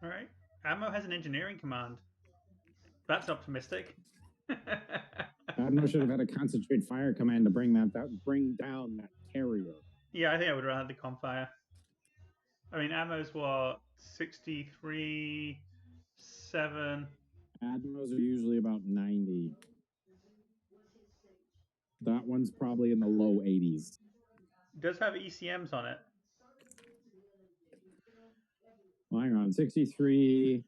All right. Ammo has an engineering command. That's optimistic. Admo should have had a concentrate fire command to bring down that carrier. Yeah, I think I would rather the Confire. I mean, ammo's what, 63, 7. Admos are usually about 90. That one's probably in the low 80s. It does have ECMs on it. Well, hang on, 63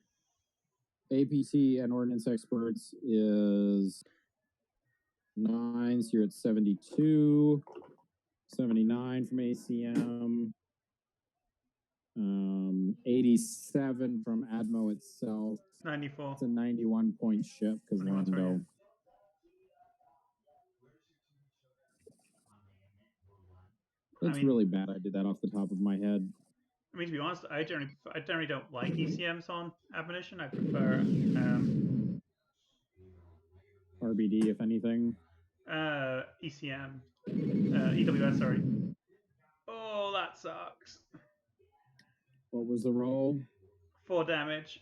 APT and Ordnance Experts is 9, so you're at 72, 79 from ACM, 87 from Admo itself. 94. It's a 91-point ship because 91, sorry, Lando. That's really bad. I did that off the top of my head. I mean, to be honest, I generally don't like ECMs on ammunition. I prefer RBD, if anything. ECM. EWS, sorry. Oh, that sucks. What was the roll? 4 damage.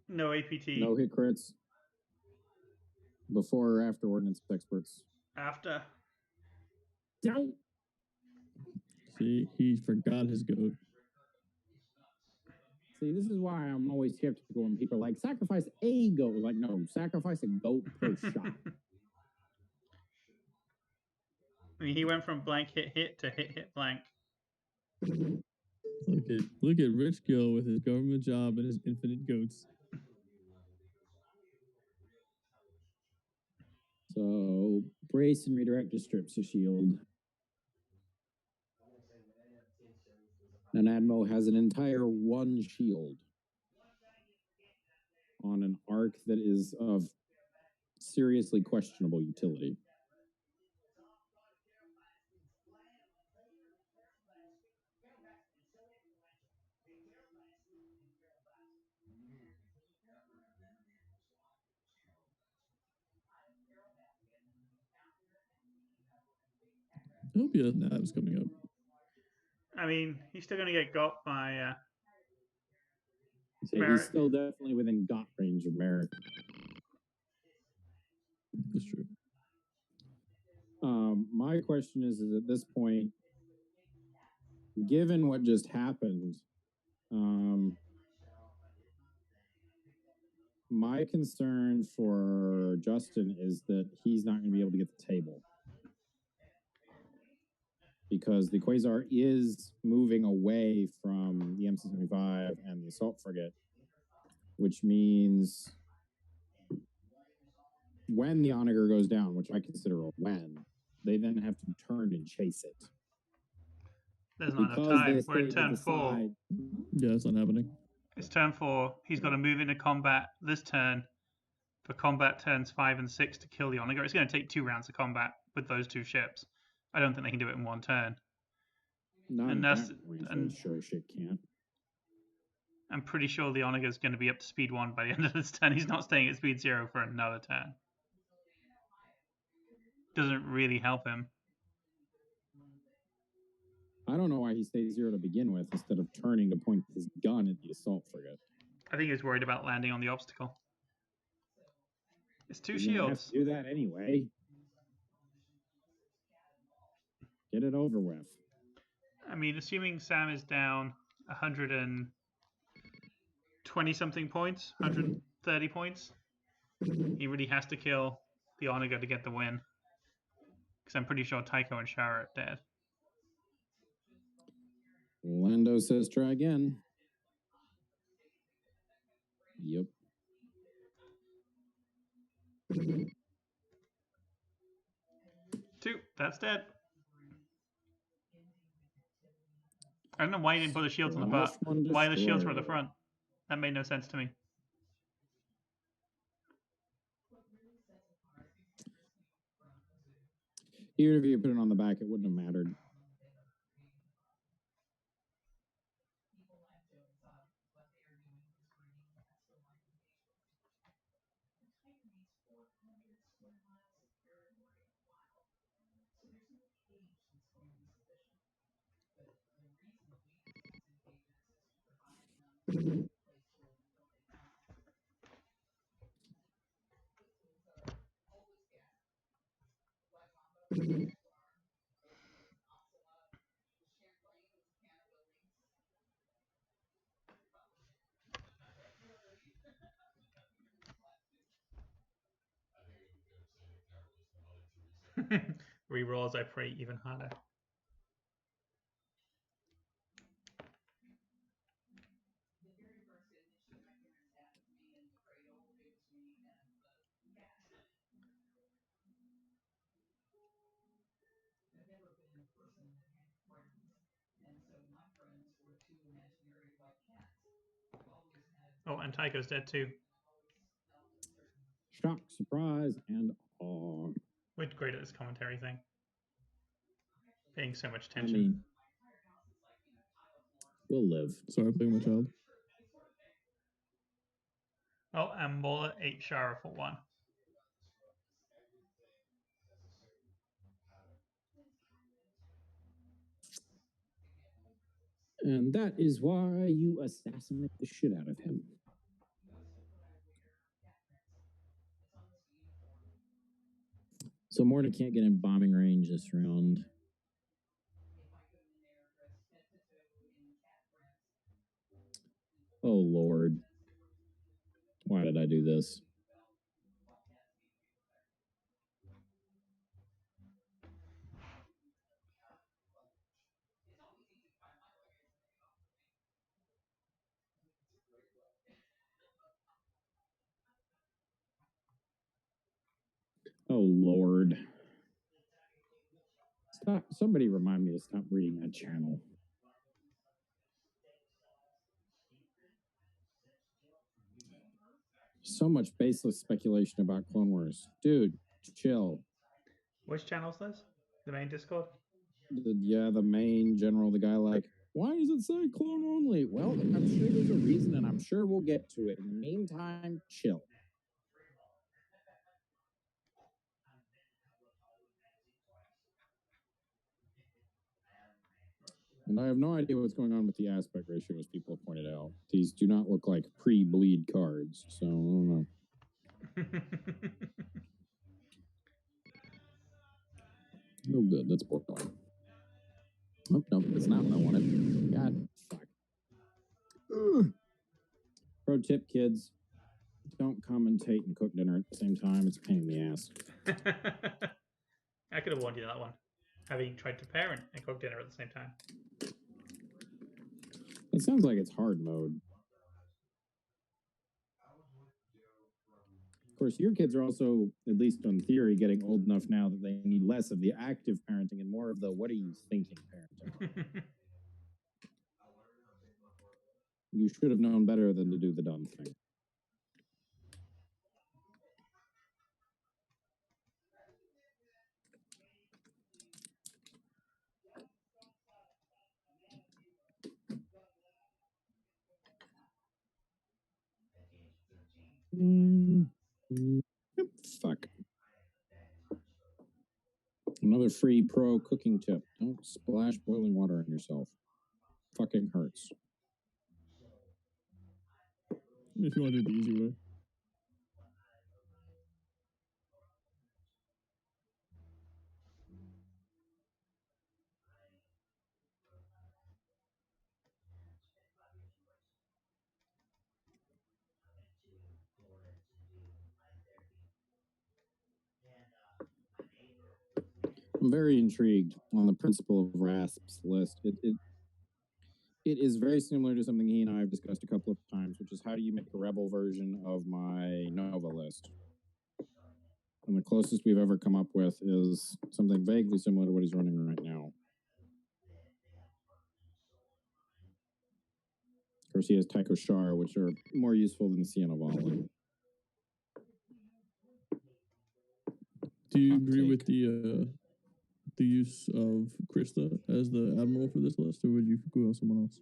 No APT. No hit crits. Before or after Ordnance Experts? After. Don't. See, he forgot his goat. See, this is why I'm always skeptical when people are like, sacrifice a goat. Like, no, sacrifice a goat per shot. I mean, he went from blank hit to hit blank. Look at Rich go with his government job and his infinite goats. So, brace and redirect just strips a shield. And Admo has an entire 1 shield on an arc that is of seriously questionable utility. I hope he has nabs coming up. I mean, he's still going to get got by So he's still definitely within got range of Merrick. That's true. My question is at this point, given what just happened, my concern for Justin is that he's not going to be able to get the table. Because the Quasar is moving away from the MC-75 and the assault frigate, which means when the Onager goes down, which I consider a when, they then have to turn and chase it. There's not enough time. We're in turn 4. Yeah, it's not happening. It's turn 4. He's got to move into combat this turn for combat turns 5 and 6 to kill the Onager. It's going to take 2 rounds of combat with those 2 ships. I don't think they can do it in 1 turn. Not and that's sure shit can't. I'm pretty sure the Onager is going to be up to speed 1 by the end of this turn. He's not staying at speed 0 for another turn. Doesn't really help him. I don't know why he stays 0 to begin with instead of turning to point his gun at the assault frigate. I think he was worried about landing on the obstacle. It's 2 You're shields. gonna have to do that anyway. Get it over with. I mean, assuming Sam is down 120 something points, 130 points, he really has to kill the Onager to get the win. Because I'm pretty sure Tycho and Shara are dead. Lando says try again. Yep. Two, that's dead. I don't know why you didn't put the shields on the butt. Why the shields were at the front. That made no sense to me. Even if you put it on the back, it wouldn't have mattered. Reroll as I pray even harder. Oh, and Tycho's dead too. Shock, surprise, and awe. We're great at this commentary thing. Paying so much I attention. mean, we'll live. Sorry, I'm playing my child. Oh, and Mola ate Shara for 1. And that is why you assassinate the shit out of him. So Morta can't get in bombing range this round. Oh, Lord. Why did I do this? Oh, Lord. Stop. Somebody remind me to stop reading that channel. So much baseless speculation about Clone Wars. Dude, chill. Which channel's this? The main Discord? The main general, the guy like, why does it say clone only? Well, I'm sure there's a reason, and I'm sure we'll get to it. In the meantime, chill. And I have no idea what's going on with the aspect ratio, as people have pointed out. These do not look like pre-bleed cards, so I don't know. Oh, good. That's boring. Oh, no, that's not what I wanted. God, fuck. Ugh. Pro tip, kids. Don't commentate and cook dinner at the same time. It's a pain in the ass. I could have warned you that one. Having tried to parent and cook dinner at the same time. It sounds like it's hard mode. Of course, your kids are also, at least in theory, getting old enough now that they need less of the active parenting and more of the what are you thinking parenting. You should have known better than to do the dumb thing. Yep, fuck. Another free pro cooking tip. Don't splash boiling water on yourself. Fucking hurts. If you want to do it the easy way. I'm very intrigued on the principle of Rasp's list. It is very similar to something he and I have discussed a couple of times, which is how do you make a rebel version of my Nova list? And the closest we've ever come up with is something vaguely similar to what he's running right now. Of course, he has Tycho Shar, which are more useful than Sienna Valen. Do you agree with the use of Krista as the admiral for this list, or would you go with someone else?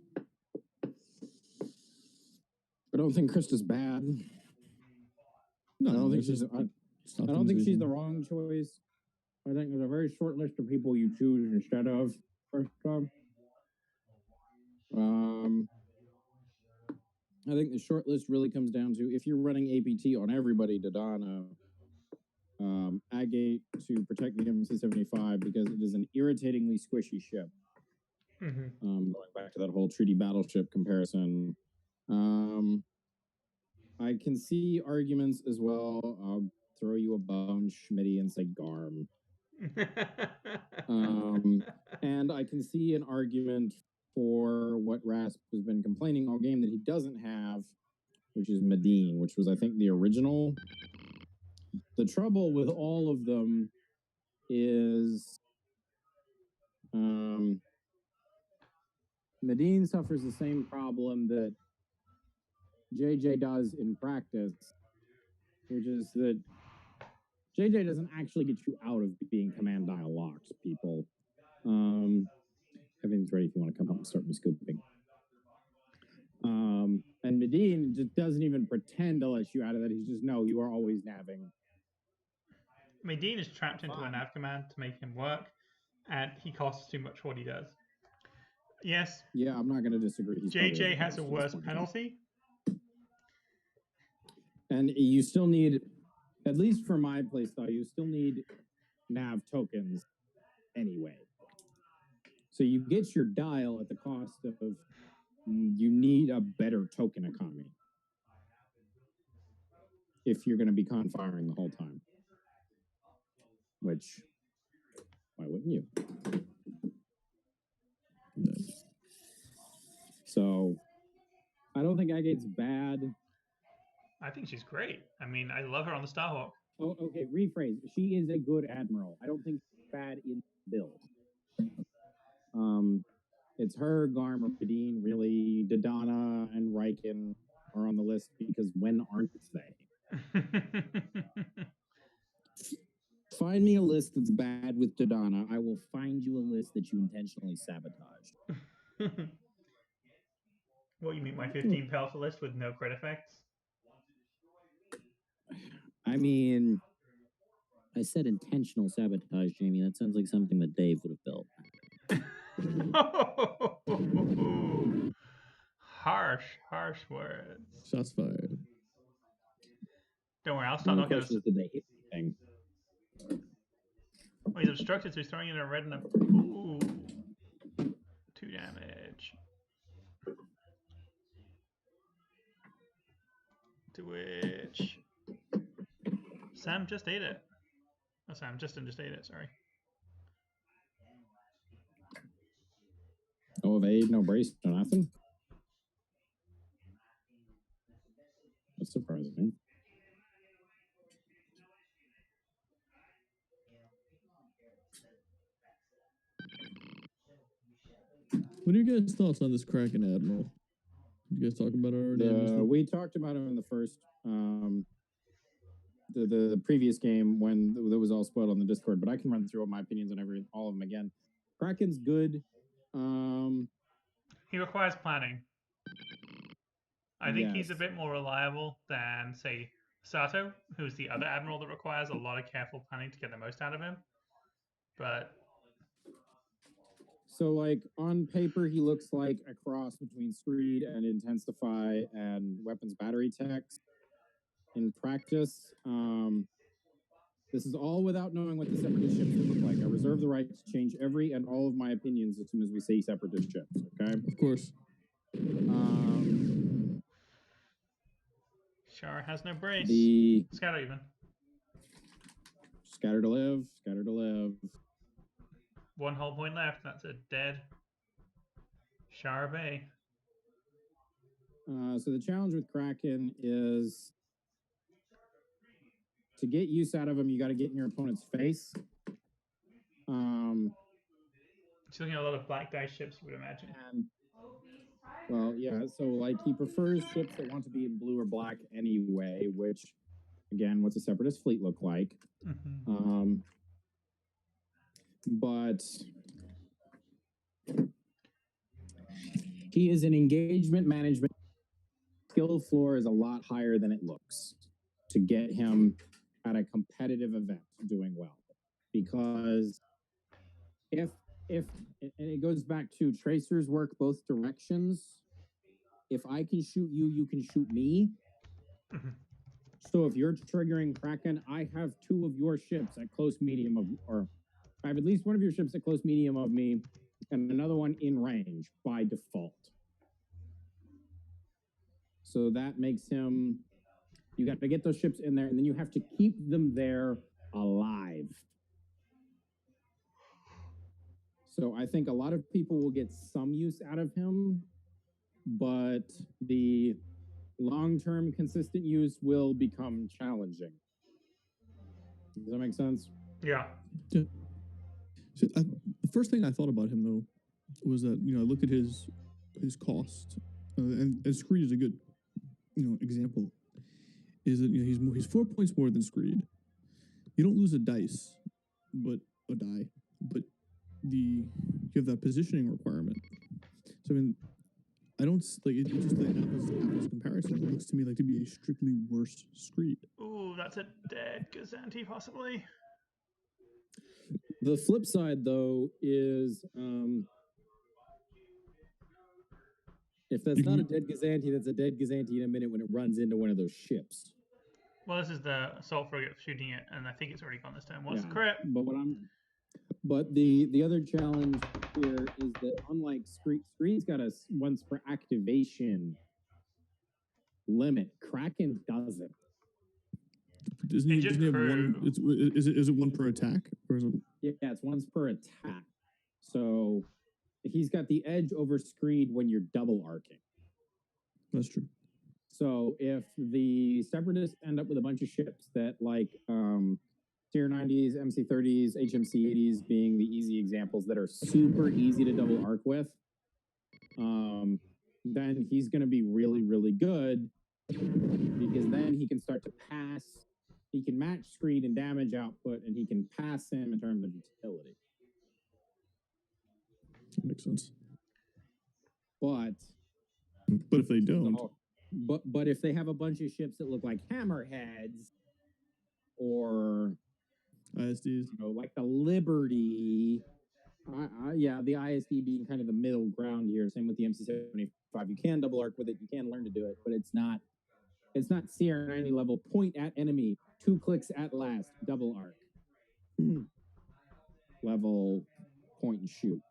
I don't think Krista's bad. No, I don't think it's she's. just Stop I don't think she's the invasion. wrong choice. I think there's a very short list of people you choose instead of first time. I think the short list really comes down to if you're running APT on everybody, Dodonna, Agate to protect the MC-75 because it is an irritatingly squishy ship. Going back to that whole treaty battleship comparison. I can see arguments as well. I'll throw you a bone, Schmitty, and say Garm. And I can see an argument for what Rasp has been complaining all game that he doesn't have, which is Medine, which was, I think, the original. The trouble with all of them is Medine suffers the same problem that JJ does in practice, which is that JJ doesn't actually get you out of being command dial locked, people. Everything's ready if you want to come up and start me scooping. And Medine just doesn't even pretend to let you out of that. He's just, no, you are always nabbing. Medine is trapped into a nav command to make him work, and he costs too much for what he does. Yes. Yeah, I'm not going to disagree. He's JJ has a worse penalty. And you still need, at least for my playstyle, you still need nav tokens anyway. So you get your dial at the cost of, you need a better token economy if you're going to be con-firing the whole time. Which, why wouldn't you? So, I don't think Agate's bad. I think she's great. I mean, I love her on the Starhawk. Oh, okay, rephrase. She is a good admiral. I don't think she's bad in build. It's her, Garm, or Medine, really. Dodonna and Riken are on the list because when aren't they? Find me a list that's bad with Dodonna. I will find you a list that you intentionally sabotaged. What, you mean my 15 Pelfer list with no crit effects? I mean, I said intentional sabotage, Jamie. That sounds like something that Dave would have built. Harsh words. Shots fired. Don't worry, I'll start knocking us. Did they hit anything? Oh, he's obstructed, so he's throwing in a red and a... Ooh. 2 damage. To which... Sam just ate it. Oh, Sam, Justin just ate it, sorry. Oh, they ate no brace or nothing? That's surprising. What are your guys' thoughts on this Kraken Admiral? Did you guys talk about it already? We talked about him in the first, the previous game when that was all spoiled on the Discord, but I can run through my opinions on all of them again. Kraken's good. He requires planning. I think he's a bit more reliable than, say, Sato, who's the other admiral that requires a lot of careful planning to get the most out of him. But... So, like, on paper, he looks like a cross between Screed and Intensify and Weapons Battery Techs. In practice, this is all without knowing what the Separatist ships look like. I reserve the right to change every and all of my opinions as soon as we say Separatist ships, okay? Of course. Char has no brace. Scatter even. Scatter to live. Scatter to live. 1 whole point left. That's a dead Char Bay. So the challenge with Kraken is to get use out of him, you got to get in your opponent's face. He's looking at a lot of black dice ships, you would imagine. Well, yeah, so like he prefers ships that want to be in blue or black anyway, which, again, what's a Separatist fleet look like? Mm-hmm. But he is an engagement management skill floor is a lot higher than it looks to get him at a competitive event doing well. Because if and it goes back to tracers work both directions. If I can shoot you, you can shoot me. So if you're triggering Kraken, I have 2 of your ships at close medium of, or I have at least one of your ships at close medium of me, and another one in range by default. So that makes him, you got to get those ships in there, and then you have to keep them there alive. So I think a lot of people will get some use out of him, but the long-term consistent use will become challenging. Does that make sense? Yeah. So the first thing I thought about him though was that I look at his cost, and Screed is a good example. Is that he's 4 points more than Screed. You don't lose a dice, but a die, but you have that positioning requirement. So I mean, I don't like it. Just the apples to apples comparison. It looks to me like to be a strictly worse Screed. Ooh, that's a dead Gazanti possibly. The flip side, though, is if that's not a dead Gazanti, that's a dead Gazanti in a minute when it runs into one of those ships. Well, this is the assault frigate shooting it, and I think it's already gone this turn. What's the crit? But the other challenge here is that unlike Screed's got a once per activation limit. Kraken doesn't. Doesn't he have one? Is it one per attack, or is it? Yeah, it's once per attack. So he's got the edge over Screed when you're double arcing. That's true. So if the Separatists end up with a bunch of ships that like Tier 90s, MC30s, HMC 80s being the easy examples that are super easy to double arc with, then he's going to be really, really good because then he can start to pass. He can match Screed in damage output, and he can pass him in terms of utility. That makes sense. But if they don't, but if they have a bunch of ships that look like hammerheads or ISDs, like the Liberty, yeah, the ISD being kind of the middle ground here. Same with the MC75. You can double arc with it. You can learn to do it, but it's not CR90 level. Point at enemy, 2 clicks at last, double arc level, point and shoot.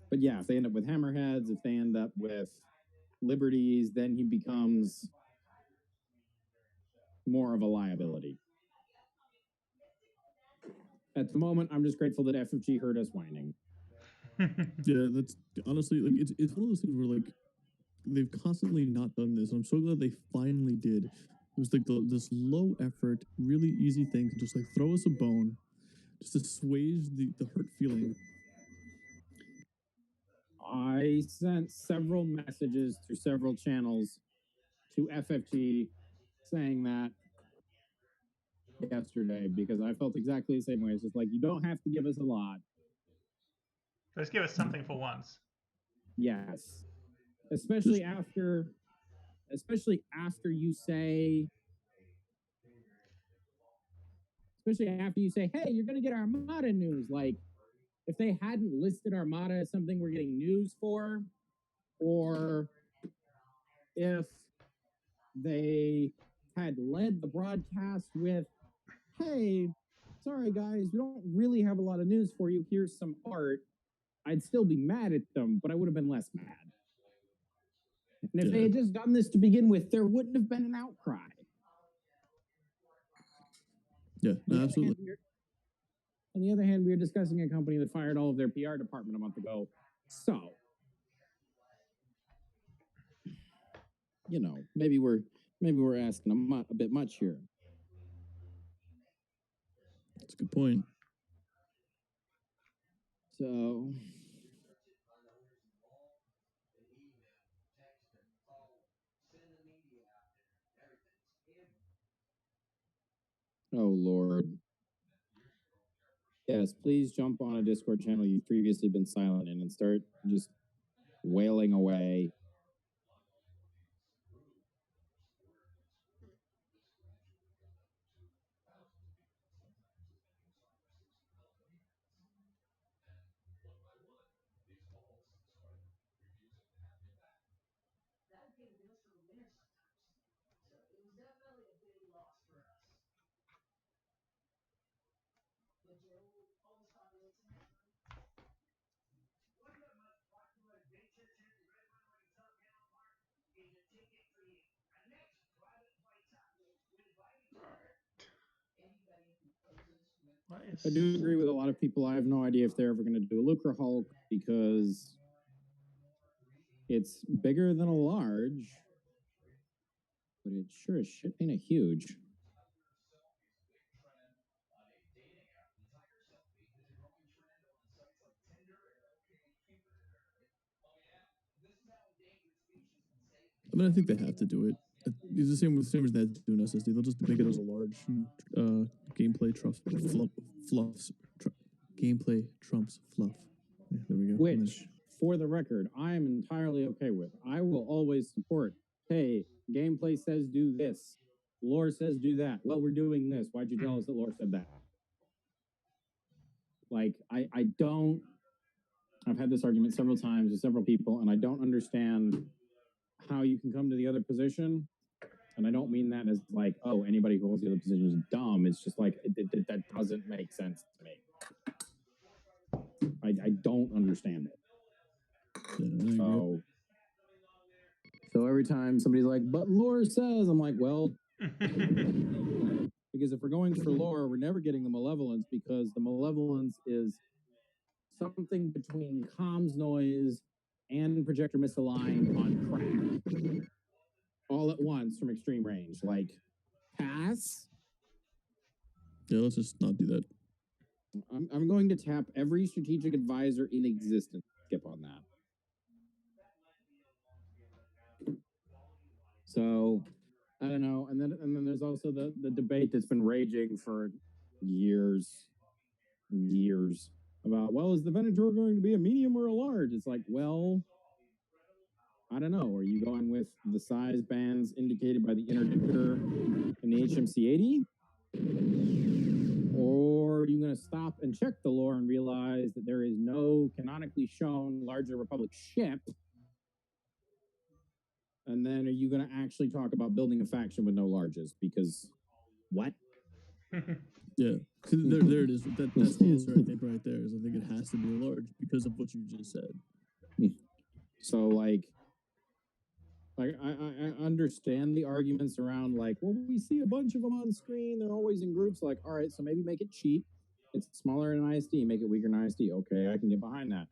But yeah, if they end up with hammerheads, if they end up with liberties, then he becomes more of a liability. At the moment, I'm just grateful that FFG heard us whining. Yeah, that's honestly like it's one of those things where like they've constantly not done this. I'm so glad they finally did. It was like this low effort, really easy thing to just like throw us a bone, just assuage the hurt feeling. I sent several messages through several channels to FFG saying that yesterday because I felt exactly the same way. It's just like, you don't have to give us a lot. Let's give us something for once. Yes. Especially after you say, hey, you're going to get Armada news. Like, if they hadn't listed Armada as something we're getting news for, or if they had led the broadcast with, hey, sorry guys, we don't really have a lot of news for you, here's some art, I'd still be mad at them, but I would have been less mad. And if they had just done this to begin with, there wouldn't have been an outcry. Yeah, no, absolutely. On the other hand, we were discussing a company that fired all of their PR department a month ago. So, maybe we're asking a bit much here. That's a good point. So, oh Lord. Yes, please jump on a Discord channel you've previously been silent in and start just wailing away. What is... I do agree with a lot of people. I have no idea if they're ever going to do a Lucre Hulk because it's bigger than a large, but it sure as shit ain't a huge. I mean, I think they have to do it. It's the same as they're doing SSD. They'll just make it as a large gameplay fluffs. Gameplay trumps fluff. Yeah, there we go. Which, for the record, I am entirely okay with. I will always support, hey, gameplay says do this. Lore says do that. Well, we're doing this. Why'd you tell us that lore said that? Like, I don't... I've had this argument several times with several people, and I don't understand how you can come to the other position. And I don't mean that as like, oh, anybody who holds the other position is dumb. It's just like, that doesn't make sense to me. I don't understand it. Yeah, So every time somebody's like, but lore says, I'm like, well, because if we're going for lore, we're never getting the malevolence, because the malevolence is something between comms noise and projector misaligned on crack. All at once from extreme range. Like, pass? Yeah, let's just not do that. I'm going to tap every strategic advisor in existence. Skip on that. So, I don't know. And then there's also the debate that's been raging for years about, well, is the Venator going to be a medium or a large? It's like, well, I don't know. Are you going with the size bands indicated by the interdictor in the HMC 80? Or are you going to stop and check the lore and realize that there is no canonically shown larger Republic ship? And then are you going to actually talk about building a faction with no larges? Because what? Yeah, there it is. That's the answer, I think, right there. Is I think it has to be a large because of what you just said. So, like I understand the arguments around, like, well, we see a bunch of them on screen. They're always in groups. Like, all right, so maybe make it cheap. It's smaller in ISD. Make it weaker in ISD. Okay, I can get behind that.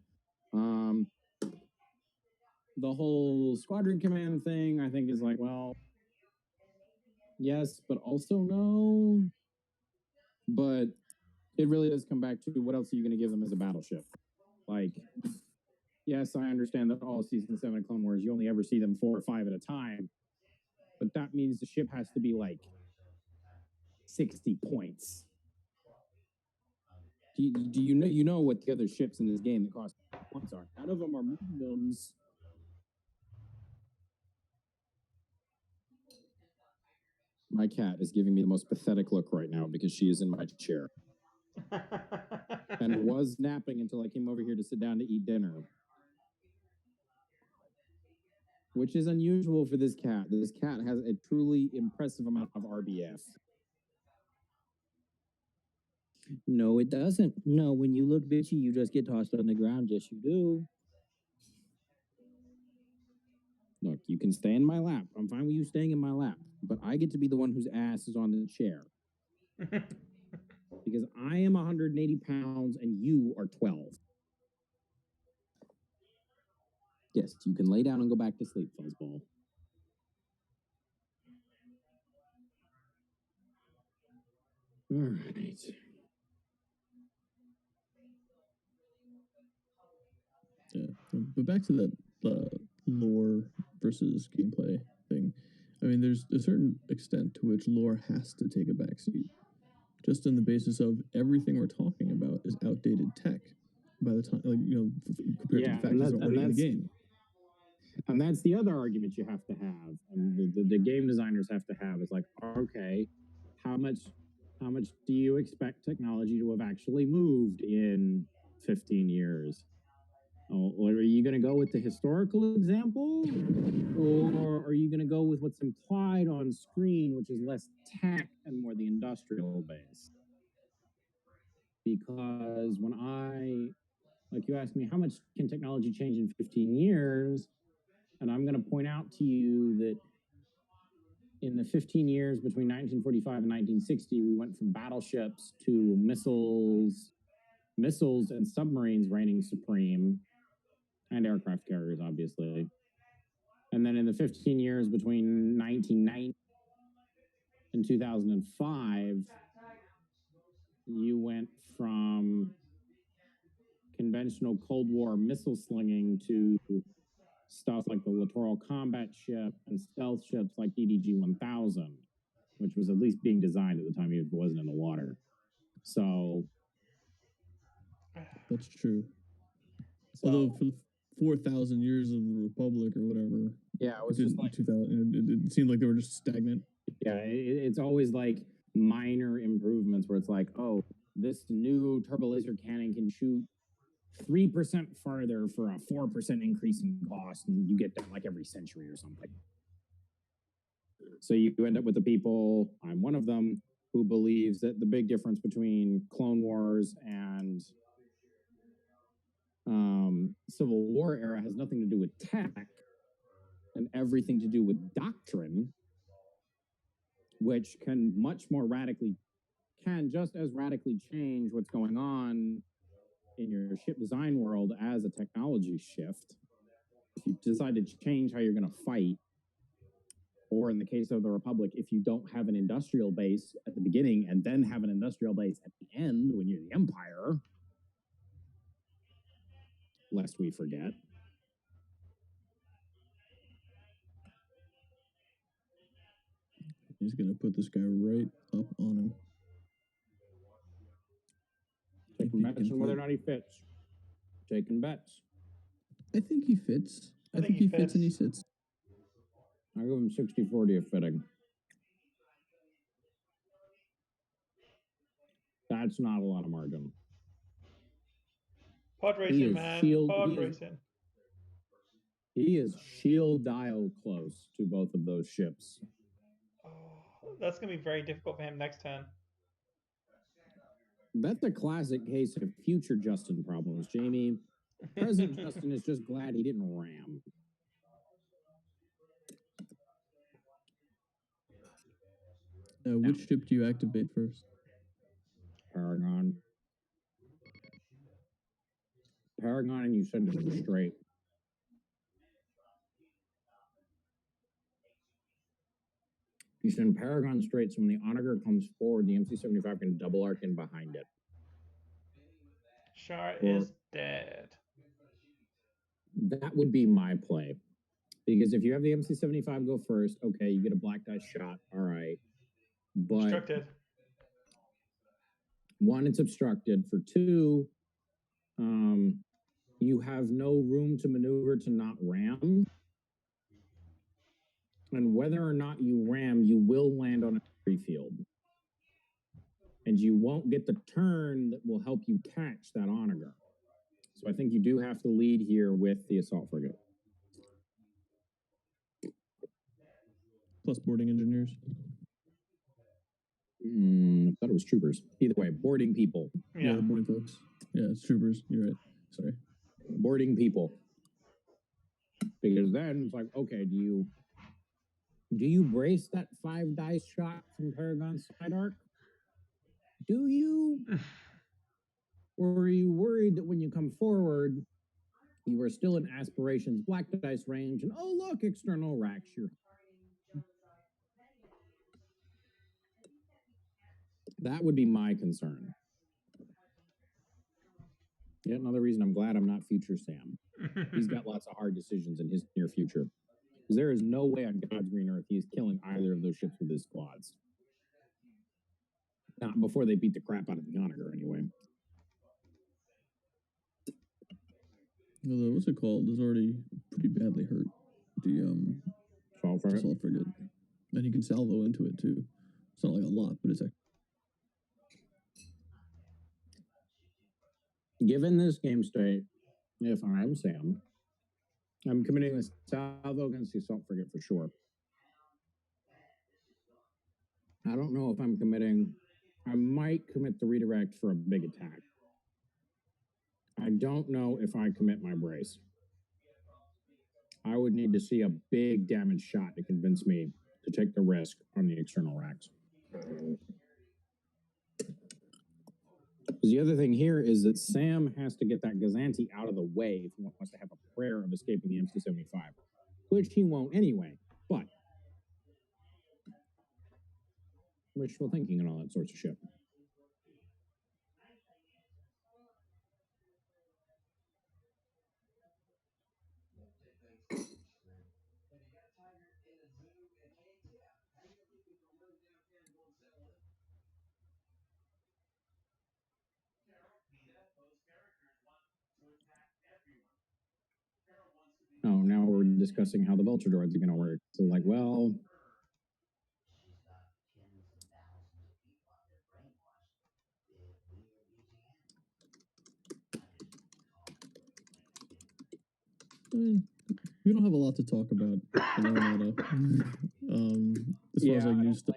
The whole squadron command thing, I think, is like, well, yes, but also no. But it really does come back to what else are you going to give them as a battleship? Like, yes, I understand that all season 7 Clone Wars, you only ever see them 4 or 5 at a time. But that means the ship has to be like 60 points. Do you know what the other ships in this game that cost points are? None of them are mediums. My cat is giving me the most pathetic look right now because she is in my chair and was napping until I came over here to sit down to eat dinner. Which is unusual for this cat. This cat has a truly impressive amount of RBF. No, it doesn't. No, when you look bitchy, you just get tossed on the ground. Yes, you do. Look, you can stay in my lap. I'm fine with you staying in my lap. But I get to be the one whose ass is on the chair. Because I am 180 pounds and you are 12. Yes, you can lay down and go back to sleep, Fuzzball. All right. Yeah, but back to that lore versus gameplay thing. I mean, there's a certain extent to which lore has to take a backseat, just on the basis of everything we're talking about is outdated tech by the time, like, compared to the factors that are already in the game. And that's the other argument you have to have, and the game designers have to have, is like, okay, how much do you expect technology to have actually moved in 15 years? Or are you going to go with the historical example, or are you going to go with what's implied on screen, which is less tech and more the industrial base? Because when you asked me, how much can technology change in 15 years? And I'm going to point out to you that in the 15 years between 1945 and 1960, we went from battleships to missiles and submarines reigning supreme, and aircraft carriers, obviously. And then in the 15 years between 1990 and 2005, you went from conventional Cold War missile slinging to stuff like the Littoral Combat Ship and stealth ships like DDG-1000, which was at least being designed at the time, even if it wasn't in the water. So That's true. Although for the 4,000 years of the Republic or whatever, yeah, it was just like 2000. It seemed like they were just stagnant. Yeah, it's always like minor improvements where it's like, oh, this new turbo laser cannon can shoot 3% farther for a 4% increase in cost, and you get that like every century or something. So you end up with the people, I'm one of them, who believes that the big difference between Clone Wars and Civil War era has nothing to do with tech and everything to do with doctrine, which can just as radically change what's going on in your ship design world as a technology shift. If you decide to change how you're going to fight, or in the case of the Republic, if you don't have an industrial base at the beginning and then have an industrial base at the end when you're the Empire, lest we forget. He's going to put this guy right up on him. Taking bets on whether or not he fits. Taking bets. I think he fits. I think he fits and he sits. I give him 60-40 of fitting. That's not a lot of margin. Pod racing, man. Pod racing. He is shield dial close to both of those ships. Oh, that's going to be very difficult for him next turn. That's a classic case of future Justin problems, Jamie. Present Justin is just glad he didn't ram. Which ship do you activate first? Paragon, and you send it straight. You send Paragon straight, so when the Onager comes forward, the MC-75 can double arc in behind it. Shar is dead. That would be my play. Because if you have the MC-75 go first, okay, you get a black dice shot, all right. But Obstructed. One, it's obstructed. For two, you have no room to maneuver to not ram. And whether or not you ram, you will land on a free field. And you won't get the turn that will help you catch that onager. So I think you do have to lead here with the assault frigate. Plus boarding engineers. I thought it was troopers. Either way, boarding people. Yeah, boarding folks. Yeah, it's troopers. You're right. Sorry. Boarding people. Because then it's like, okay, do you brace that 5 dice shot from Paragon's side arc? Do you? Or are you worried that when you come forward, you are still in aspirations black dice range, and oh look, external racks. That would be my concern. Yet another reason I'm glad I'm not future Sam. He's got lots of hard decisions in his near future. Because there is no way on God's green earth he's killing either of those ships with his squads. Not before they beat the crap out of the Onager, anyway. Although, what's it called? Is already pretty badly hurt. The assault frigate. And he can salvo into it too. It's not like a lot, but it's given this game state, if I'm Sam, I'm committing the salvo against the assault frigate for sure. I don't know if I'm committing. I might commit the redirect for a big attack. I don't know if I commit my brace. I would need to see a big damage shot to convince me to take the risk on the external racks. Because the other thing here is that Sam has to get that Gazanti out of the way if he wants to have a prayer of escaping the MC-75, which he won't anyway, but wishful thinking and all that sorts of shit. Oh, now we're discussing how the vulture droids are going to work. So, like, well, We don't have a lot to talk about in Armada. As far as like new stuff.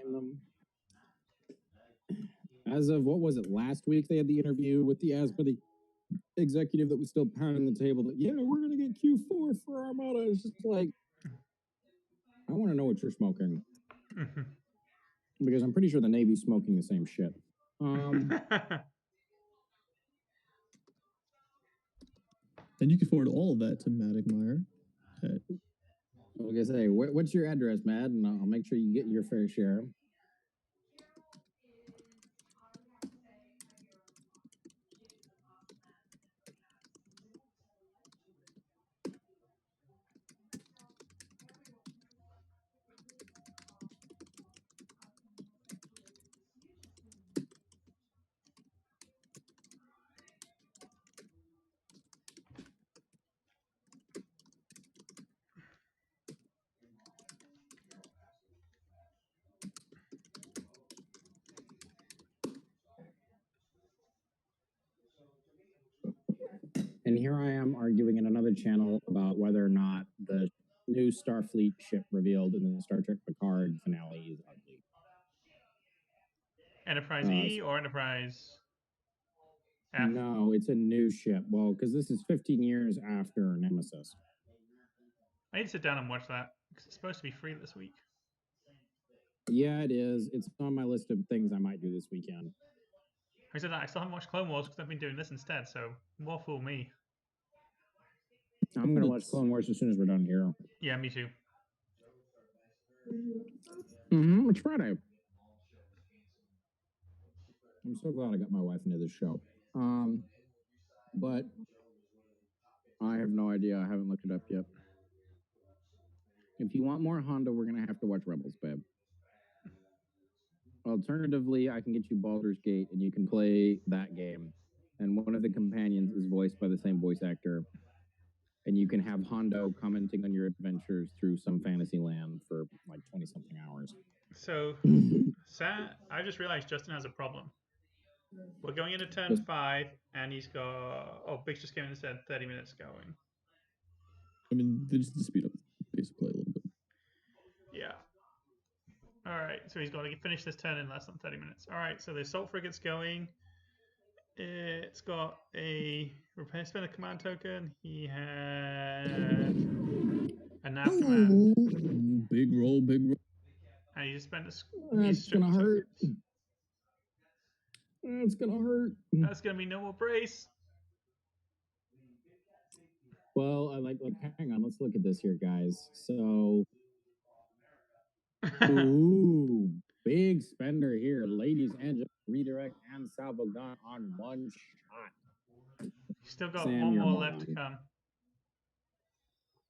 As of what was it last week? They had the interview with the the executive that was still pounding the table that we're gonna get Q4 for Armada. It's just like I want to know what you're smoking because I'm pretty sure the Navy's smoking the same shit. And you can forward all of that to Madigmeyer. Like I say, what's your address, Mad? And I'll make sure you get your fair share. And here I am arguing in another channel about whether or not the new Starfleet ship revealed in the Star Trek Picard finale is ugly. Enterprise E or Enterprise F? No, it's a new ship. Well, because this is 15 years after Nemesis. I need to sit down and watch that because it's supposed to be free this week. Yeah, it is. It's on my list of things I might do this weekend. I said that I still haven't watched Clone Wars because I've been doing this instead, so more fool me. I'm going to watch Clone Wars as soon as we're done here. Yeah, me too. It's Friday. I'm so glad I got my wife into this show. But I have no idea. I haven't looked it up yet. If you want more Honda, we're going to have to watch Rebels, babe. Alternatively, I can get you Baldur's Gate, and you can play that game. And one of the companions is voiced by the same voice actor. And you can have Hondo commenting on your adventures through some fantasy land for like 20-something hours. So, I just realized Justin has a problem. We're going into turn 5, and he's got... Oh, Bix just came in and said 30 minutes going. I mean, they just speed up the pace of play a little bit. Yeah. All right, so he's got to finish this turn in less than 30 minutes. All right, so the assault frigate's going. It's got a repair spend a command token. He had a nav command. Big roll, big roll. And he just spent a... That's going to hurt. That's going to hurt. That's going to be no more brace. Well, hang on, let's look at this here, guys. So... Ooh, big spender here. Ladies and gentlemen, redirect and salvo gun on one shot. Still got one more left to come.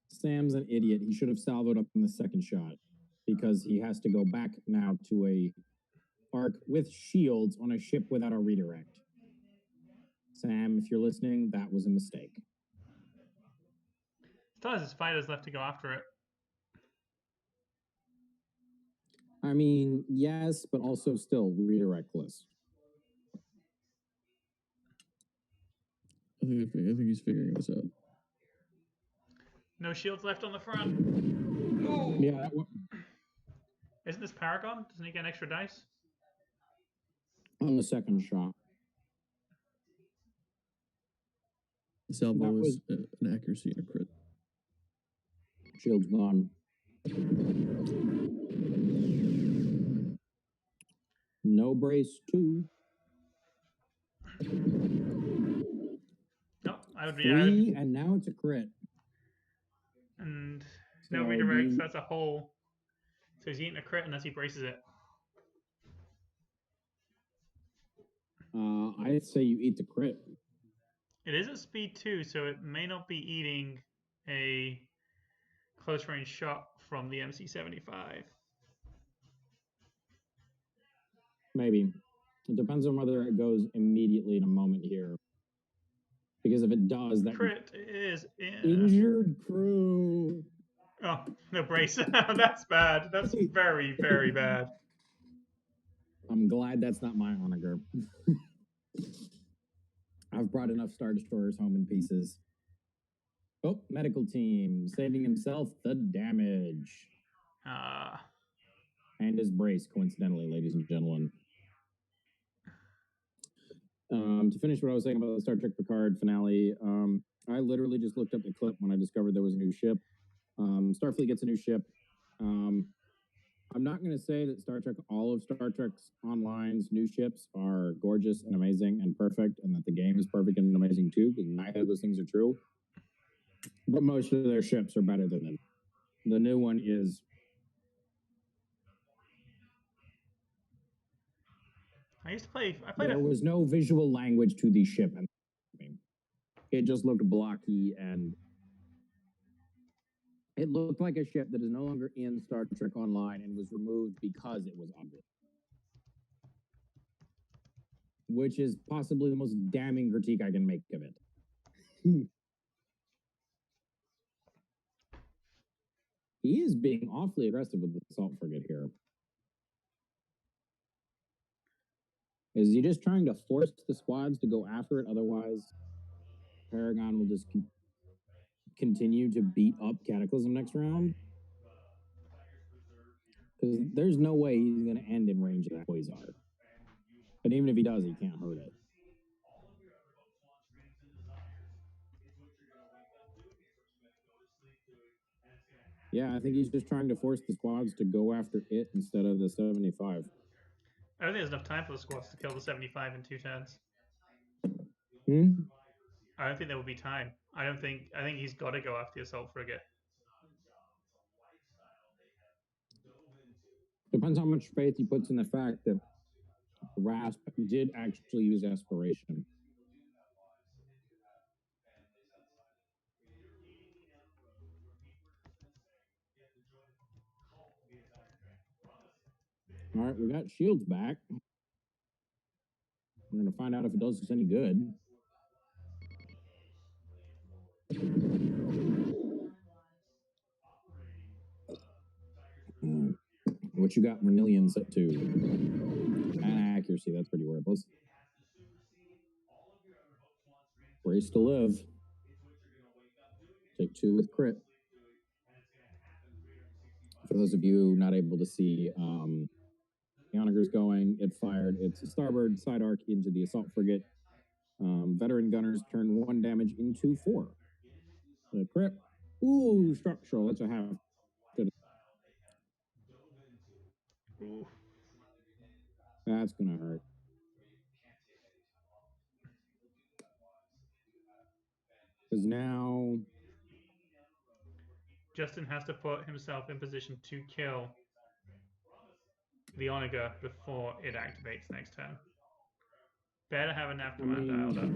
Sam's an idiot. He should have salvoed up in the second shot because he has to go back now to a arc with shields on a ship without a redirect. Sam, if you're listening, that was a mistake. Still has his fighters left to go after it. I mean, yes, but also still redirectless. I think he's figuring this out. No shields left on the front. Oh. Yeah. Isn't this Paragon? Doesn't he get an extra dice? On the second shot. The salvo is an accuracy and a crit. Shield's gone. No brace 2. No, I would be 3, and now it's a crit. and no So redirects. That's a hole. So he's eating a crit unless he braces it. I'd say you eat the crit. It is at speed 2, so it may not be eating a close range shot from the MC75. Maybe. It depends on whether it goes immediately in a moment here. Because if it does, that Crit is injured crew. Oh, no brace. That's bad. That's very, very bad. I'm glad that's not my onager. I've brought enough Star Destroyers home in pieces. Oh, medical team saving himself the damage. And his brace, coincidentally, ladies and gentlemen. To finish what I was saying about the Star Trek Picard finale, I literally just looked up the clip when I discovered there was a new ship. Starfleet gets a new ship. I'm not going to say that all of Star Trek's Online's new ships are gorgeous and amazing and perfect, and that the game is perfect and amazing too, because neither of those things are true. But most of their ships are better than them. The new one is. I played There was no visual language to the ship. It just looked blocky, and it looked like a ship that is no longer in Star Trek Online and was removed because it was ugly. Which is possibly the most damning critique I can make of it. He is being awfully aggressive with the assault frigate here. Is he just trying to force the squads to go after it? Otherwise, Paragon will just continue to beat up Cataclysm next round? Because there's no way he's going to end in range of that Quasar. But even if he does, he can't hurt it. Yeah, I think he's just trying to force the squads to go after it instead of the 75. I don't think there's enough time for the squads to kill the 75 in 2 turns. I don't think there will be time. I think he's got to go after the assault frigate. Depends how much faith he puts in the fact that Rasp did actually use aspiration. All right, we got shields back. We're going to find out if it does us any good. What you got, Vernillion set 2? And accuracy, that's pretty worthless. Race to live. Take 2 with crit. For those of you not able to see, the onagers going, it fired its starboard side arc into the assault frigate. Veteran gunners turn 1 damage into 4. The crit. Ooh, structural. That's a half. Good. Ooh. That's gonna hurt. Because now Justin has to put himself in position to kill the onager before it activates next turn. Better have a nav command dialed up.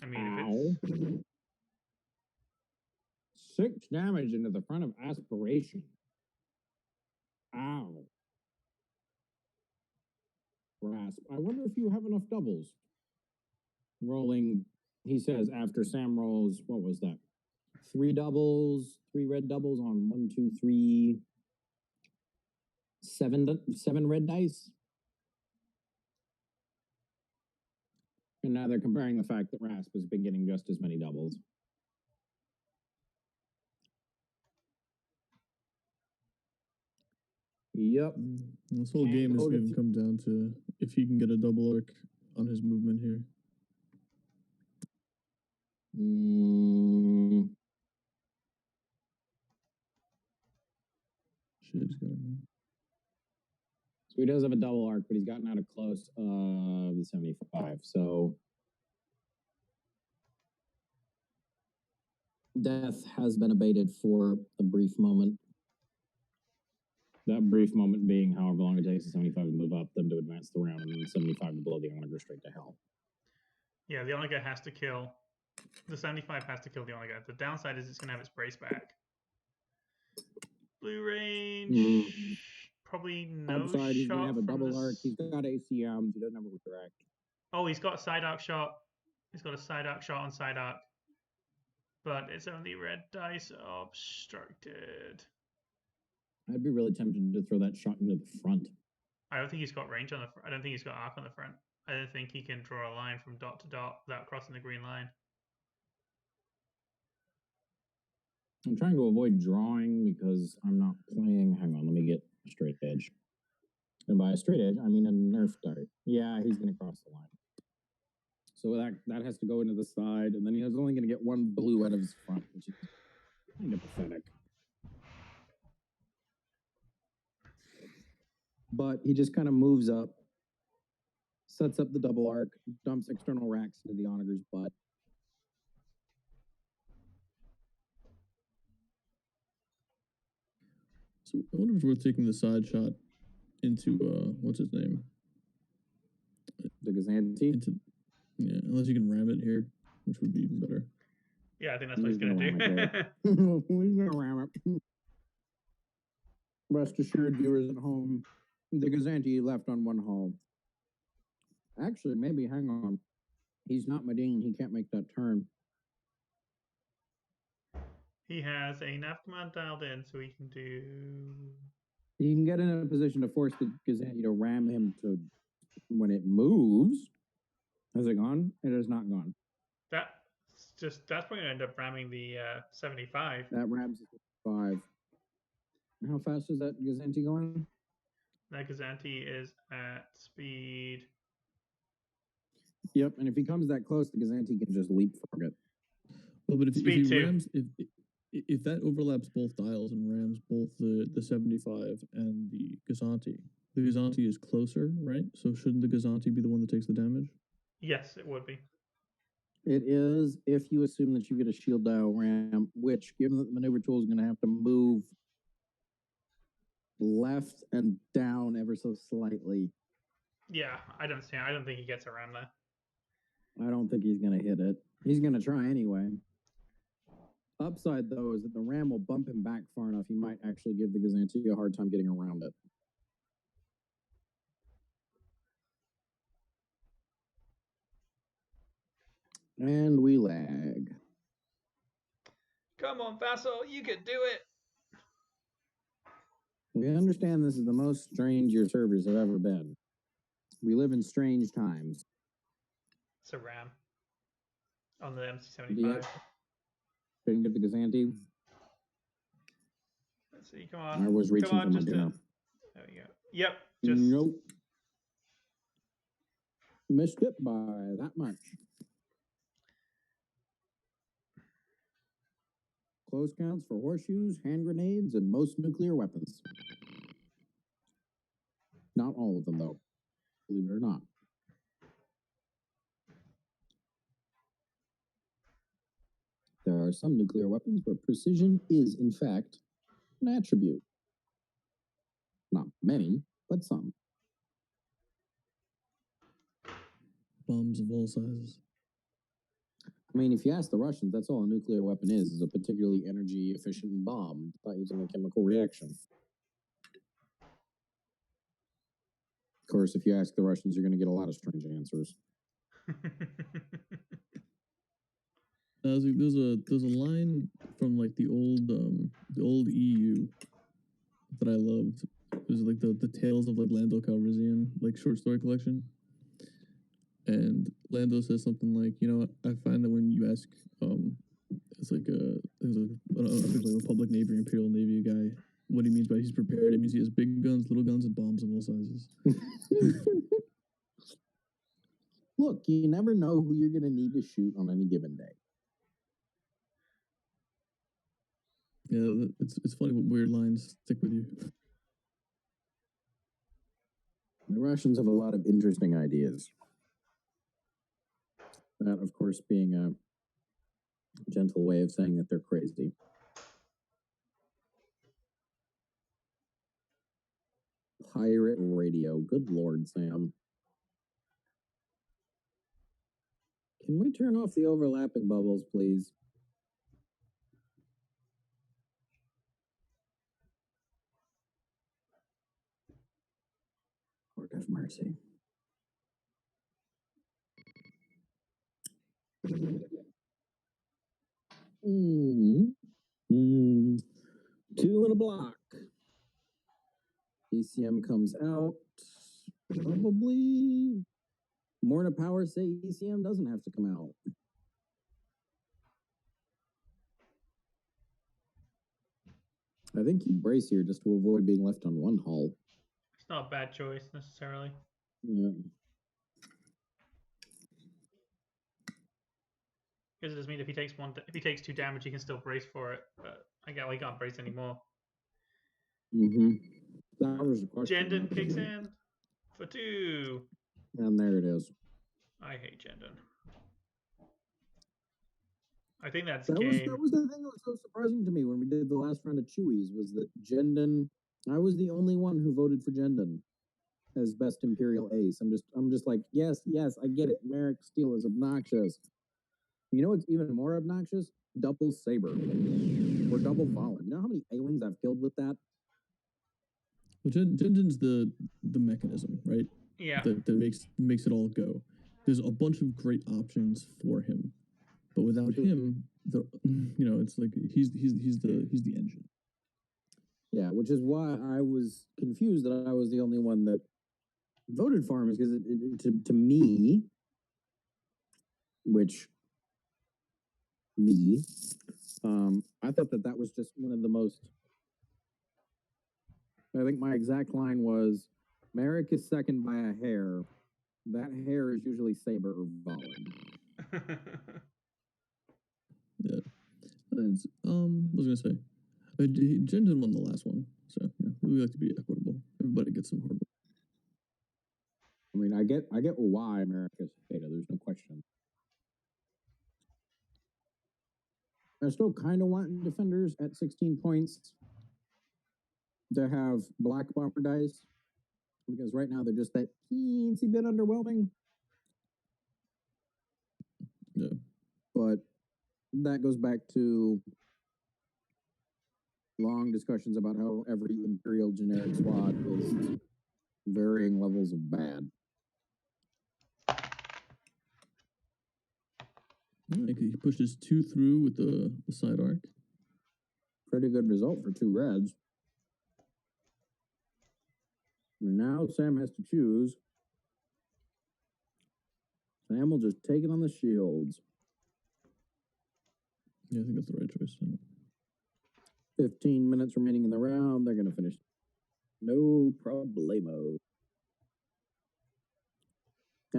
I mean, if it's 6 damage into the front of aspiration. Ow. Rasp. I wonder if you have enough doubles. Rolling, he says, after Sam rolls, what was that? 3 doubles, 3 red doubles on 1, 2, 3, 7 red dice. And now they're comparing the fact that Rasp has been getting just as many doubles. Yep. This whole game is going to come down to if he can get a double arc on his movement here. Shit is going on. So he does have a double arc, but he's gotten out of close of the 75. So death has been abated for a brief moment. That brief moment being however long it takes the 75 to move up, them to advance the round, and then 75 to blow the Onager straight to hell. Yeah, the Onager has to kill. The 75 has to kill the Onager. The downside is it's going to have its brace back. Blue range, probably no Upside, he's going to shot have a from double this. arc. He's got ACMs. He doesn't have a redirect. Oh, he's got a side arc shot. He's got a side arc shot on side arc. But it's only red dice obstructed. I'd be really tempted to throw that shot into the front. I don't think he's got range on the front. I don't think he's got arc on the front. I don't think he can draw a line from dot to dot without crossing the green line. I'm trying to avoid drawing because I'm not playing. Hang on, let me get a straight edge. And by a straight edge, I mean a nerf dart. Yeah, he's going to cross the line. So that has to go into the side, and then he's only going to get one blue out of his front, which is kind of pathetic. But he just kind of moves up, sets up the double arc, dumps external racks into the Onager's butt. So I wonder if it's worth taking the side shot into what's his name? The Gazanti. Yeah, unless you can ram it here, which would be even better. Yeah, I think that's what he's going to do. He's going to ram it. Rest assured, viewers at home, the Gazanti left on one hull. Actually, maybe, hang on. He's not Medine. He can't make that turn. He has a nav command dialed in, so he can do... He can get in a position to force the Gazanti to ram him to... When it moves... Has it gone? It has not gone. That's probably going to end up ramming the 75. That rams the 5. How fast is that Gazanti going? That Gazanti is at speed... Yep, and if he comes that close, the Gazanti can just leapfrog it. Well, but if Speed he 2. rams, if that overlaps both dials and rams both the 75 and the Gazanti is closer, right? So shouldn't the Gazanti be the one that takes the damage? Yes, it would be. It is if you assume that you get a shield dial ram, which, given that the maneuver tool is going to have to move left and down ever so slightly. Yeah, I don't think he gets around there. I don't think he's going to hit it. He's going to try anyway. Upside, though, is that the ram will bump him back far enough, he might actually give the Gazanti a hard time getting around it. And we lag. Come on, Vassal, you can do it. We understand this is the most strange your servers have ever been. We live in strange times. It's a ram on the MC75. Yep. Didn't get the Gazanti. Let's see, come on. I was reaching come on, for my just dinner. There we go. Yep, just... Nope. Missed it by that much. Close counts for horseshoes, hand grenades, and most nuclear weapons. Not all of them, though. Believe it or not. There are some nuclear weapons where precision is, in fact, an attribute. Not many, but some. Bombs of all sizes. I mean, if you ask the Russians, that's all a nuclear weapon is a particularly energy-efficient bomb by using a chemical reaction. Of course, if you ask the Russians, you're going to get a lot of strange answers. There's a line from like the old EU that I loved. It was like the Tales of like Lando Calrissian like short story collection. And Lando says something like, you know, I find that when you ask, it's like a Republic Navy or Imperial Navy guy, what he means by he's prepared, it means he has big guns, little guns, and bombs of all sizes. Look, you never know who you're going to need to shoot on any given day. Yeah, it's funny what weird lines stick with you. The Russians have a lot of interesting ideas. That, of course, being a gentle way of saying that they're crazy. Pirate radio. Good Lord, Sam. Can we turn off the overlapping bubbles, please? Lord have mercy. Two in a block. ECM comes out. Probably. Morna Power say ECM doesn't have to come out. I think he'd brace here just to avoid being left on one hull. It's not a bad choice necessarily. Yeah. Because it does mean if he takes 2 damage, he can still brace for it. But I get he can't brace anymore. That was the question. Jendon kicks in for 2. And there it is. I hate Jendon. I think that was the thing that was so surprising to me when we did the last round of Chewies was that Jendon. I was the only one who voted for Jendon as best Imperial Ace. I'm just like, yes, I get it. Merrick Steele is obnoxious. You know what's even more obnoxious? Double Saber or Double Fallen. You know how many A-Wings I've killed with that? Well, Jendon's the mechanism, right? Yeah. That makes it all go. There's a bunch of great options for him, but without him, it's like he's the engine. Yeah, which is why I was confused that I was the only one that voted for him, because to me, I thought that was just one of the most. I think my exact line was, Merrick is second by a hair. That hair is usually Saber or Valen. Yeah. I was gonna say, Jendon won the last one, so we like to be equitable. Everybody gets some hard. I mean, I get why America's hated. There's no question. I still kind of want defenders at 16 points to have black bomber dice, because right now they're just that teensy bit underwhelming. Yeah. But that goes back to long discussions about how every Imperial generic squad is varying levels of bad. He pushes 2 through with the side arc. Pretty good result for 2 reds. And now Sam has to choose. Sam will just take it on the shields. Yeah, I think that's the right choice. 15 minutes remaining in the round. They're going to finish. No problemo.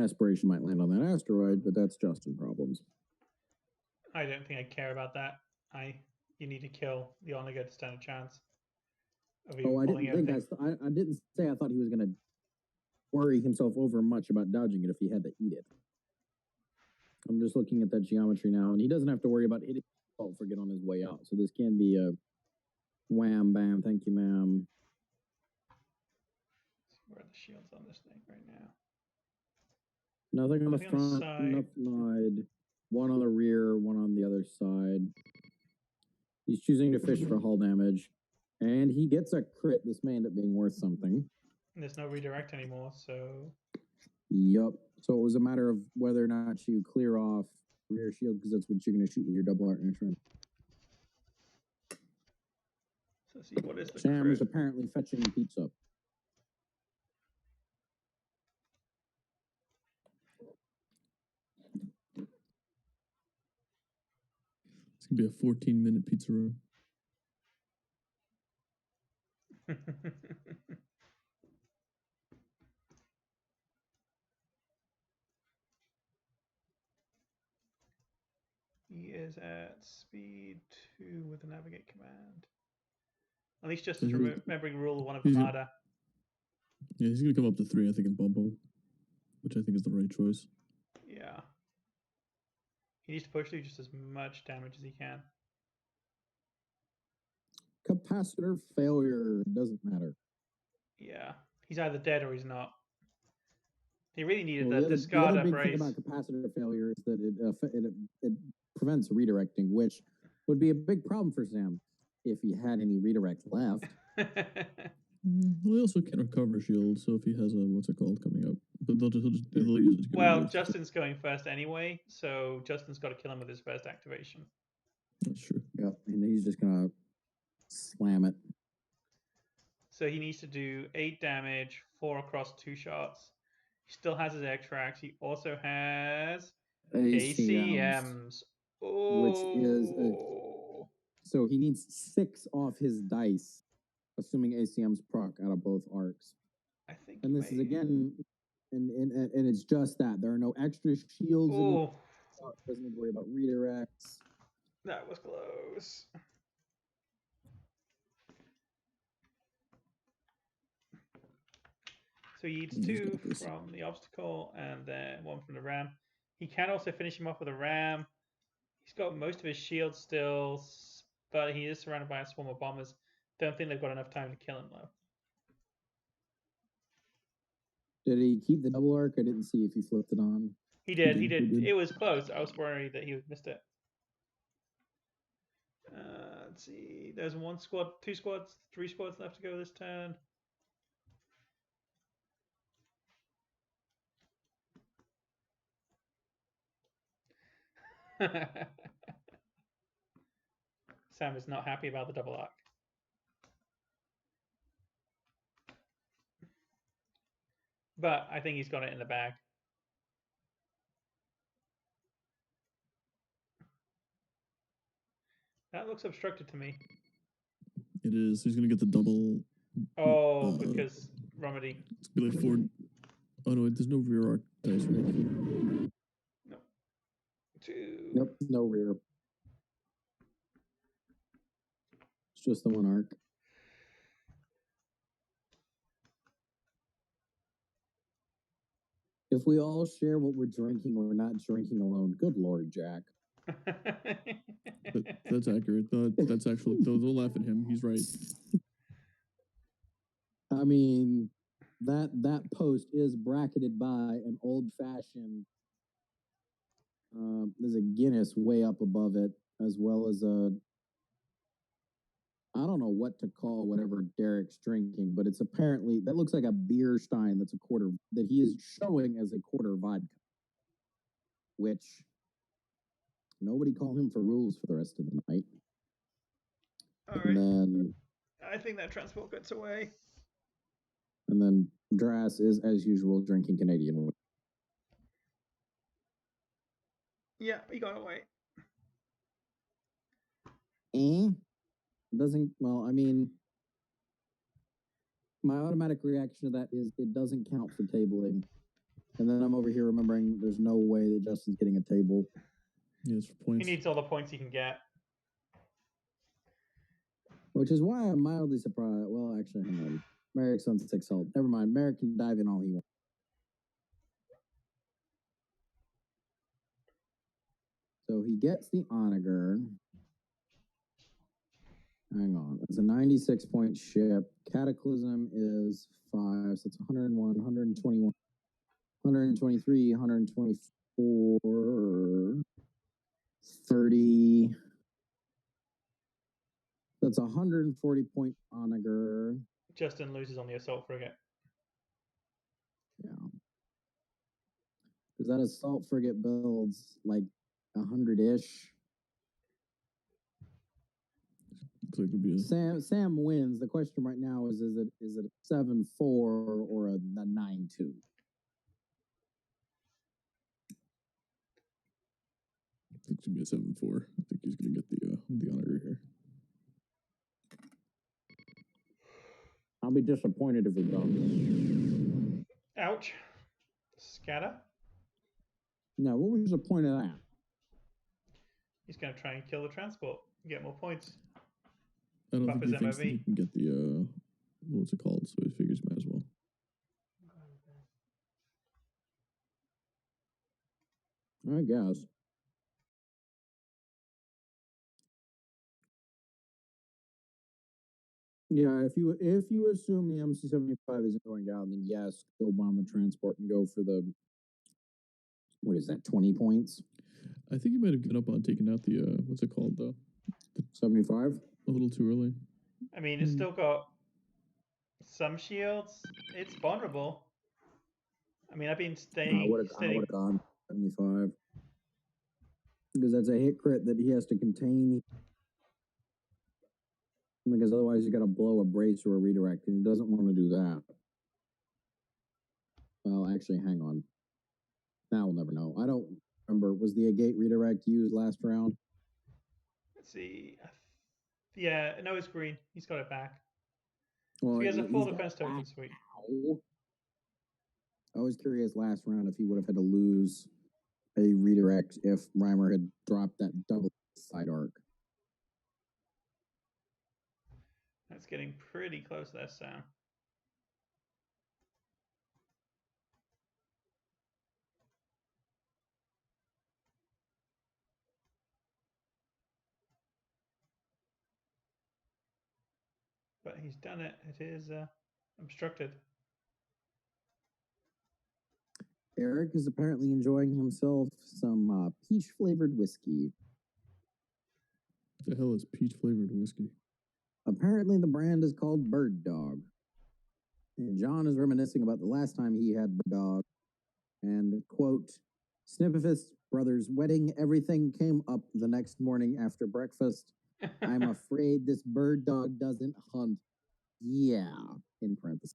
Aspiration might land on that asteroid, but that's Justin problems. I don't think I care about that. You need to kill the Onaga to stand a chance. I didn't say I thought he was going to worry himself over much about dodging it if he had to eat it. I'm just looking at that geometry now, and he doesn't have to worry about hitting for get on his way out. So this can be a wham, bam, thank you, ma'am. Where are the shields on this thing right now? Nothing on the front, nothing side. One on the rear, one on the other side. He's choosing to fish for hull damage. And he gets a crit. This may end up being worth something. And there's no redirect anymore, so... Yup. So it was a matter of whether or not you clear off rear shield, because that's what you're going to shoot with your double art instrument. So see, what is the Sam crit? is apparently fetching pizza. It's going to be a 14-minute pizza run. He is at speed 2 with the navigate command. At least just remembering rule 1 of Armada. Yeah, he's gonna come up to 3, I think, and bump him, which I think is the right choice. Yeah. He needs to push through just as much damage as he can. Capacitor failure doesn't matter. Yeah. He's either dead or he's not. He really needed Well, the the discard other up big raise. thing about capacitor failure is that it prevents redirecting, which would be a big problem for Sam if he had any redirect left. Well, he also can recover shield, so if he has a what's it called coming up, but they'll use it. To get Well, rid of Justin's going first anyway, so Justin's got to kill him with his first activation. That's true. Yep, and he's just gonna slam it. So he needs to do 8 damage, 4 across 2 shots. He still has his extracts. He also has ACMs. Which is so he needs 6 off his dice, assuming ACM's proc out of both arcs. I think. And this is again, and it's just that there are no extra shields. Oh, doesn't need to worry about redirects. that was close. So he eats 2 from the obstacle and then 1 from the ram. He can also finish him off with a ram. He's got most of his shield still, but he is surrounded by a swarm of bombers. Don't think they've got enough time to kill him though. Did he keep the double arc? I didn't see if he flipped it on. He did. It was close. I was worried that he would missed it. Let's see. There's 1 squad, 2 squads, 3 squads left to go this turn. Sam is not happy about the double arc. But I think he's got it in the bag. That looks obstructed to me. It is. He's gonna get the double. Oh, because Romedy. It's be like 4. Oh no, there's no rear arc dice, right? No. 2. Nope, no rear. It's just the 1 arc. If we all share what we're drinking, we're not drinking alone. Good Lord, Jack. That's accurate. That's actually. Don't laugh at him. He's right. I mean, that post is bracketed by an old-fashioned. There's a Guinness way up above it, as well as a. I don't know what to call whatever Derek's drinking, but it's apparently that looks like a beer stein that's a quarter that he is showing as a quarter vodka, which nobody call him for rules for the rest of the night. All and right. then I think that transport gets away. And then Drass is, as usual, drinking Canadian. Yeah, he got away. Doesn't, well, I mean, my automatic reaction to that is it doesn't count for tabling. And then I'm over here remembering there's no way that Justin's getting a table. Yeah, it's for points. He needs all the points he can get. Which is why I'm mildly surprised. Well, actually, hang on. Merrick's on 6 health. Never mind. Merrick can dive in all he wants. So he gets the onager. Hang on. It's a 96-point ship. Cataclysm is 5. So it's 101, 121, 123, 124, 30. That's a 140-point onager. Justin loses on the assault frigate. Yeah. Because that assault frigate builds like 100-ish. Like would be a... Sam wins. The question right now is it a 7-4 or a 9-2? I think it's gonna be a 7-4. I think he's gonna get the honor here. I'll be disappointed if he don't. Ouch. Scatter. No, what was the point of that? He's going to try and kill the transport and get more points. I don't Buff think he his thinks MOV. that he can get the what's it called? So he figures might as well. I guess. Yeah, if you assume the MC-75 isn't going down, then yes, go bomb the transport and go for the, what is that, 20 points? I think you might have given up on taking out the what's it called though? 75? A little too early. I mean, it's still got some shields. It's vulnerable. I mean, I've been I would have gone 75. Because that's a hit crit that he has to contain. Because otherwise you got to blow a brace or a redirect, and he doesn't want to do that. Well, actually, hang on. Now we'll never know. I don't remember. Was the Agate redirect used last round? Let's see. Yeah, no, it's green. He's got it back. Well, So he has a full he's got defense it back token. Sweet. now. I was curious last round if he would have had to lose a redirect if Reimer had dropped that double side arc. That's getting pretty close there, Sam. But he's done it. It is obstructed. Eric is apparently enjoying himself some peach-flavored whiskey. The hell is peach-flavored whiskey? Apparently the brand is called Bird Dog. And John is reminiscing about the last time he had Bird Dog. And, quote, Snippifist Brothers' wedding, everything came up the next morning after breakfast. I'm afraid this Bird Dog doesn't hunt. Yeah, in parentheses.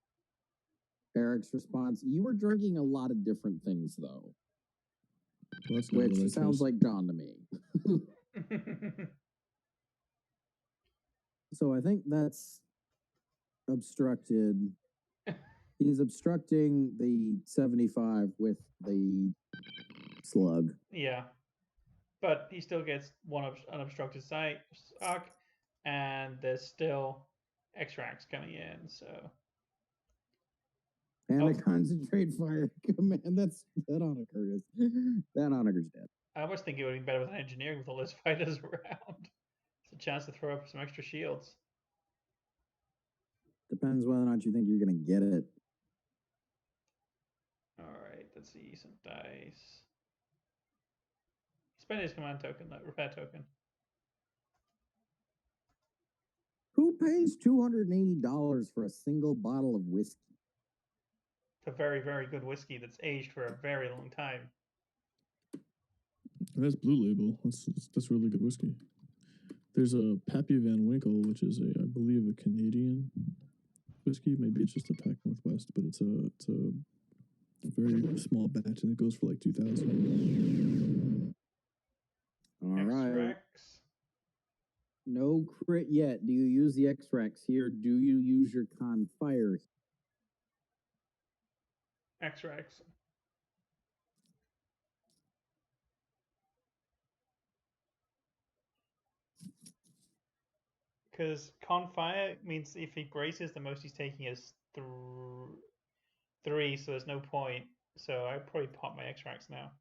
Eric's response, you were drinking a lot of different things, though. Well, that's which sounds like John to me. So I think that's obstructed. He's obstructing the 75 with the slug. Yeah. But he still gets one unobstructed sight arc, and there's still extracts coming in, so. And a concentrate fire command. That Onager that Onager's dead. I almost think it would be better with an engineering with all those fighters around. It's a chance to throw up some extra shields. Depends whether or not you think you're going to get it. All right, let's see some dice. Spend his command token, that repair token. Who pays $280 for a single bottle of whiskey? It's a very, very good whiskey that's aged for a very long time. That's Blue Label. That's really good whiskey. There's a Pappy Van Winkle, which is I believe a Canadian whiskey. Maybe it's just a Pac Northwest, but it's a very small batch, and it goes for like 2,000. All right. X-Rex. No crit yet. Do you use the X-Rex here? Do you use your Con Fire? X-Rex. Because Con Fire means if he braces, the most he's taking is 3, so there's no point. So I probably pop my X-Rex now.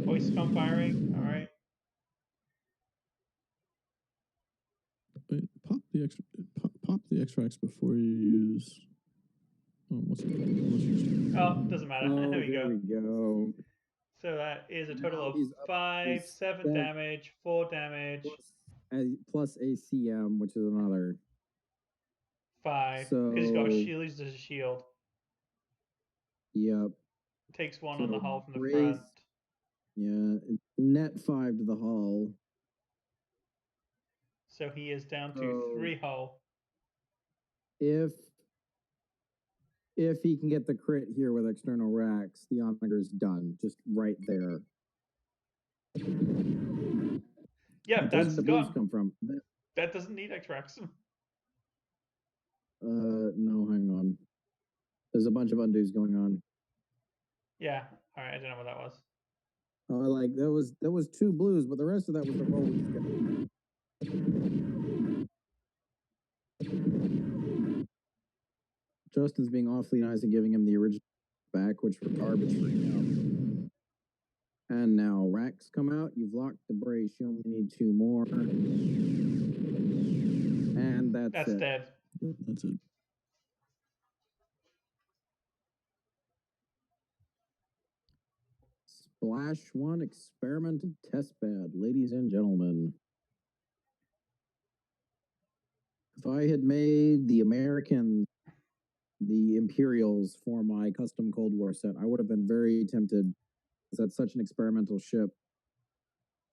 Voice Con Firing, all right. Wait, pop the X-Rex before you use. What's it called? Oh, doesn't matter. Oh, there we go. go. So that is a total of he's up 5, 7 damage, 4 damage. Plus ACM, which is another 5. Because he's got a shield, uses a shield. Yep. Takes 1 on the hull from the brace, front. Yeah, net 5 to the hull. So he is down to 3 hull. If he can get the crit here with external racks, the Onager's done. Just right there. Yeah, that's the gone. blues come from? That doesn't need X-Rex. No, hang on. There's a bunch of undos going on. Yeah, all right. I don't know what that was. Like that was 2 blues, but the rest of that was the roll we just got. Justin's being awfully nice and giving him the original back, which were garbage for him. And now racks come out. You've locked the brace. You only need 2 more. And that's it. dead. That's it. Splash 1 experimental testbed, ladies and gentlemen. If I had made the Imperials for my custom Cold War set, I would have been very tempted. That's such an experimental ship.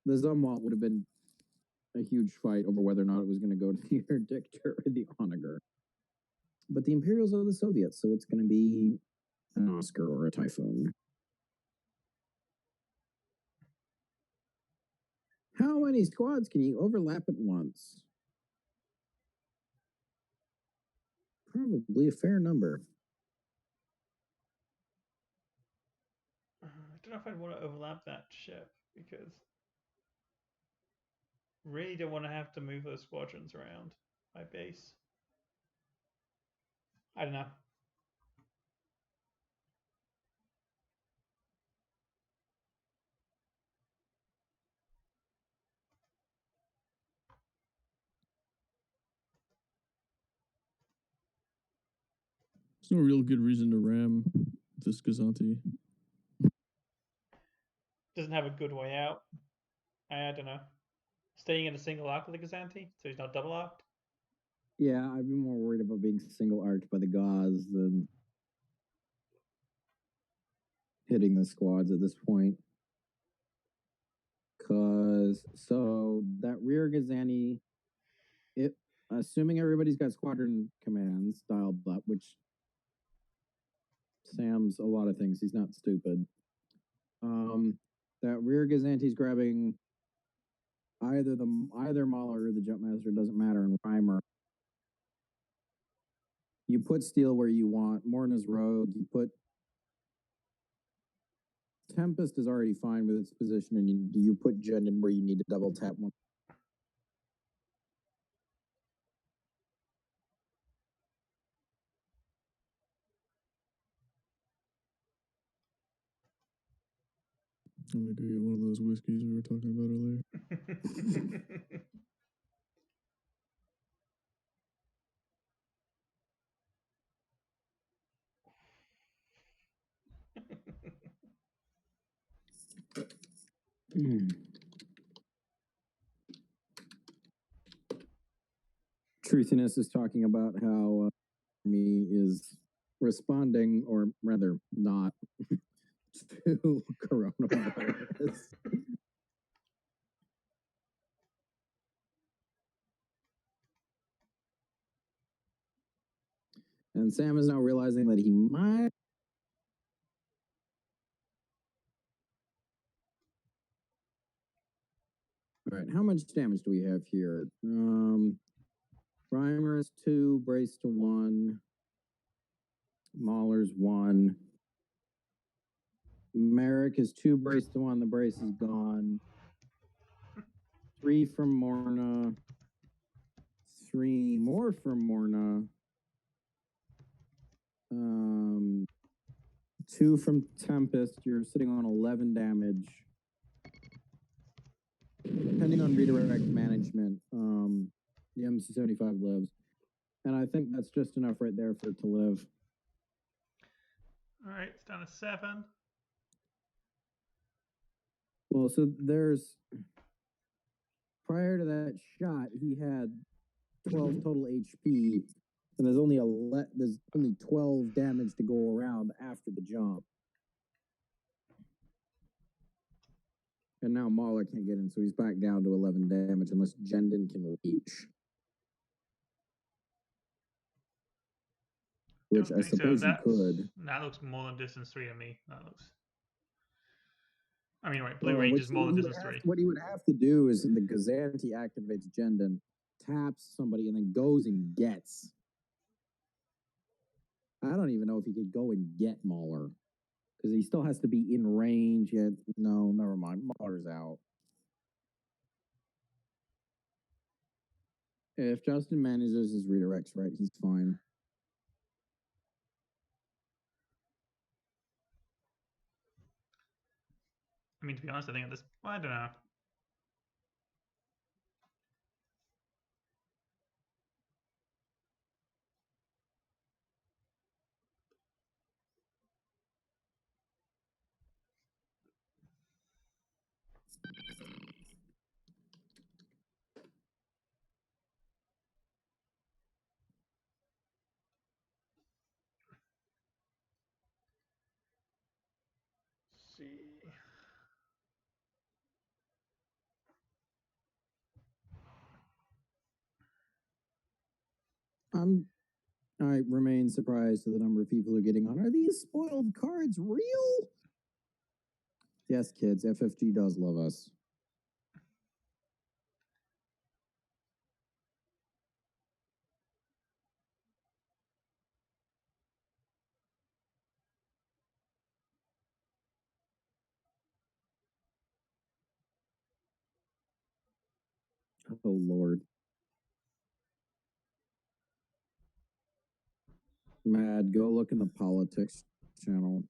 The Zumwalt would have been a huge fight over whether or not it was going to go to the Interdictor or the Onager. But the Imperials are the Soviets, so it's going to be an Oscar or a Typhoon. How many squads can you overlap at once? Probably a fair number. I don't know if I'd want to overlap that ship because really don't want to have to move those squadrons around my base. I don't know. There's no real good reason to ram this Gazanti. Doesn't have a good way out. I don't know. Staying in a single arc with the Gazanti, so he's not double arced. Yeah, I'd be more worried about being single arced by the Gauze than hitting the squads at this point. So that rear Gazanti, assuming everybody's got squadron commands dialed up, which Sam's a lot of things. He's not stupid. That rear Gazanti's grabbing either Mahler or the Jumpmaster, doesn't matter, and Primer. You put Steel where you want. Morna's Rogue. You put Tempest is already fine with its position, and you put Jendon where you need to double tap one. I'm gonna go get one of those whiskeys we were talking about earlier. Truthiness is talking about how me is responding, or rather not, to coronavirus. And Sam is now realizing that he might. All right, how much damage do we have here? Primer is 2, Brace to 1, Mahler's 1. Merrick is 2, Brace to 1, the brace is gone. 3 from Morna. 3 more from Morna. 2 from Tempest. You're sitting on 11 damage. Depending on redirect management, the MC-75 lives. And I think that's just enough right there for it to live. All right, it's down to 7. Well, so prior to that shot, he had 12 total HP, and there's only 12 damage to go around after the jump. And now Mahler can't get in, so he's back down to 11 damage unless Jendon can reach. Which I suppose you could. That looks more than distance 3 to me. That looks. I mean, right, blue range is more than distance 3. What he would have to do is the Gazanti activates Jendon, taps somebody, and then goes and gets. I don't even know if he could go and get Mahler. Because he still has to be in range. Yet, no, never mind. Mahler's out. If Justin manages his redirects right, he's fine. I mean, to be honest, I think at this, I don't know. Let's see. I remain surprised at the number of people who are getting on. Are these spoiled cards real? Yes, kids, FFG does love us. Oh, Lord. Mad, go look in the politics channel.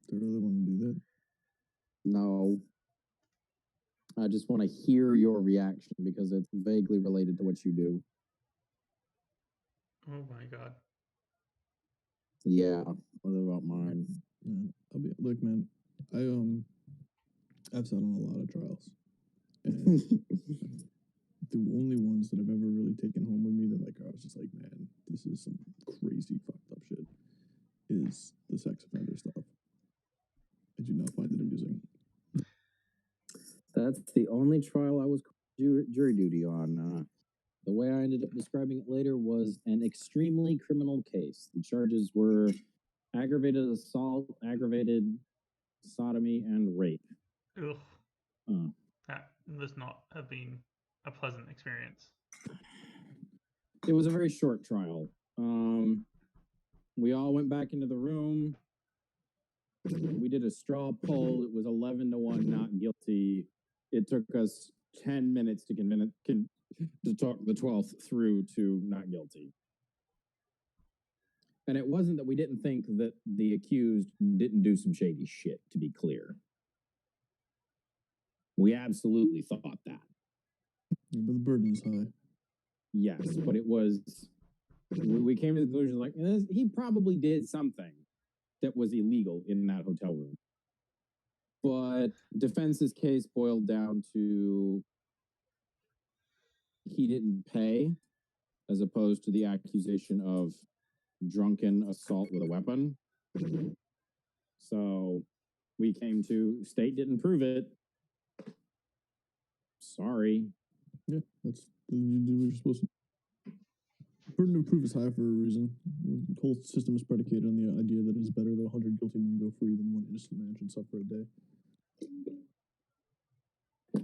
Do I really want to do that? No. I just want to hear your reaction because it's vaguely related to what you do. Oh my god. Yeah. What about mine? Yeah, look, man. I've sat on a lot of trials, and the only ones that I've ever really taken home with me that I was just like, man, this is some crazy fucked up shit, is the sex offender stuff. I do not find it amusing. That's the only trial I was jury duty on. The way I ended up describing it later was an extremely criminal case. The charges were aggravated assault, aggravated sodomy, and rape. Ugh. That must not have been a pleasant experience. It was a very short trial. We all went back into the room. We did a straw poll. It was 11-1 not guilty. It took us 10 minutes to talk the 12th through to not guilty. And it wasn't that we didn't think that the accused didn't do some shady shit, to be clear. We absolutely thought that. Yeah, but the burden is high. Yes, but it was, we came to the conclusion like, he probably did something that was illegal in that hotel room. But defense's case boiled down to he didn't pay, as opposed to the accusation of drunken assault with a weapon. So we came to state didn't prove it. Sorry. Yeah, you do what you're supposed to. Burden of proof is high for a reason. The whole system is predicated on the idea that it's better that 100 guilty men go free than one innocent man should suffer a day.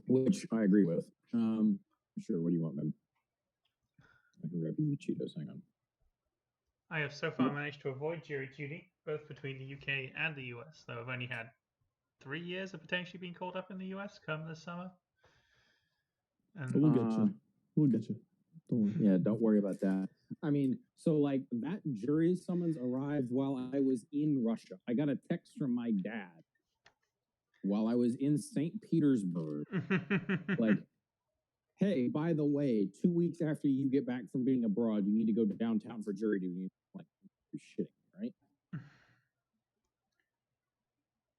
Which I agree with. Sure, what do you want, man? I can grab you the Cheetos, hang on. I have so far managed to avoid jury duty, both between the UK and the US, though I've only had 3 years of potentially being called up in the US come this summer. And We'll get you. We'll get you. Don't worry. Yeah, don't worry about that. I mean, so like that jury summons arrived while I was in Russia. I got a text from my dad while I was in St. Petersburg. Like, hey, by the way, 2 weeks after you get back from being abroad, you need to go downtown for jury duty. Like, you're shitting, right?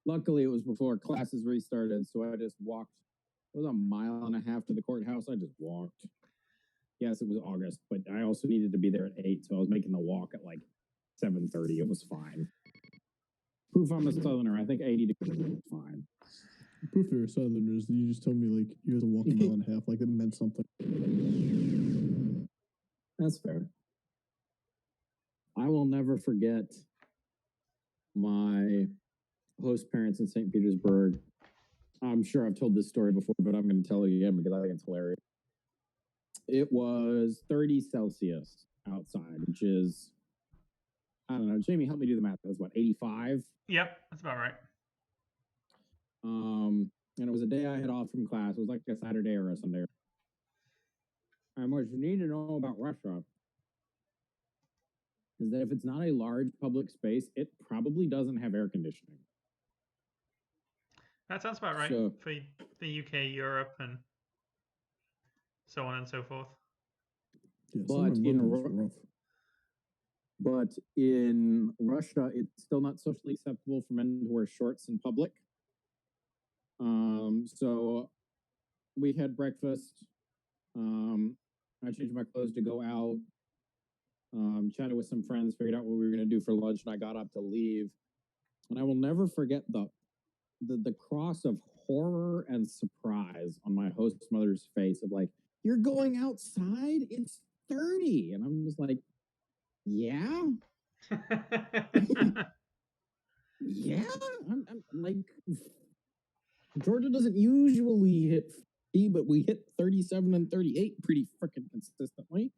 Luckily, it was before classes restarted, so I just walked. It was a mile and a half to the courthouse. I just walked. Yes, it was August, but I also needed to be there at 8, so I was making the walk at like 7:30. It was fine. Proof I'm a Southerner. I think 80 degrees is fine. Proof you're a Southerner is that you just told me like you had to walk a mile and a half, like it meant something. That's fair. I will never forget my host parents in St. Petersburg. I'm sure I've told this story before, but I'm going to tell it again because I think it's hilarious. It was 30 Celsius outside, which is, I don't know. Jamie, help me do the math. That's what, 85? Yep, that's about right. And it was a day I had off from class. It was like a Saturday or a Sunday. And what you need to know about Russia is that if it's not a large public space, it probably doesn't have air conditioning. That sounds about right So- for the UK, Europe, and so on and so forth. Yeah, But summer in in London is Ru- rough. But in Russia, it's still not socially acceptable for men to wear shorts in public. So we had breakfast. I changed my clothes to go out. Chatted with some friends, figured out what we were going to do for lunch, and I got up to leave. And I will never forget the cross of horror and surprise on my host mother's face of like, "You're going outside? It's 30." And I'm just like, yeah. Yeah, I'm like, Georgia doesn't usually hit 50, but we hit 37 and 38 pretty freaking consistently.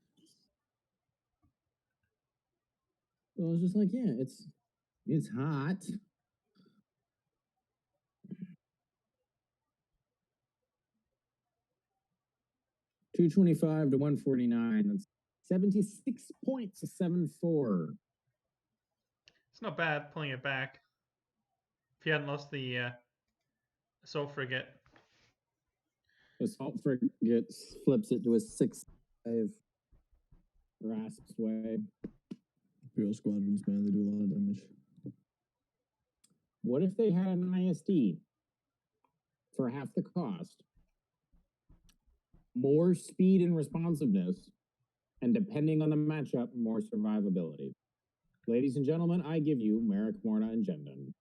So I was just like, yeah, it's hot. $225 to $149. That's 76 points to 7-4. It's not bad pulling it back. If you hadn't lost the assault frigate. Assault frigate flips it to a 6-5. Rasps way. Imperial squadrons, man, they do a lot of damage. What if they had an ISD for half the cost? More speed and responsiveness, and depending on the matchup, more survivability. Ladies and gentlemen, I give you Merrick, Morna, and Jendon.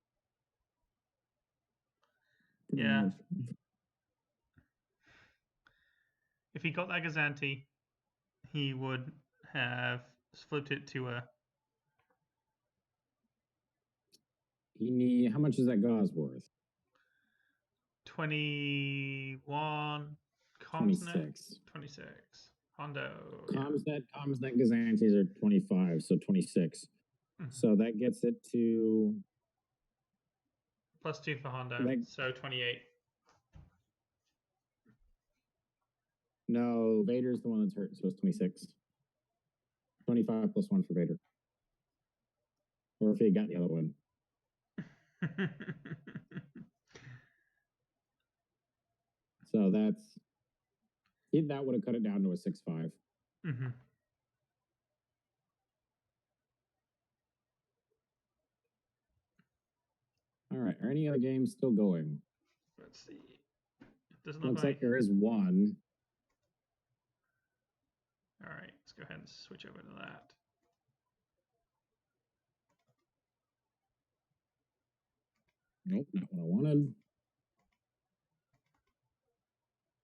Pretty Yeah. much. If he got that Gazanti, he would have flipped it to a. How much is that gauze worth? 21 Comsnet. 26. 26 Hondo. Comsnet Gazantis are 25, so 26. Mhm. So that gets it to +2 for Hondo, so 28. no, Vader's the one that's hurt, so it's 26. 25 plus 1 for Vader. Or if he got the other one. So that would have cut it down to a 6-5. Mm-hmm. All right. Are any other games still going? Let's see. Doesn't look Looks like there is one. All right, let's go ahead and switch over to that. Nope, not what I wanted.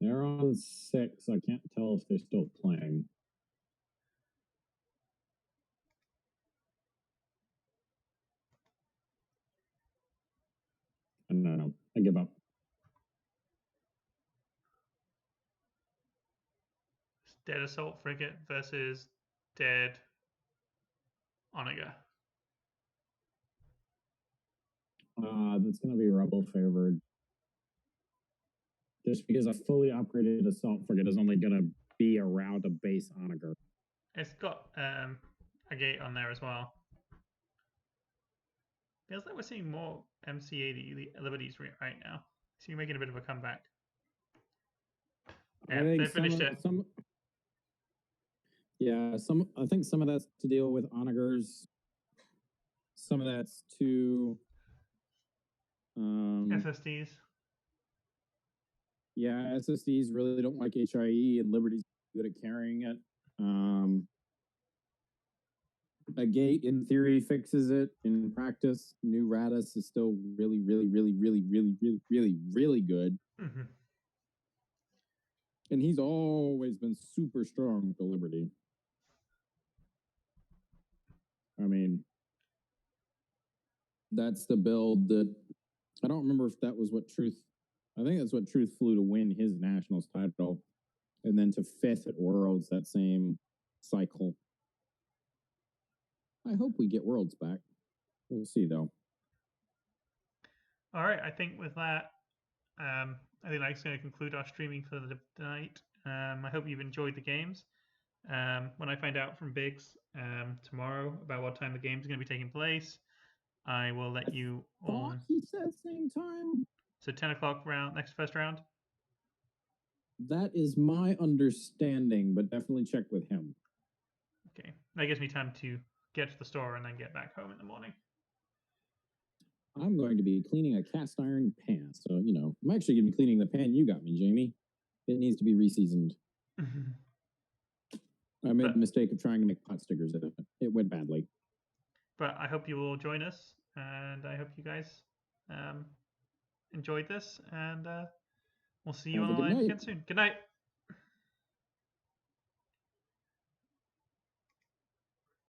They're on 6. I can't tell if they're still playing. I don't know. I give up. Dead Assault Frigate versus Dead Onaga. That's going to be Rebel favored. Just because a fully upgraded assault frigate is only going to be around a base onager. It's got a gate on there as well. Feels like we're seeing more MC-80 Liberties right now. So you're making a bit of a comeback. Yeah, they finished it. I think some of that's to deal with onagers. Some of that's to SSDs. Yeah, SSDs really don't like HIE, and Liberty's good at carrying it. A gate, in theory, fixes it. In practice, new Radis is still really, really, really, really, really, really, really, really good. Mm-hmm. And he's always been super strong with the Liberty. I mean, that's the build that I don't remember if that was what Truth. I think that's what Truth flew to win his nationals title, and then to 5th at Worlds that same cycle. I hope we get Worlds back. We'll see though. All right, I think with that, I think that's going to conclude our streaming for the night. I hope you've enjoyed the games. When I find out from Biggs tomorrow about what time the games are going to be taking place, I will let you all. He said same time. So 10 o'clock round, next first round. That is my understanding, but definitely check with him. Okay, that gives me time to get to the store and then get back home in the morning. I'm going to be cleaning a cast iron pan, so I'm actually going to be cleaning the pan you got me, Jamie. It needs to be reseasoned. I made the mistake of trying to make pot stickers in it. It went badly. But I hope you will join us, and I hope you guys enjoyed this, and we'll see you Have a good online night. again soon. Good night.